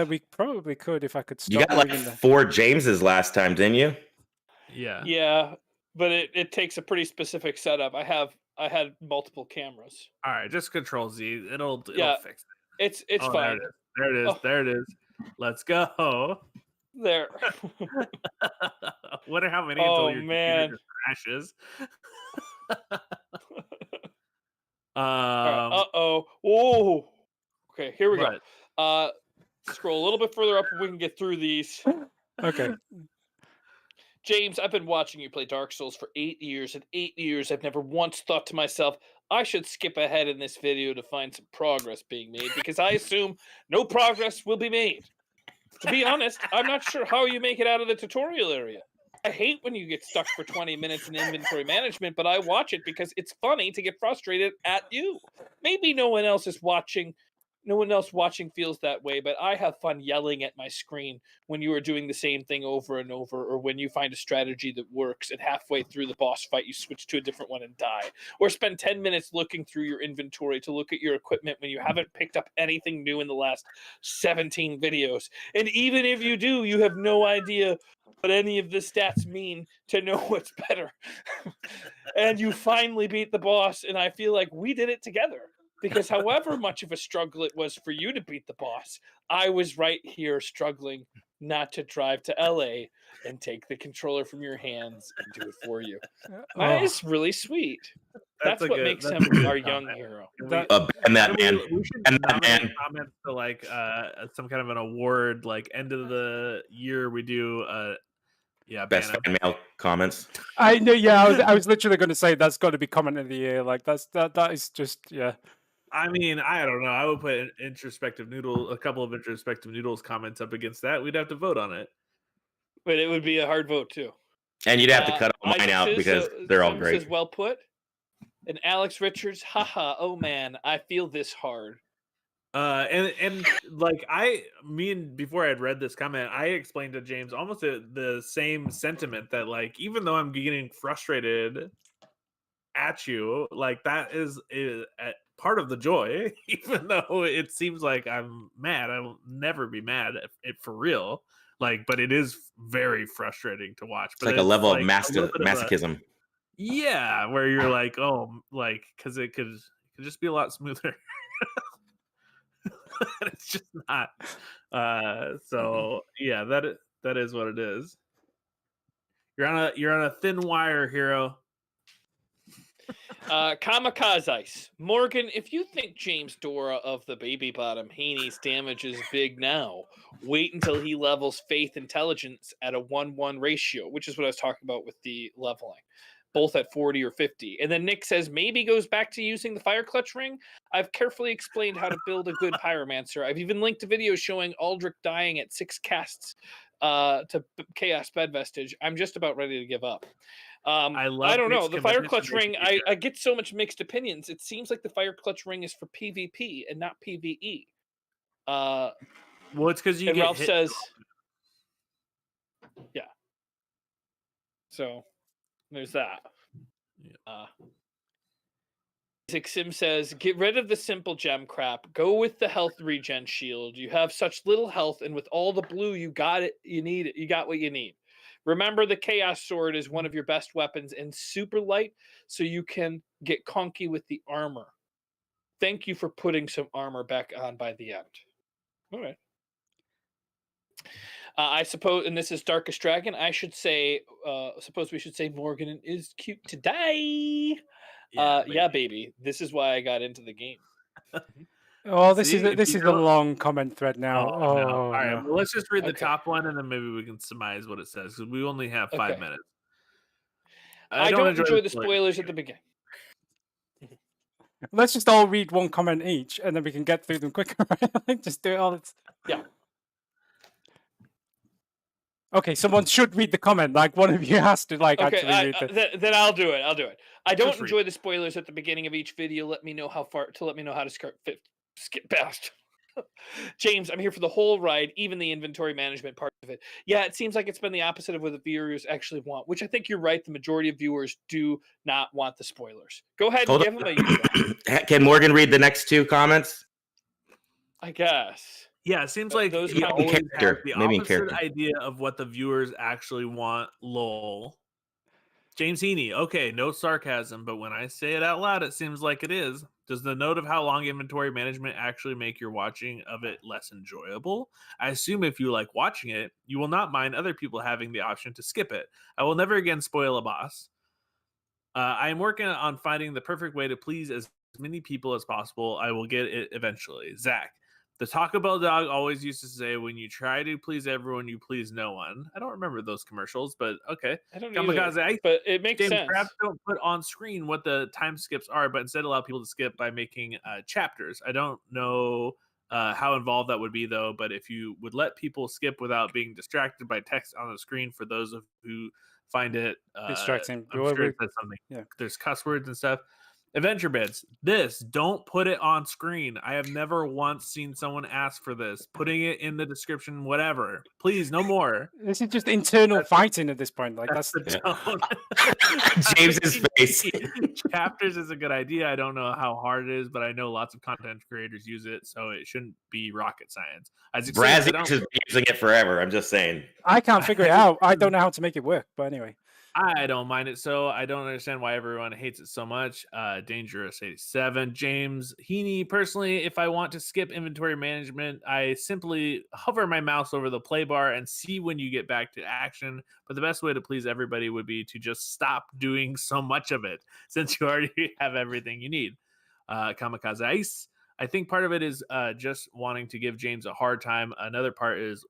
We probably could if I could stop. You got like 4 Jameses last time, didn't you? Yeah. Yeah, but it takes a pretty specific setup. I had multiple cameras. All right, just Control Z. It'll fix it. It's fine. There it is. Oh. There it is. Let's go. There. Wonder how many Oh, until your man. computer just crashes. Whoa. Okay, here we go. Scroll a little bit further up and we can get through these. Okay. James, I've been watching you play Dark Souls for 8 years. In 8 years, I've never once thought to myself, I should skip ahead in this video to find some progress being made because I assume no progress will be made. To be honest, I'm not sure how you make it out of the tutorial area. I hate when you get stuck for 20 minutes in inventory management, but I watch it because it's funny to get frustrated at you. Maybe no one else watching feels that way, but I have fun yelling at my screen when you are doing the same thing over and over, or when you find a strategy that works and halfway through the boss fight you switch to a different one and die, or spend 10 minutes looking through your inventory to look at your equipment when you haven't picked up anything new in the last 17 videos. And even if you do, you have no idea what any of the stats mean to know what's better. And you finally beat the boss, and I feel like we did it together. Because however much of a struggle it was for you to beat the boss, I was right here struggling not to drive to LA and take the controller from your hands and do it for you. That is really sweet. That's what makes that's him a good our young comment. hero. Can That- And that man. we should And that nominate man. comments to like some kind of an award, like end of the year we do. Best ban him. fan mail comments. I know. Yeah, I was literally going to say that's got to be comment of the year. Like that is just yeah. I mean, I don't know. I would put a couple of introspective noodles comments up against that. We'd have to vote on it. But it would be a hard vote too. And you'd have to cut all mine out because they're all Tim great. says, well put. And Alex Richards, haha, oh man, I feel this hard. And like before I had read this comment, I explained to James almost the same sentiment that like even though I'm getting frustrated at you, like that is part of the joy. Even though it seems like I'm mad, I will never be mad at it for real. Like, but it is very frustrating to watch. It's like a level of masochism. Yeah, where you're like, oh, like because it could just be a lot smoother. It's just not. So yeah, that is what it is. You're on a thin wire, hero. Kamikaze Ice. Morgan, if you think James Dora of the Baby Bottom Heaney's damage is big now, wait until he levels Faith Intelligence at a 1-1 ratio, which is what I was talking about with the leveling, both at 40 or 50. And then Nick says maybe goes back to using the Fire Clutch Ring. I've carefully explained how to build a good Pyromancer. I've even linked a video showing Aldrich dying at 6 casts to Chaos Bed Vestige. I'm just about ready to give up. I don't know. The Fire Clutch Ring, I get so much mixed opinions. It seems like the Fire Clutch Ring is for PvP and not PvE. Well, it's because you and get Ralph hit. says, yeah. So there's that. Yeah. Isaac Sim says, get rid of the simple gem crap. Go with the health regen shield. You have such little health, and with all the blue, you got it. You need it. You got what you need. Remember, the Chaos Sword is one of your best weapons and super light, so you can get conky with the armor. Thank you for putting some armor back on by the end. All right. I suppose, and this is Darkest Dragon, I should say, suppose we should say Morgan is cute today. Yeah, baby. This is why I got into the game. Oh, this is a long comment thread now. No. All right, well, let's just read the top one, and then maybe we can surmise what it says because we only have 5 minutes. I don't enjoy the spoilers at the beginning. Let's just all read one comment each, and then we can get through them quicker. Right? Just do it all. Yeah. Okay, someone should read the comment. Like one of you has to actually read it. Then I'll do it. I don't enjoy the spoilers at the beginning of each video. Let me know how to skip past. James, I'm here for the whole ride, even the inventory management part of it. Yeah, it seems like it's been the opposite of what the viewers actually want, which I think you're right. The majority of viewers do not want the spoilers. Go ahead and give them a usual. Can Morgan read the next 2 comments? I guess. Yeah, it seems like those he always has the maybe opposite idea of what the viewers actually want. Lol. James Heaney, okay, no sarcasm, but when I say it out loud, it seems like it is. Does the note of how long inventory management actually make your watching of it less enjoyable? I assume if you like watching it, you will not mind other people having the option to skip it. I will never again spoil a boss. I am working on finding the perfect way to please as many people as possible. I will get it eventually. Zach. The Taco Bell dog always used to say, when you try to please everyone, you please no one. I don't remember those commercials, but okay. I don't Kamikaze, but it makes sense. Perhaps don't put on screen what the time skips are, but instead allow people to skip by making chapters. I don't know how involved that would be, though, but if you would let people skip without being distracted by text on the screen, for those of who find it distracting, I'm sure it says something. Yeah. There's cuss words and stuff. Adventure bits. Don't put it on screen. I have never once seen someone ask for this. Putting it in the description, whatever. Please, no more. This is just internal fighting at this point. Like that's the tone. James's face. Chapters is a good idea. I don't know how hard it is, but I know lots of content creators use it, so it shouldn't be rocket science. Brazzy has been using it forever. I'm just saying. I can't figure it out. I don't know how to make it work. But anyway. I don't mind it, so I don't understand why everyone hates it so much. Dangerous 87, James Heaney. Personally, if I want to skip inventory management, I simply hover my mouse over the play bar and see when you get back to action. But the best way to please everybody would be to just stop doing so much of it, since you already have everything you need. Kamikaze Ice. I think part of it is just wanting to give James a hard time. Another part is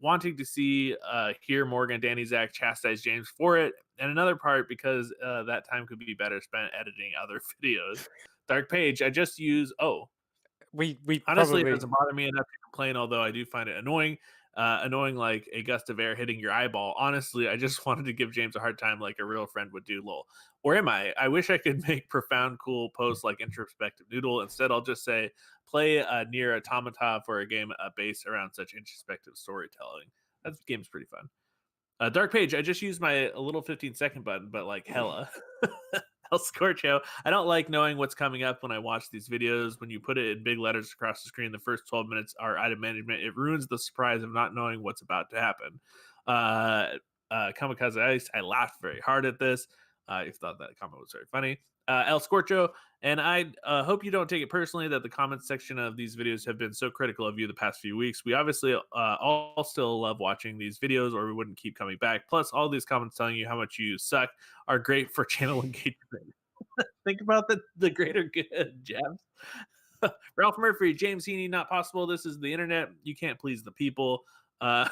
wanting to hear Morgan, Danny, Zach chastise James for it, and another part because that time could be better spent editing other videos. Dark Page, I just use We honestly, it probably doesn't bother me enough to complain, although I do find it annoying. Annoying like a gust of air hitting your eyeball. Honestly, I just wanted to give James a hard time like a real friend would do, lol. Or am I? I wish I could make profound, cool posts like Introspective Noodle. Instead, I'll just say, play Near Automata for a game based around such introspective storytelling. That game's pretty fun. Dark Page, I just used my little 15-second button, but like hella. El Scorcho, I don't like knowing what's coming up when I watch these videos. When you put it in big letters across the screen, the first 12 minutes are item management. It ruins the surprise of not knowing what's about to happen. Kamikaze Ice, I laughed very hard at this. I thought that comment was very funny. El Scorcho, and I hope you don't take it personally that the comments section of these videos have been so critical of you the past few weeks. We obviously all still love watching these videos, or we wouldn't keep coming back. Plus, all these comments telling you how much you suck are great for channel engagement. Think about the greater good, Jeff. Ralph Murphy, James Heaney, not possible. This is the internet. You can't please the people. Oh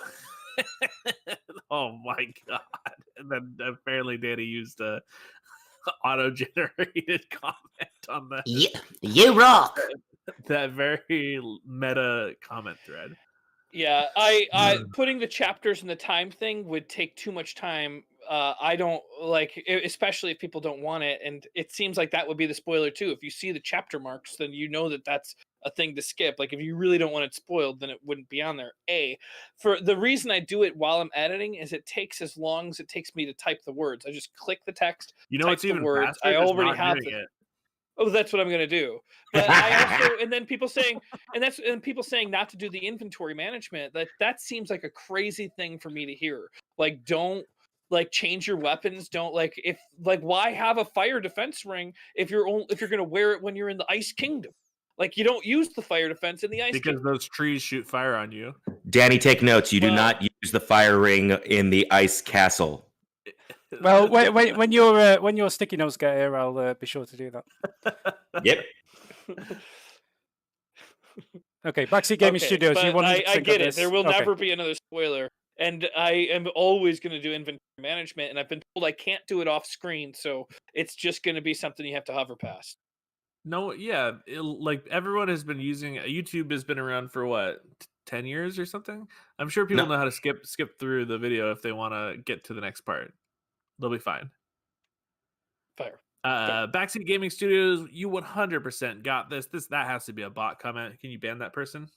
my god! And then apparently Danny used a auto-generated comment on the You rock. that very meta comment thread. Yeah, I putting the chapters in the time thing would take too much time. I don't like, especially if people don't want it, and it seems like that would be the spoiler too. If you see the chapter marks, then you know that that's a thing to skip. Like if you really don't want it spoiled, then it wouldn't be on there. For the reason I do it while I'm editing is it takes as long as it takes me to type the words. I just click the text, You know type what's the even words. faster? I Is already not have doing it. Oh, that's what I'm gonna do. But I also, and then people saying, and people saying not to do the inventory management. That seems like a crazy thing for me to hear. Like, don't like change your weapons. Don't why have a fire defense ring if you're gonna wear it when you're in the Ice Kingdom? Like, you don't use the fire defense in the Ice Because Kingdom. those trees shoot fire on you. Danny, take notes. You do Well- not use the fire ring in the ice castle. well when your sticky notes get here, I'll be sure to do that. Yep. Okay, Backseat Gaming Studios. But You want I get it. this? There will Okay. never be another spoiler. And I am always going to do inventory management, and I've been told I can't do it off screen, so it's just going to be something you have to hover past. No, yeah, like everyone has been using YouTube has been around for what 10 years or something. I'm sure people No. know how to skip through the video if they want to get to the next part. They'll be fine. Fire. Backseat Gaming Studios, you 100% got this. That has to be a bot comment. Can you ban that person?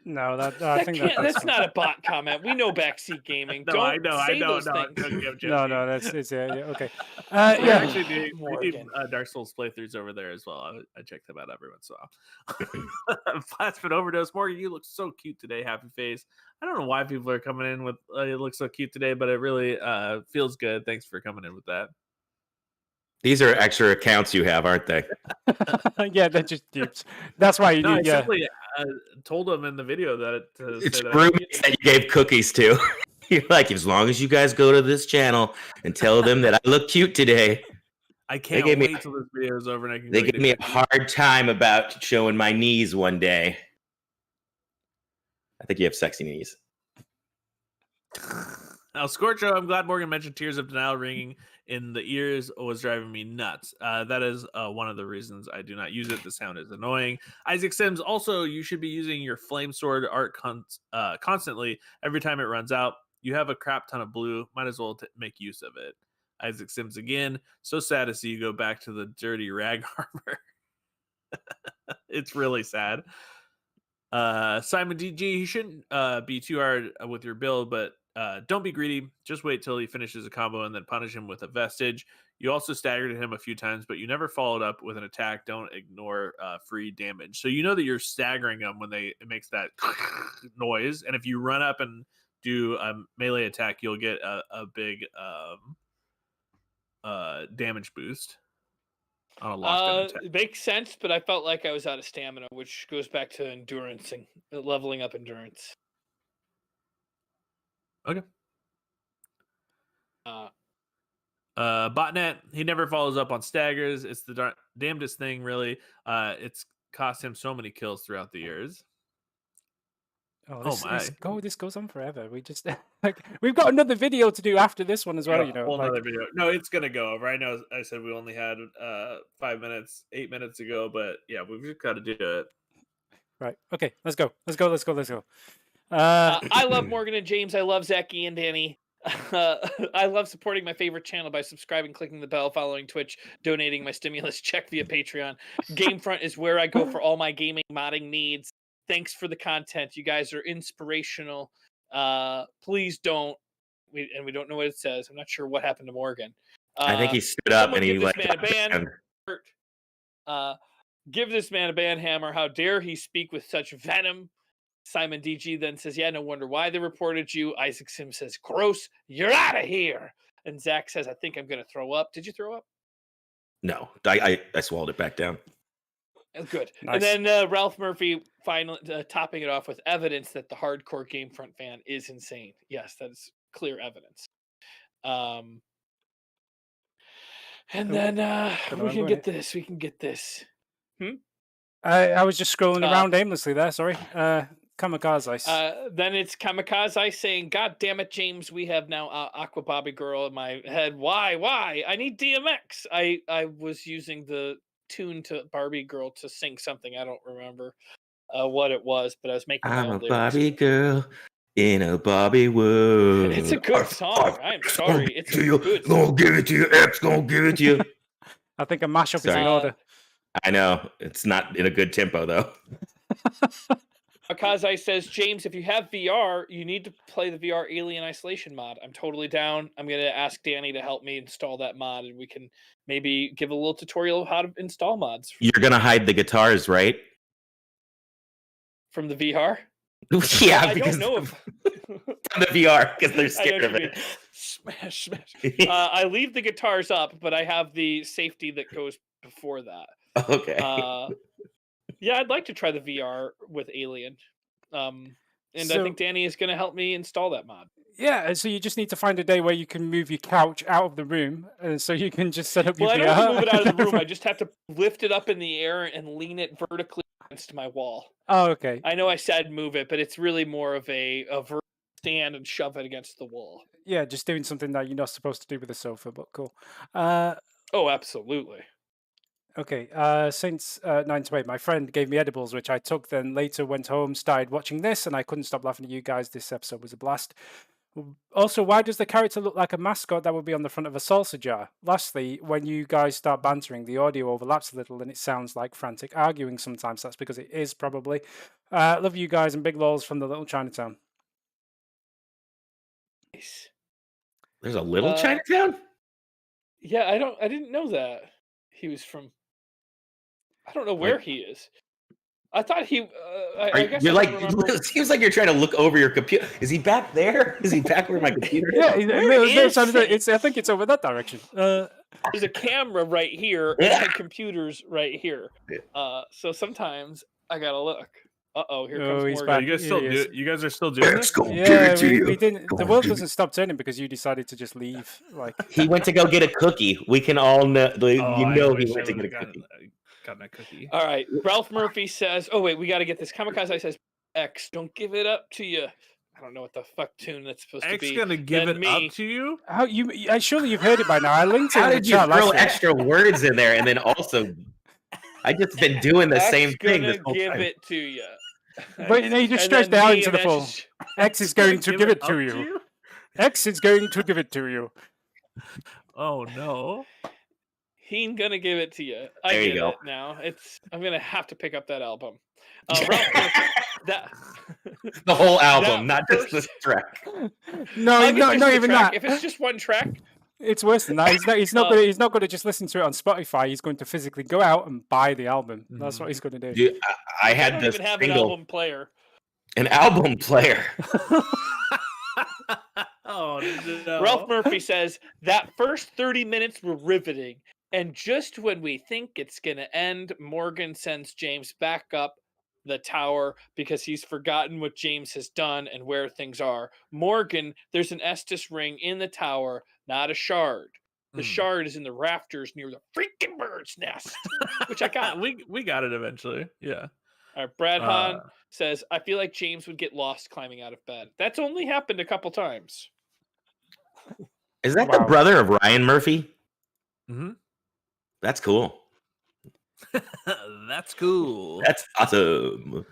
No, I think that's not a bot comment. We know Backseat Gaming. No, Don't I know, say those no, things. no, that's it's yeah, okay. We're Yeah, actually doing Morgan. Dark Souls playthroughs over there as well. I check them out every once in a while. Plasmid Overdose, Morgan, you look so cute today. Happy face. I don't know why people are coming in with you look so cute today, but it really feels good. Thanks for coming in with that. These are extra accounts you have, aren't they? yeah, they're just dupes. That's why you No, I need. Yeah, simply told them in the video that It's say that roommates that you gave cookies to. You're like, as long as you guys go to this channel and tell them that I look cute today. I can't gave me- wait till this video is over and I can. They go gave eat me a cookie. hard time about showing my knees one day. I think you have sexy knees. Now, Scorcho, I'm glad Morgan mentioned Tears of Denial ringing in the ears was driving me nuts. That is one of the reasons I do not use it. The sound is annoying. Isaac Sims, also, you should be using your Flame Sword art constantly. Every time it runs out, you have a crap ton of blue. Might as well make use of it. Isaac Sims again. So sad to see you go back to the dirty rag armor. It's really sad. Simon DG, he shouldn't be too hard with your build, but don't be greedy. Just wait till he finishes a combo and then punish him with a vestige. You also staggered him a few times, but you never followed up with an attack. Don't ignore free damage. So you know that you're staggering them when it makes that noise, and if you run up and do a melee attack, you'll get a big damage boost on a locked in attack. It makes sense, but I felt like I was out of stamina, which goes back to endurance and leveling up endurance. Okay. Botnet, he never follows up on staggers. It's the damnedest thing, really. It's cost him so many kills throughout the years. This goes on forever. We just we've got another video to do after this one as well. Another video. No, it's gonna go over. I know. I said we only had 8 minutes ago, but yeah, we've just got to do it. Right. Okay. Let's go. I love Morgan and James. I love Zachy and Danny. I love supporting my favorite channel by subscribing, clicking the bell, following Twitch, donating my stimulus check via Patreon. GameFront is where I go for all my gaming modding needs. Thanks for the content. You guys are inspirational. Please don't. We don't know what it says. I'm not sure what happened to Morgan. I think he stood up and he give this man a ban. Give this man a ban hammer. How dare he speak with such venom? Simon DG then says, yeah, no wonder why they reported you. Isaac Sim says, gross, you're out of here. And Zach says, I think I'm going to throw up. Did you throw up? No, I swallowed it back down. Good. Nice. And then Ralph Murphy finally topping it off with evidence that the hardcore GameFront fan is insane. Yes, that is clear evidence. And then we can get this. We can get this. I was just scrolling around aimlessly there. Sorry. Kamikaze. Then it's Kamikaze saying, God damn it, James, we have now Aqua Bobby Girl in my head. Why? I need DMX. I was using the tune to Barbie Girl to sing something. I don't remember what it was, but I was making I'm a Barbie girl in a Barbie world. It's a good song. I'm sorry. It's a good song. Gonna give it to you. X gonna give it to you. I think a mashup is in order. I know. It's not in a good tempo, though. Akazi says, James, if you have VR, you need to play the VR Alien Isolation mod. I'm totally down. I'm going to ask Danny to help me install that mod, and we can maybe give a little tutorial of how to install mods. You're going to hide the guitars, right? From the VR? Yeah, I don't know if... from the VR, because they're scared of it. Smash. I leave the guitars up, but I have the safety that goes before that. Okay. Yeah, I'd like to try the VR with Alien. I think Danny is going to help me install that mod. Yeah, so you just need to find a day where you can move your couch out of the room, so you can just set up your VR. I don't have to move it out of the room. I just have to lift it up in the air and lean it vertically against my wall. Oh, okay. I know I said move it, but it's really more of a vertical stand and shove it against the wall. Yeah, just doing something that you're not supposed to do with a sofa, but cool. Oh, absolutely. Okay, since 9 to 8, my friend gave me edibles, which I took, then later went home, started watching this, and I couldn't stop laughing at you guys. This episode was a blast. Also, why does the character look like a mascot that would be on the front of a salsa jar? Lastly, when you guys start bantering, the audio overlaps a little and it sounds like frantic arguing sometimes. That's because it is, probably. Love you guys, and big lols from the little Chinatown. Nice. There's a little Chinatown? Yeah, I didn't know that he was from... I don't know where he is. I thought he. I guess you're it seems like you're trying to look over your computer. Is he back there? Is he back where my computer is? I think it's over that direction. There's a camera right here, and my computer's right here. So sometimes I gotta look. Here comes Morgan. You guys are still doing this? Yeah, we didn't. The world doesn't stop turning because you decided to just leave. Like he went to go get a cookie. We can all know. He went to get a cookie. Got my cookie. All right. Ralph Murphy says, oh, wait, we got to get this. Kamikaze says, X, don't give it up to you. I don't know what the fuck tune that's supposed to be. X gonna give it up to you? How surely you've heard it by now. I linked it. How did you throw extra words in there and then also? I just been doing the same thing this whole time. Give it to you. But you just stretched it out into the full. X is going to give it to you. X is going to give it to you. Oh no. He ain't gonna give it to you. I get it now. I'm gonna have to pick up that album. The whole album, not just this track. No, not even that. If it's just one track, it's worse than that. He's not going to just listen to it on Spotify. He's going to physically go out and buy the album. That's what he's going to do. Dude, I had don't this even have single, an album player. An album player. no. Ralph Murphy says that first 30 minutes were riveting. And just when we think it's going to end, Morgan sends James back up the tower because he's forgotten what James has done and where things are. Morgan, there's an Estus ring in the tower, not a shard. The shard is in the rafters near the freaking bird's nest, which I got. we got it eventually. Yeah. All right, Brad Hahn says, I feel like James would get lost climbing out of bed. That's only happened a couple times. Is that the brother of Ryan Murphy? Mm-hmm. That's cool. That's cool. That's awesome.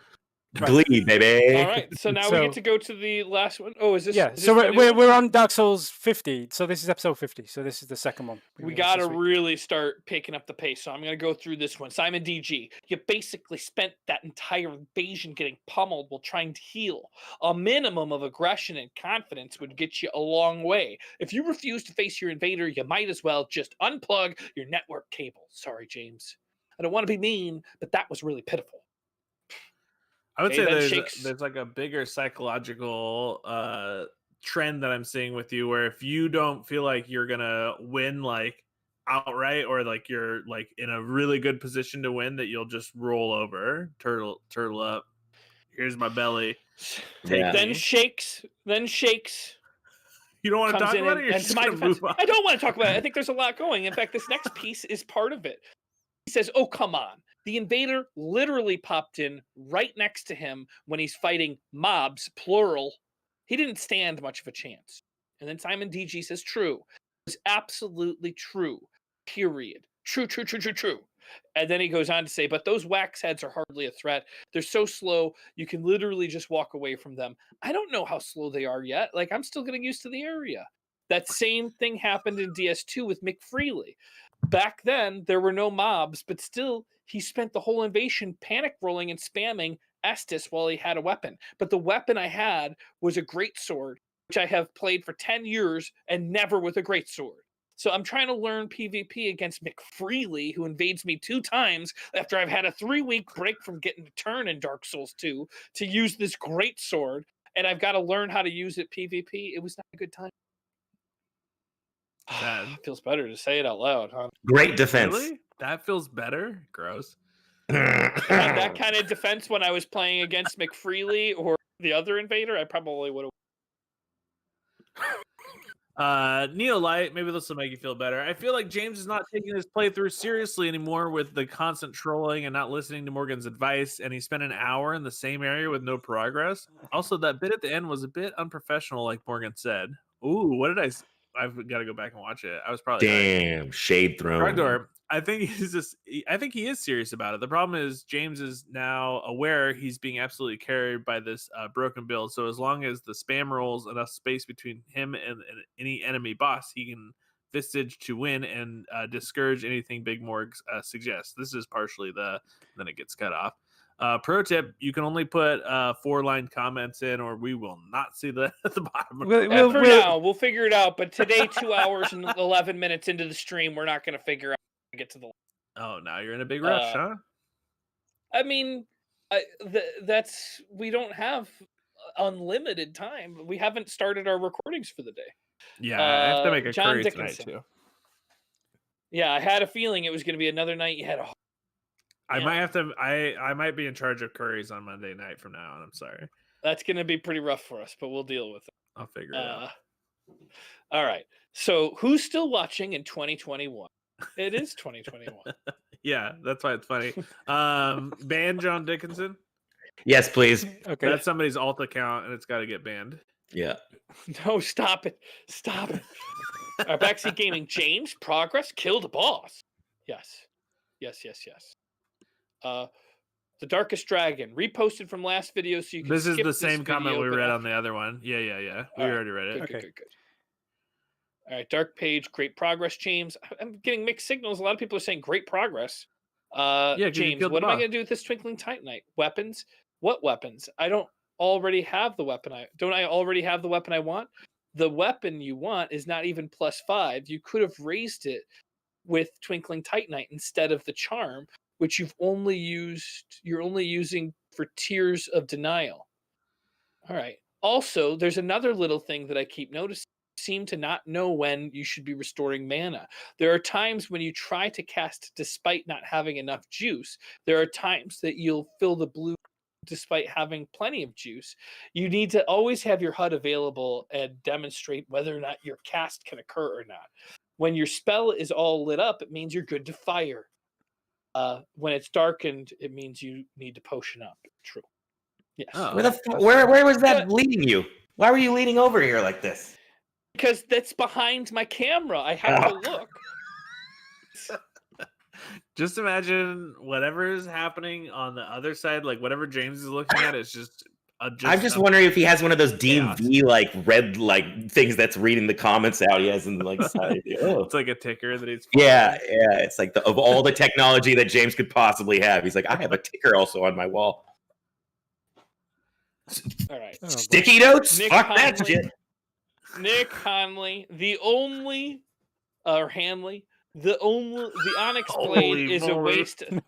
Glee, baby. All right, so now we get to go to the last one. Oh, is this? Yeah, is so this we're on Dark Souls 50. So this is episode 50. So this is the second one. We got to really start picking up the pace. So I'm going to go through this one. Simon DG, you basically spent that entire invasion getting pummeled while trying to heal. A minimum of aggression and confidence would get you a long way. If you refuse to face your invader, you might as well just unplug your network cable. Sorry, James. I don't want to be mean, but that was really pitiful. I would say there's like a bigger psychological trend that I'm seeing with you, where if you don't feel like you're gonna win like outright, or like you're like in a really good position to win, that you'll just roll over, turtle up. Here's my belly. Then shakes. You don't want to talk about it? You're just gonna move on. I don't want to talk about it. I think there's a lot going. In fact, this next piece is part of it. He says, oh, come on. The invader literally popped in right next to him when he's fighting mobs, plural. He didn't stand much of a chance. And then Simon DG says, true. It was absolutely true. Period. True. And then he goes on to say, but those wax heads are hardly a threat. They're so slow, you can literally just walk away from them. I don't know how slow they are yet. Like, I'm still getting used to the area. That same thing happened in DS2 with McFreely. Back then, there were no mobs, but still, he spent the whole invasion panic rolling and spamming Estus while he had a weapon. But the weapon I had was a greatsword, which I have played for 10 years and never with a greatsword. So I'm trying to learn PvP against McFreely, who invades me 2 times after I've had a 3-week break from getting a turn in Dark Souls 2 to use this greatsword, and I've got to learn how to use it PvP. It was not a good time. Feels better to say it out loud, huh? Great defense. Really? That feels better? Gross. That kind of defense when I was playing against McFreely or the other invader, I probably would have. Neo Light, maybe this will make you feel better. I feel like James is not taking his playthrough seriously anymore with the constant trolling and not listening to Morgan's advice, and he spent an hour in the same area with no progress. Also, that bit at the end was a bit unprofessional, like Morgan said. Ooh, what did I've got to go back and watch it. I was probably damn right. Shade thrown. Ragdor, I think he is serious about it. The problem is James is now aware he's being absolutely carried by this broken build. So as long as the spam rolls enough space between him and any enemy boss, he can vistage to win and discourage anything Big Morg suggests. This is partially then it gets cut off. Pro tip: you can only put 4-line comments in, or we will not see the at the bottom. For now, we'll figure it out. But today, 2 hours and 11 minutes into the stream, we're not going to figure out how to get to the. Oh, now you're in a big rush, huh? I mean, we don't have unlimited time. We haven't started our recordings for the day. Yeah, I have to make a John curry Dickinson. tonight too. Yeah, I had a feeling it was going to be another night you had a. I might have to. I might be in charge of curries on Monday night from now on. I'm sorry. That's going to be pretty rough for us, but we'll deal with it. I'll figure it out. All right. So, who's still watching in 2021? It is 2021. Yeah, that's why it's funny. Ban John Dickinson. Yes, please. Okay. That's somebody's alt account, and it's got to get banned. Yeah. No, stop it. Stop it. Backseat Gaming. James, progress, killed a boss. Yes. The Darkest Dragon, reposted from last video so you can This is skip the same comment we read after. on the other one. Yeah. We already read it. Good. All right, Dark Page, great progress, James. I'm getting mixed signals. A lot of people are saying great progress. James, what am I going to do with this Twinkling Titanite? Weapons? What weapons? I don't already have the weapon. Don't I already have the weapon I want? The weapon you want is not even +5. You could have raised it with Twinkling Titanite instead of the charm, which you're only using for Tears of Denial. All right. Also, there's another little thing that I keep noticing. seem to not know when you should be restoring mana. There are times when you try to cast despite not having enough juice. There are times that you'll fill the blue despite having plenty of juice. You need to always have your HUD available and demonstrate whether or not your cast can occur or not. When your spell is all lit up, it means you're good to fire. When it's darkened, it means you need to potion up. True. Yes. Oh. Where was that leading you? Why were you leaning over here like this? Because that's behind my camera. I have to look. Just imagine whatever is happening on the other side, like whatever James is looking at, it's just. I'm just wondering if he has one of those DMV like red like things that's reading the comments out. He has in like side. Oh. It's like a ticker that he's. Yeah. It's like of all the technology that James could possibly have, he's like, I have a ticker also on my wall. All right. Sticky notes. Fuck that shit. Nick Hanley, the Onyx Blade is a waste. No.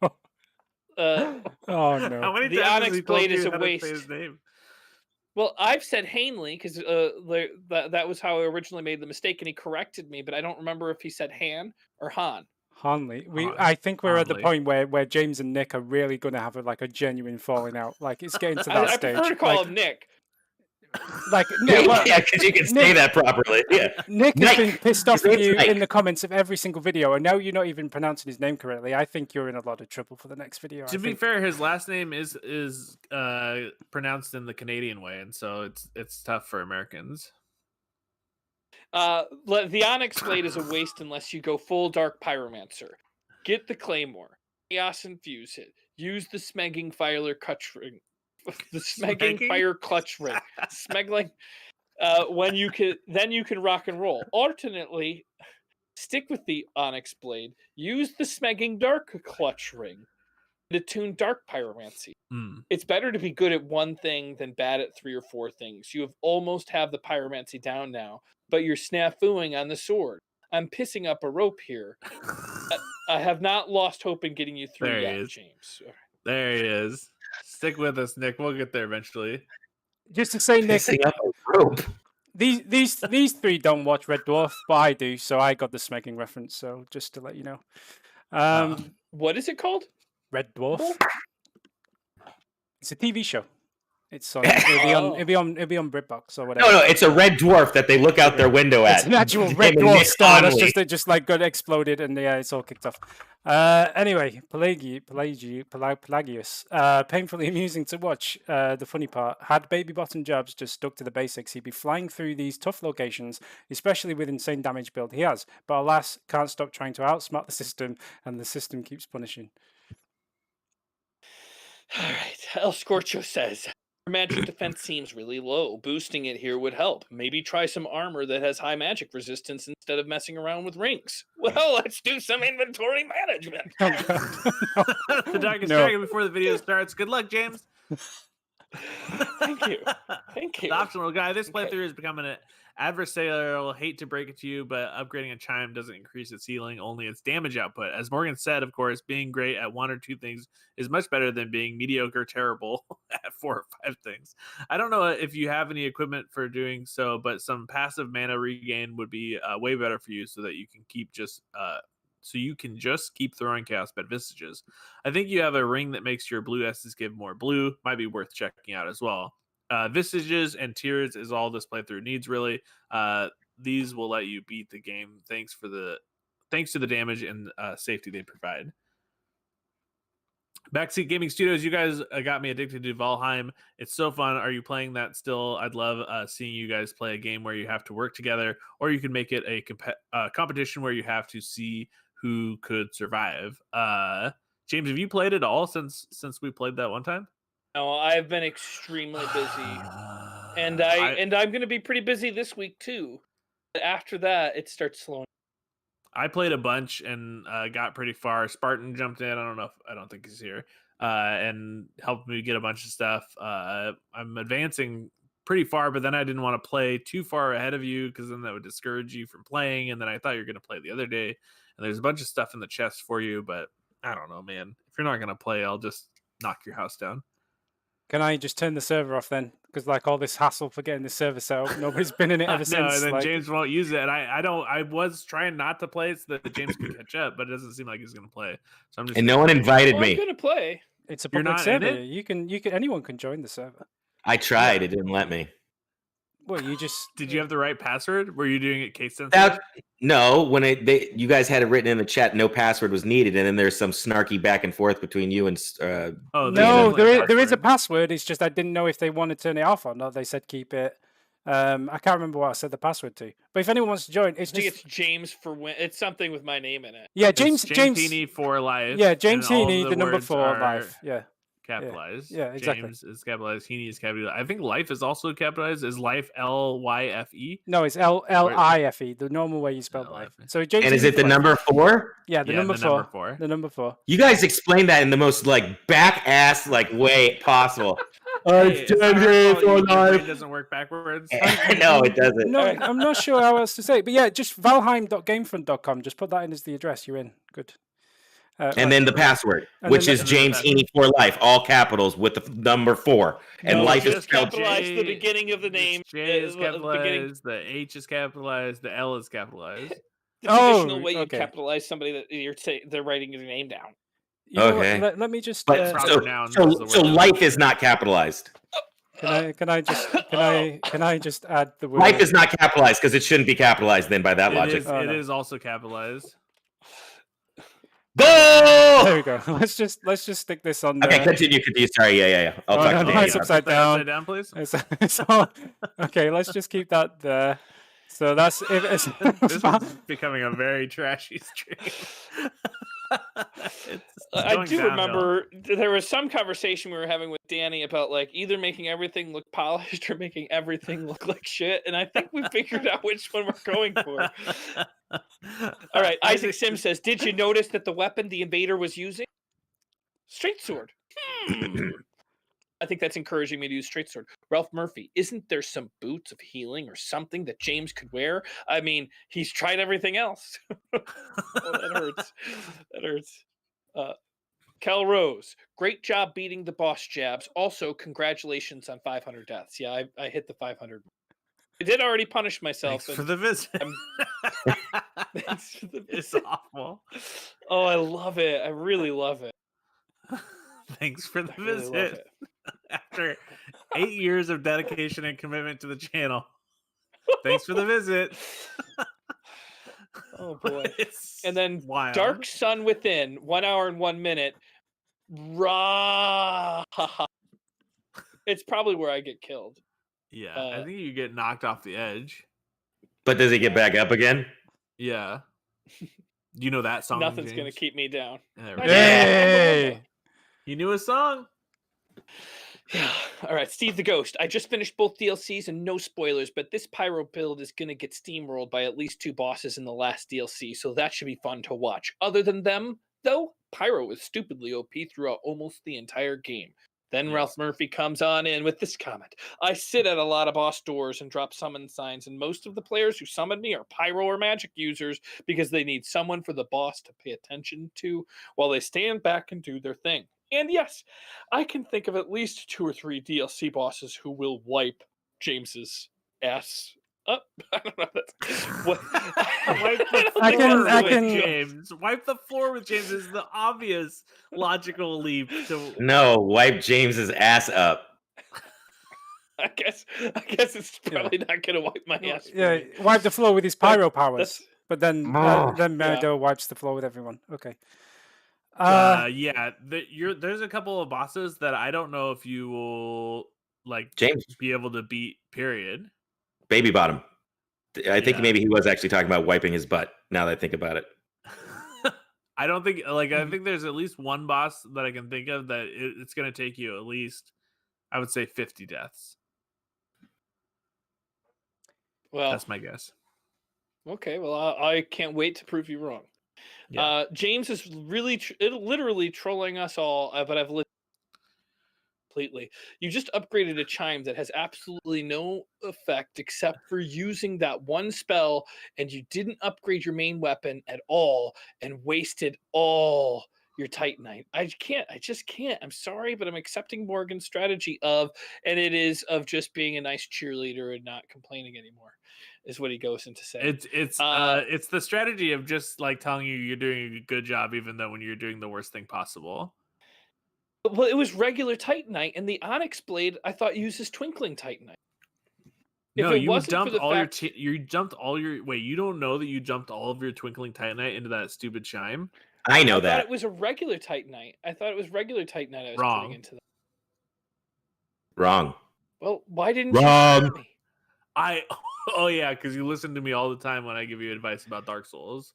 Oh no! How many The times Onyx has he told Blade you is a how to say waste. his name? Well, I've said Hanley because that was how I originally made the mistake, and he corrected me. But I don't remember if he said Han or Han. Hanley. I think we're at the Hanley. point where James and Nick are really going to have a genuine falling out. Like it's getting to that I stage. prefer to call him Nick. Like no, well, yeah, because you can say that properly. Yeah. Nick has been pissed off with you Nick. in the comments of every single video, and now you're not even pronouncing his name correctly. I think you're in a lot of trouble for the next video. To be fair, his last name is pronounced in the Canadian way, and so it's tough for Americans. The Onyx Blade is a waste unless you go full Dark Pyromancer. Get the Claymore. Chaos Infuse it. Use the Smegging Fire Clutch Ring. The Smegging Fire Clutch Ring. Smeggling. When you can rock and roll. Alternately, stick with the Onyx Blade. Use the Smegging Dark Clutch Ring to tune Dark Pyromancy. It's better to be good at one thing than bad at 3 or 4 things. You almost have the Pyromancy down now, but you're snafooing on the sword. I'm pissing up a rope here. I have not lost hope in getting you through yet, James. There he is. Stick with us, Nick. We'll get there eventually. Just to say, Nick, Pissing up a rope. these 3 don't watch Red Dwarf, but I do, so I got the Smegging reference. So just to let you know, what is it called? Red Dwarf. It's a TV show. It's on. It'll be on BritBox or whatever. No, it's a red dwarf that they look out their window at. It's an actual Him red and dwarf Nick star that's Connolly. just like got exploded and yeah, it's all kicked off. Anyway, Pelagius, painfully amusing to watch. The funny part, had baby bottom jobs just stuck to the basics, he'd be flying through these tough locations, especially with insane damage build he has. But alas, can't stop trying to outsmart the system, and the system keeps punishing. All right, El Scorcho says. Your magic defense seems really low. Boosting it here would help. Maybe try some armor that has high magic resistance instead of messing around with rings. Well, let's do some inventory management. The Darkest Dragon before the video starts. Good luck, James. Thank you. The optional guy. This playthrough is becoming an adversarial. Hate to break it to you, but upgrading a chime doesn't increase its healing, only its damage output. As Morgan said, of course, being great at 1 or 2 things is much better than being mediocre, terrible at 4 or 5 things. I don't know if you have any equipment for doing so, but some passive mana regain would be way better for you, so that you can keep keep throwing Chaos Bed Visages. I think you have a ring that makes your blue S's give more blue. Might be worth checking out as well. Visages and Tears is all this playthrough needs, really. These will let you beat the game thanks to the damage and safety they provide. Backseat Gaming Studios, you guys got me addicted to Valheim. It's so fun. Are you playing that still? I'd love seeing you guys play a game where you have to work together, or you can make it a competition where you have to see who could survive. James, have you played it all since we played that one time? No, I've been extremely busy, and I'm going to be pretty busy this week too. After that, it starts slowing. I played a bunch and got pretty far. Spartan jumped in. I don't think he's here, and helped me get a bunch of stuff. I'm advancing pretty far, but then I didn't want to play too far ahead of you because then that would discourage you from playing. And then I thought you were going to play the other day, and there's a bunch of stuff in the chest for you, but I don't know, man. If you're not going to play, I'll just knock your house down. Can I just turn the server off then? Because like all this hassle for getting the server set up, nobody's been in it ever No, since. and then Like, James won't use it. And I was trying not to play so that James could catch up, but it doesn't seem like he's gonna play. So I'm just And no one invited Oh, I'm me. gonna play. it's a You're public not in server. it? You can anyone can join the server. I tried. It didn't let me. Well, you just Did you have the right password? Were you doing it case sensitive? No, when you guys had it written in the chat, no password was needed, and then there's some snarky back and forth between you and. Oh, there's no, definitely a there is a password. password. It's just I didn't know if they want to turn it off or not. They said keep it. I can't remember what I said the password to. But if anyone wants to join, it's I think just it's James for win. It's something with my name in it. yeah, It's James Heaney for life. Yeah, James and all Heaney, the number words 4 are life. Yeah. capitalized. Yeah, exactly. James is capitalized. Heaney is capitalized. I think life is also capitalized. Is life LYFE? No, it's LIFE, the normal way you spell life. LIFE. So James And is Heaney it the for life. number 4? Yeah, the Yeah, number the 4. number 4. The number 4. You guys explained that in the most like back ass like way possible. Hey, it's not our fault your brain doesn't work backwards. No, it doesn't. No, I'm not sure how else to say it. But yeah, just valheim.gamefront.com. Just put that in as the address. You're in. Good. And then the password, And which then is the James password. Heaney for life, all capitals with the number 4. And No, life is just spelled. capitalize the beginning of the name. J is the beginning. capitalized. The H is capitalized. The L is capitalized. The traditional Oh, way you okay. capitalize somebody that they're writing your name down. You know what, Okay. let me just. But proper nouns is the so word. life is not capitalized. Can I just add the word? Life is not capitalized because it shouldn't be capitalized then by that It logic. is, Oh, it no. is also capitalized. Go! There we go. Let's just stick this on. Okay, continue. Sorry, yeah. I'll Oh, talk no, to no, Danny. it's upside Put that upside down. down, please. It's all, okay, let's just keep that there. So that's if it's This is becoming a very trashy stream. I do remember there was some conversation we were having with Danny about like either making everything look polished or making everything look like shit, and I think we figured out which one we're going for. All right, Isaac Sim says, "Did you notice that the weapon the invader was using? Straight sword." I think that's encouraging me to use straight sword. Ralph Murphy, isn't there some boots of healing or something that James could wear? I mean, he's tried everything else. Oh, that hurts. That hurts. Cal Rose, great job beating the boss jabs. Also, congratulations on 500 deaths. Yeah, I hit the 500. I did already punish myself. Thanks for the visit. Thanks for the It's visit. awful. Oh, I love it. I really love it. Thanks for the I really love visit. it. After 8 years of dedication and commitment to the channel. Thanks for the visit. Oh boy. It's And then wild. Dark Sun Within, 1 hour and 1 minute. Rah. It's probably where I get killed. Yeah, I think you get knocked off the edge. But does he get back up again? Yeah. You know that song? Nothing's James? gonna keep me down. There we I go. know. Hey! You knew a song? Yeah. All right, Steve the Ghost. I just finished both DLCs and no spoilers, but this Pyro build is going to get steamrolled by at least 2 bosses in the last DLC, so that should be fun to watch. Other than them, though, Pyro is stupidly OP throughout almost the entire game. Then Yes. Ralph Murphy comes on in with this comment. I sit at a lot of boss doors and drop summon signs, and most of the players who summon me are Pyro or magic users because they need someone for the boss to pay attention to while they stand back and do their thing. And yes, I can think of at least 2 or 3 DLC bosses who will wipe James's ass up. I don't know. That's what. Wipe the I floor can- with James. Wipe the floor with James is the obvious logical leap to No, wipe James's ass up. I guess it's probably not gonna wipe my ass. for Yeah, me. wipe the floor with his pyro powers. That's- But then Oh. Merido wipes the floor with everyone. Okay. yeah, there's a couple of bosses that I don't know if you will like James, be able to beat. Period. baby bottom. I think Yeah. maybe he was actually talking about wiping his butt. Now that I think about it. I don't think I think there's at least one boss that I can think of that it's going to take you at least, I would say, 50 deaths. Well, That's my guess. okay. Well, I can't wait to prove you wrong. Yeah. James is really, literally trolling us all, but I've listened completely. You just upgraded a chime that has absolutely no effect except for using that one spell, and you didn't upgrade your main weapon at all and wasted all your Titanite. I just can't. I'm sorry, but I'm accepting Morgan's strategy of just being a nice cheerleader and not complaining anymore, is what he goes into saying. It's the strategy of just like telling you you're doing a good job, even though when you're doing the worst thing possible. Well, it was regular Titanite, and the Onyx blade I thought uses twinkling Titanite. No, If it you wasn't for dumped the all fact, you dumped all your. Wait, you don't know that you dumped all of your twinkling titanite into that stupid chime? I know I thought that. it was a regular Titanite. I thought it was regular Titanite I was putting Wrong. into that. Wrong. Well, why didn't you Wrong. tell me? Oh yeah, because you listen to me all the time when I give you advice about Dark Souls.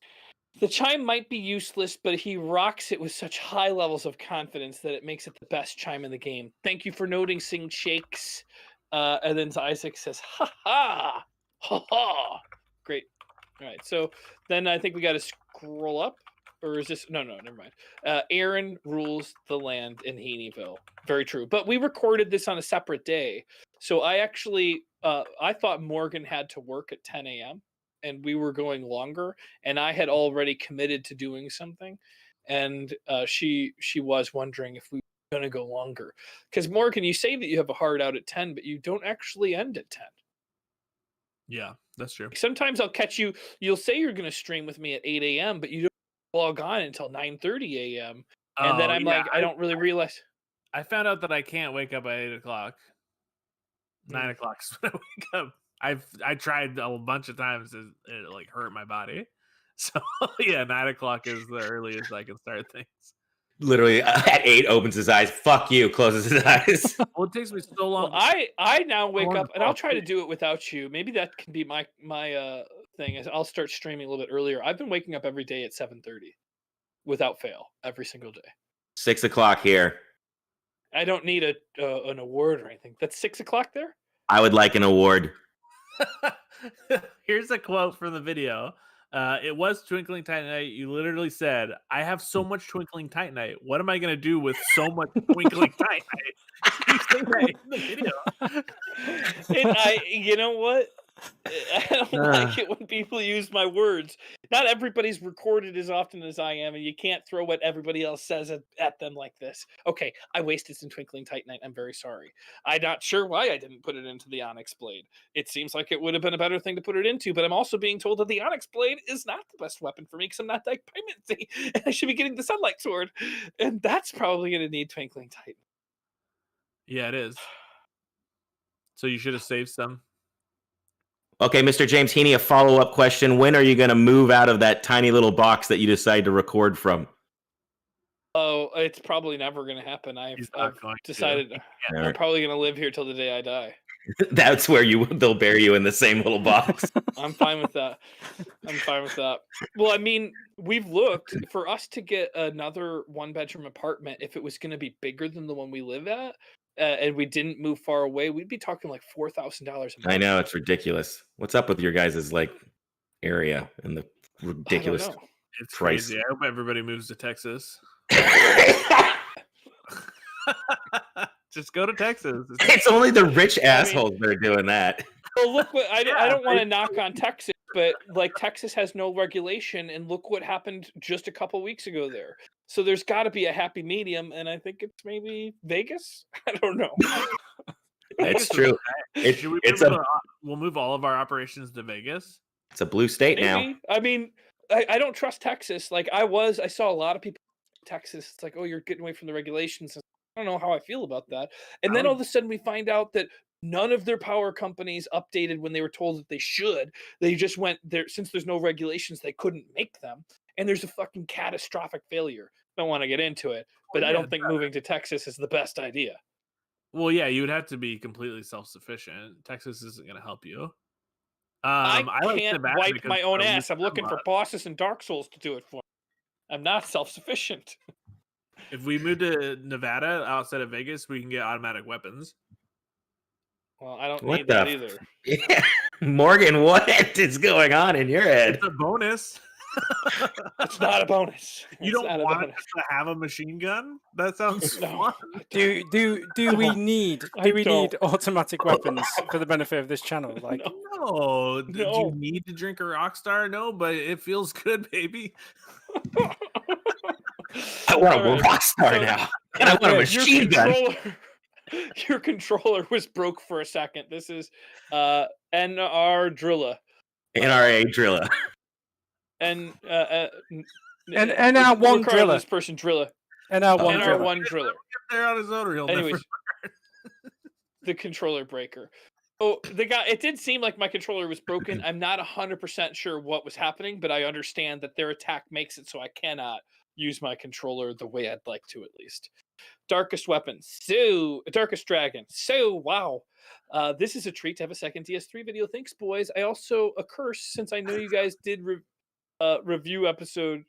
The chime might be useless, but he rocks it with such high levels of confidence that it makes it the best chime in the game. Thank you for noticing, Shakes. And then Isaac says, "Ha ha, ha ha." Great. All right. So then I think we got to scroll up, or is this? No, never mind. Aaron rules the land in Heaneyville. Very true. But we recorded this on a separate day, so I actually I thought Morgan had to work at 10 a.m. and we were going longer, and I had already committed to doing something, and she was wondering if we were going to go longer. Because Morgan, you say that you have a hard out at 10, but you don't actually end at 10. Yeah, that's true. Sometimes I'll catch you. You'll say you're going to stream with me at 8 a.m., but you don't log on until 9:30 a.m. And then I'm like, I don't really realize. I found out that I can't wake up at 8 o'clock. 9 o'clock is when I wake up. I tried a bunch of times. It like hurt my body. So yeah, 9 o'clock is the earliest I can start things. Literally at 8 opens his eyes. Fuck you. Closes his eyes. Well, it takes me so long. Well, I now wake up, and I'll try to asleep. do it without you. Maybe that can be my thing. Is I'll start streaming a little bit earlier. I've been waking up every day at 7:30, without fail, every single day. 6 o'clock here. I don't need an award or anything. That's 6 o'clock there. I would like an award. Here's a quote from the video. It was Twinkling Titanite. You literally said, I have so much Twinkling Titanite. What am I going to do with so much Twinkling Titanite? You say that in the video. And you know what? I don't like it when people use my words. Not everybody's recorded as often as I am, and you can't throw what everybody else says at them like this. Okay, I wasted some Twinkling Titanite. I'm very sorry. I'm not sure why I didn't put it into the Onyx Blade. It seems like it would have been a better thing to put it into, but I'm also being told that the Onyx Blade is not the best weapon for me because I'm not that Diamond, and I should be getting the Sunlight Sword, and that's probably going to need Twinkling Titanite. Yeah, it is. So you should have saved some. Okay, Mr. James Heaney, a follow-up question. When are you going to move out of that tiny little box that you decided to record from? Oh, it's probably never going to happen. I've decided I'm probably going to live here till the day I die. That's where they'll bury you in the same little box. I'm fine with that. Well, I mean, we've looked for us to get another one-bedroom apartment. If it was going to be bigger than the one we live at, and we didn't move far away, we'd be talking like $4,000 a month. I know, it's ridiculous. What's up with your guys' like area and the ridiculous? It's crazy. I hope everybody moves to Texas. Just go to Texas. It's only the rich assholes that are doing that. Well, look what I don't want to knock on Texas, but like Texas has no regulation, and look what happened just a couple weeks ago there. So there's got to be a happy medium, and I think it's maybe Vegas. I don't know. It's true. We'll move all of our operations to Vegas. It's a blue state now. I mean, I don't trust Texas. Like I saw a lot of people in Texas. It's like, oh, you're getting away from the regulations. I don't know how I feel about that. And then all of a sudden we find out that none of their power companies updated when they were told that they should. They just went there since there's no regulations, they couldn't make them. And there's a fucking catastrophic failure. Don't want to get into it, but I don't think moving to Texas is the best idea. Well, yeah, you would have to be completely self-sufficient. Texas isn't going to help you. I can't wipe my own ass. I'm looking for bosses in Dark Souls to do it for me. I'm not self-sufficient. If we move to Nevada outside of Vegas, we can get automatic weapons. Well, I don't need that either. Yeah. Morgan, what is going on in your head? It's a bonus. It's not a bonus. You don't want to have a machine gun? That sounds fun. Do we need automatic weapons for the benefit of this channel? Like no. Do you need to drink a Rockstar? No, but it feels good, baby. I want All a right, rock star so- now, and I want a machine gun. Your controller was broke for a second. This is NR Drilla. NRA Drilla. And NR1 we're calling Driller. this person Drilla. NR1 Driller. NR1 Driller. They're on his own, or he'll Anyways, never. the controller breaker. Oh, it did seem like my controller was broken. I'm not 100% sure what was happening, but I understand that their attack makes it so I cannot use my controller the way I'd like to, at least. Darkest Weapon. So, Darkest Dragon. So, wow. This is a treat to have a second DS3 video. Thanks, boys. I also, a curse, since I know you guys didn't review episode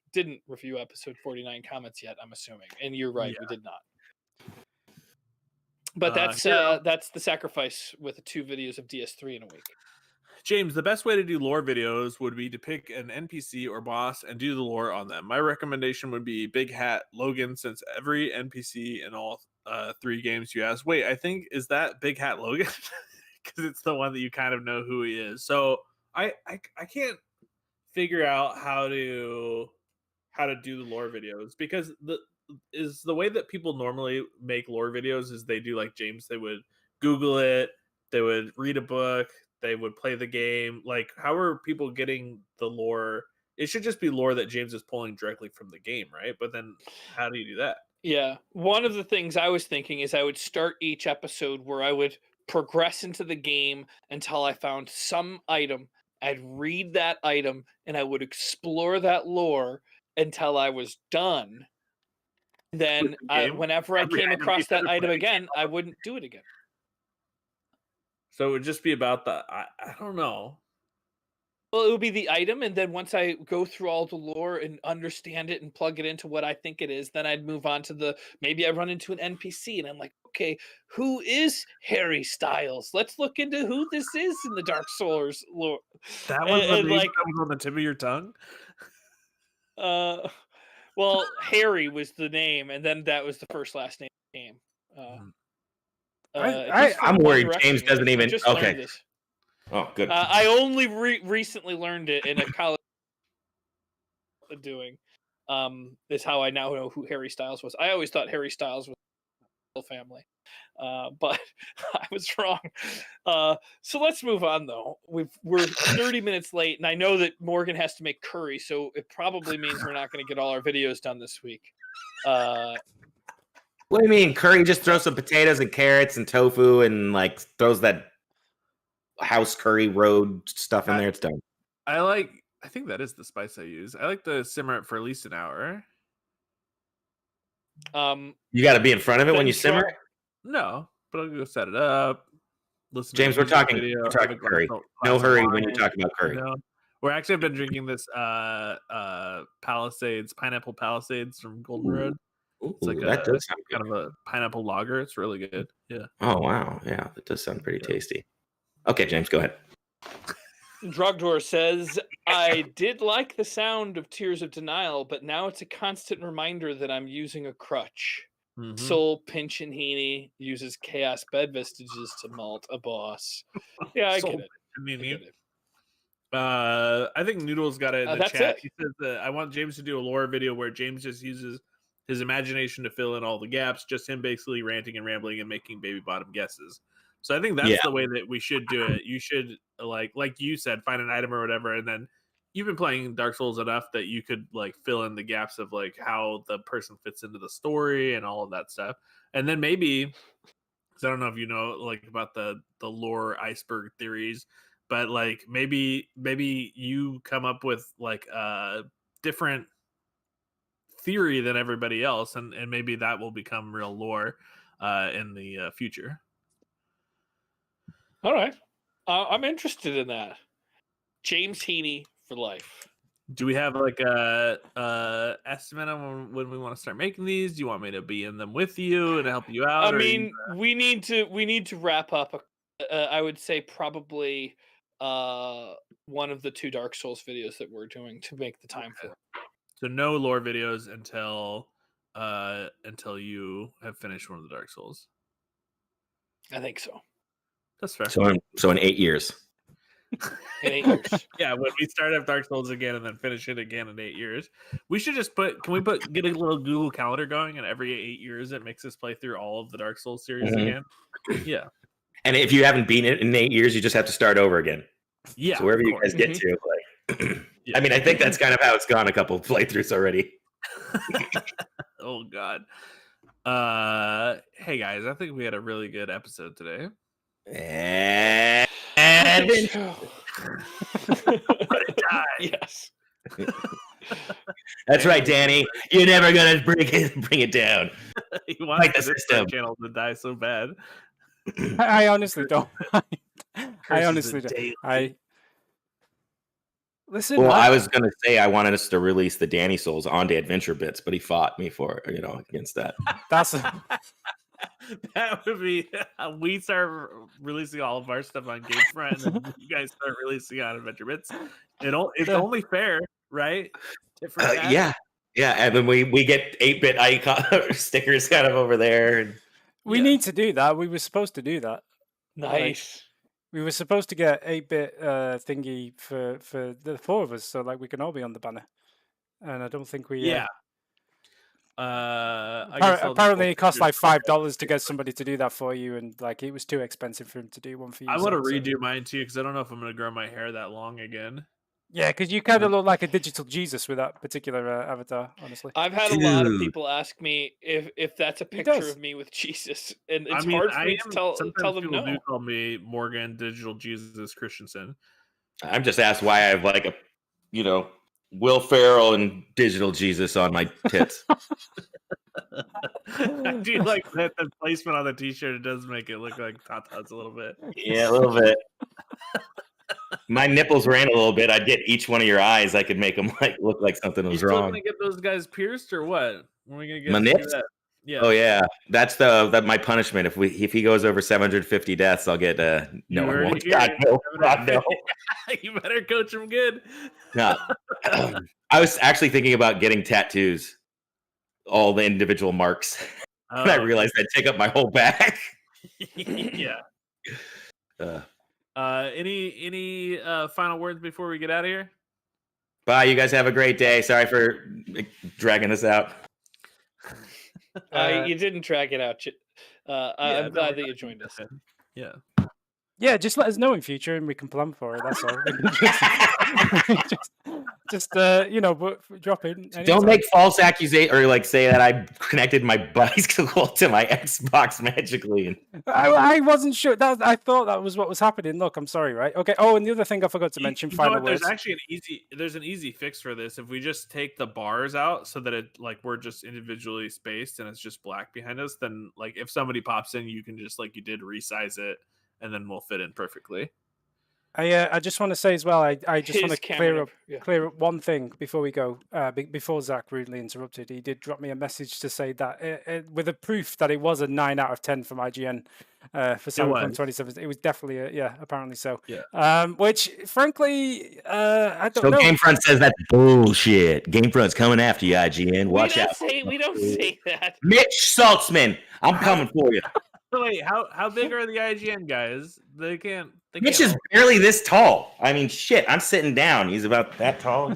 49 comments yet, I'm assuming. And you're right, we did not. But that's the sacrifice with the 2 videos of DS3 in a week. James, the best way to do lore videos would be to pick an NPC or boss and do the lore on them. My recommendation would be Big Hat Logan, since every NPC in all 3 games you ask, wait, I think, is that Big Hat Logan? Because it's the one that you kind of know who he is. So I can't figure out how to do the lore videos, because the way that people normally make lore videos is they do like James. They would Google it, they would read a book, they would play the game. Like, how are people getting the lore? It should just be lore that James is pulling directly from the game, right? But then how do you do that? Yeah. One of the things I was thinking is I would start each episode where I would progress into the game until I found some item. I'd read that item and I would explore that lore until I was done. Then whenever I came across that item again, I wouldn't do it again. So it would just be about I don't know. Well, it would be the item, and then once I go through all the lore and understand it and plug it into what I think it is, then I'd move on to maybe I run into an NPC and I'm like, okay, who is Harry Styles? Let's look into who this is in the Dark Souls lore. That was the name that was on the tip of your tongue? Well, Harry was the name, and then that was the first last name of the game. I'm worried James doesn't even. Okay. This. Oh, good. I only recently learned it in a college doing. Is how I now know who Harry Styles was. I always thought Harry Styles was the family, but I was wrong. So let's move on, though. We're 30 minutes late, and I know that Morgan has to make curry, so it probably means we're not going to get all our videos done this week. What do you mean? Curry just throws some potatoes and carrots and tofu and like throws that house curry road stuff in there. It's done. I think that is the spice I use. I like to simmer it for at least an hour. You got to be in front of it when you simmer it? No, but I'll go set it up. Listen, James, we're talking curry. No hurry when you talk about curry. We're actually been drinking this pineapple Palisades from Golden Road. It's like that does sound good. Kind of a pineapple lager. It's really good. Yeah. Oh wow, yeah, that does sound pretty tasty. Okay, James, go ahead. Drugdor says, I did like the sound of Tears of Denial, but now it's a constant reminder that I'm using a crutch. Mm-hmm. Soul Pinchinini uses chaos bed vestiges to malt a boss. Yeah, I get it. I think Noodle's got it in the chat. It. He says, I want James to do a lore video where James just uses his imagination to fill in all the gaps, just him basically ranting and rambling and making baby bottom guesses. So I think that's the way that we should do it. You should, like you said, find an item or whatever, and then you've been playing Dark Souls enough that you could like fill in the gaps of like how the person fits into the story and all of that stuff. And then maybe, because I don't know if you know like about the lore iceberg theories, but like maybe you come up with like a different theory than everybody else, and maybe that will become real lore in the future. All right. I'm interested in that. James Heaney for life. Do we have like a estimate on when we want to start making these? Do you want me to be in them with you and help you out? I mean, we need to wrap up. I would say probably one of the 2 Dark Souls videos that we're doing to make the time for it. So no lore videos until you have finished one of the Dark Souls. I think so. That's fair. So in 8 years. In 8 years. Yeah, when we start up Dark Souls again and then finish it again in 8 years, we should just get a little Google Calendar going, and every 8 years it makes us play through all of the Dark Souls series again. Yeah. And if you haven't beaten it in 8 years, you just have to start over again. Yeah. So wherever you guys get to, Yeah. I mean, I think that's kind of how it's gone a couple of playthroughs already. Oh God. Hey guys, I think we had a really good episode today. And Yes. that's right, Danny. You're never gonna bring it down. He wants Like the the system. channel to die so bad. I honestly don't. I Curses honestly and don't. daily. Listen. Well, I was gonna say I wanted us to release the Danny Souls onto Adventure Bits, but he fought me for against that. That's That would be we start releasing all of our stuff on GameFront, and then you guys start releasing on Adventure Bits. It's only fair, right? Different Yeah, and then we get 8-bit icon stickers kind of over there. And we need to do that. We were supposed to do that. Nice. We were supposed to get 8-bit thingy for the 4 of us, so like we can all be on the banner. And I don't think we. Yeah. Apparently, it cost like $5 to get somebody to do that for you, and like it was too expensive for him to do one for you. I want to redo mine too because I don't know if I'm going to grow my hair that long again. Yeah, because you kind of look like a digital Jesus with that particular avatar. Honestly, I've had a lot of people ask me if that's a picture does. of me with Jesus, and it's I mean, hard for me to tell sometimes them people no. do call me Morgan Digital Jesus Christensen. I'm just asked why I have like a, Will Ferrell and Digital Jesus on my tits. I do like that the placement on the t-shirt. It does make it look like tatas a little bit. Yeah, a little bit. My nipples ran a little bit. I'd get each one of your eyes. I could make them look like something was still wrong. Gonna get those guys pierced or what? When are we gonna get My to do nips? that? Yeah. Oh yeah, that's my punishment. If he goes over 750 deaths, I'll get no. You I heard won't. it here. God, no. God, no. You better coach him good. No. I was actually thinking about getting tattoos, all the individual marks, and I realized I'd take up my whole back. Yeah. Any final words before we get out of here? Bye. You guys have a great day. Sorry for dragging this out. You didn't drag it out. I'm glad that you joined us. Yeah. Yeah, just let us know in future and we can plan for it. That's all. just drop in. Anytime. Don't make false accusations or say that I connected my bicycle to my Xbox magically. I wasn't sure. I thought that was what was happening. Look, I'm sorry, right? Okay. Oh, and the other thing I forgot to mention. Final words. There's actually an easy fix for this. If we just take the bars out so that it we're just individually spaced and it's just black behind us, then if somebody pops in, you can just you did resize it. And then we'll fit in perfectly. I just want to say as well. I just want to clear up one thing before we go. Before Zach rudely interrupted, he did drop me a message to say that with a proof that it was a 9 out of 10 from IGN for Cyberpunk 2077. It was definitely apparently so. Yeah. Which frankly, I don't know. So GameFront says that's bullshit. GameFront's coming after you, IGN. Watch out. We don't say that. Mitch Saltzman, I'm coming for you. Wait, how big are the IGN guys? They can't. Mitch is barely this tall. I mean, shit. I'm sitting down. He's about that tall.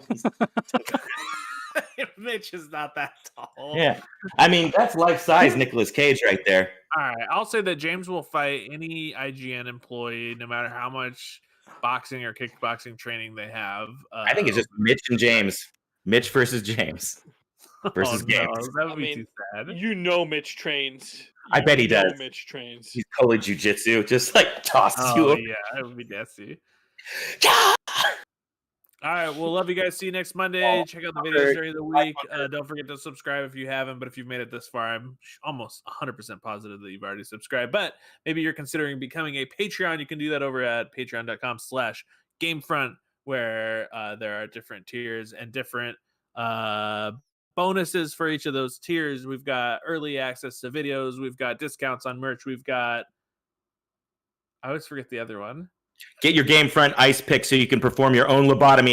Mitch is not that tall. Yeah, I mean that's life-size Nicolas Cage right there. All right, I'll say that James will fight any IGN employee, no matter how much boxing or kickboxing training they have. I think it's just Mitch and James. Mitch versus James versus James. No, that would be too sad. Mitch trains. I bet he does. Mitch trains. He's totally jujitsu, just tosses you. Oh yeah, that would be nasty. All right, well, love you guys. See you next Monday. Check out the videos during the week. Don't forget to subscribe if you haven't. But if you've made it this far, I'm almost 100% positive that you've already subscribed. But maybe you're considering becoming a Patreon. You can do that over at patreon.com/Gamefront, where there are different tiers and different bonuses for each of those tiers. We've got early access to videos. We've got discounts on merch. We've got, I always forget the other one. Get your Gamefront ice pick so you can perform your own lobotomy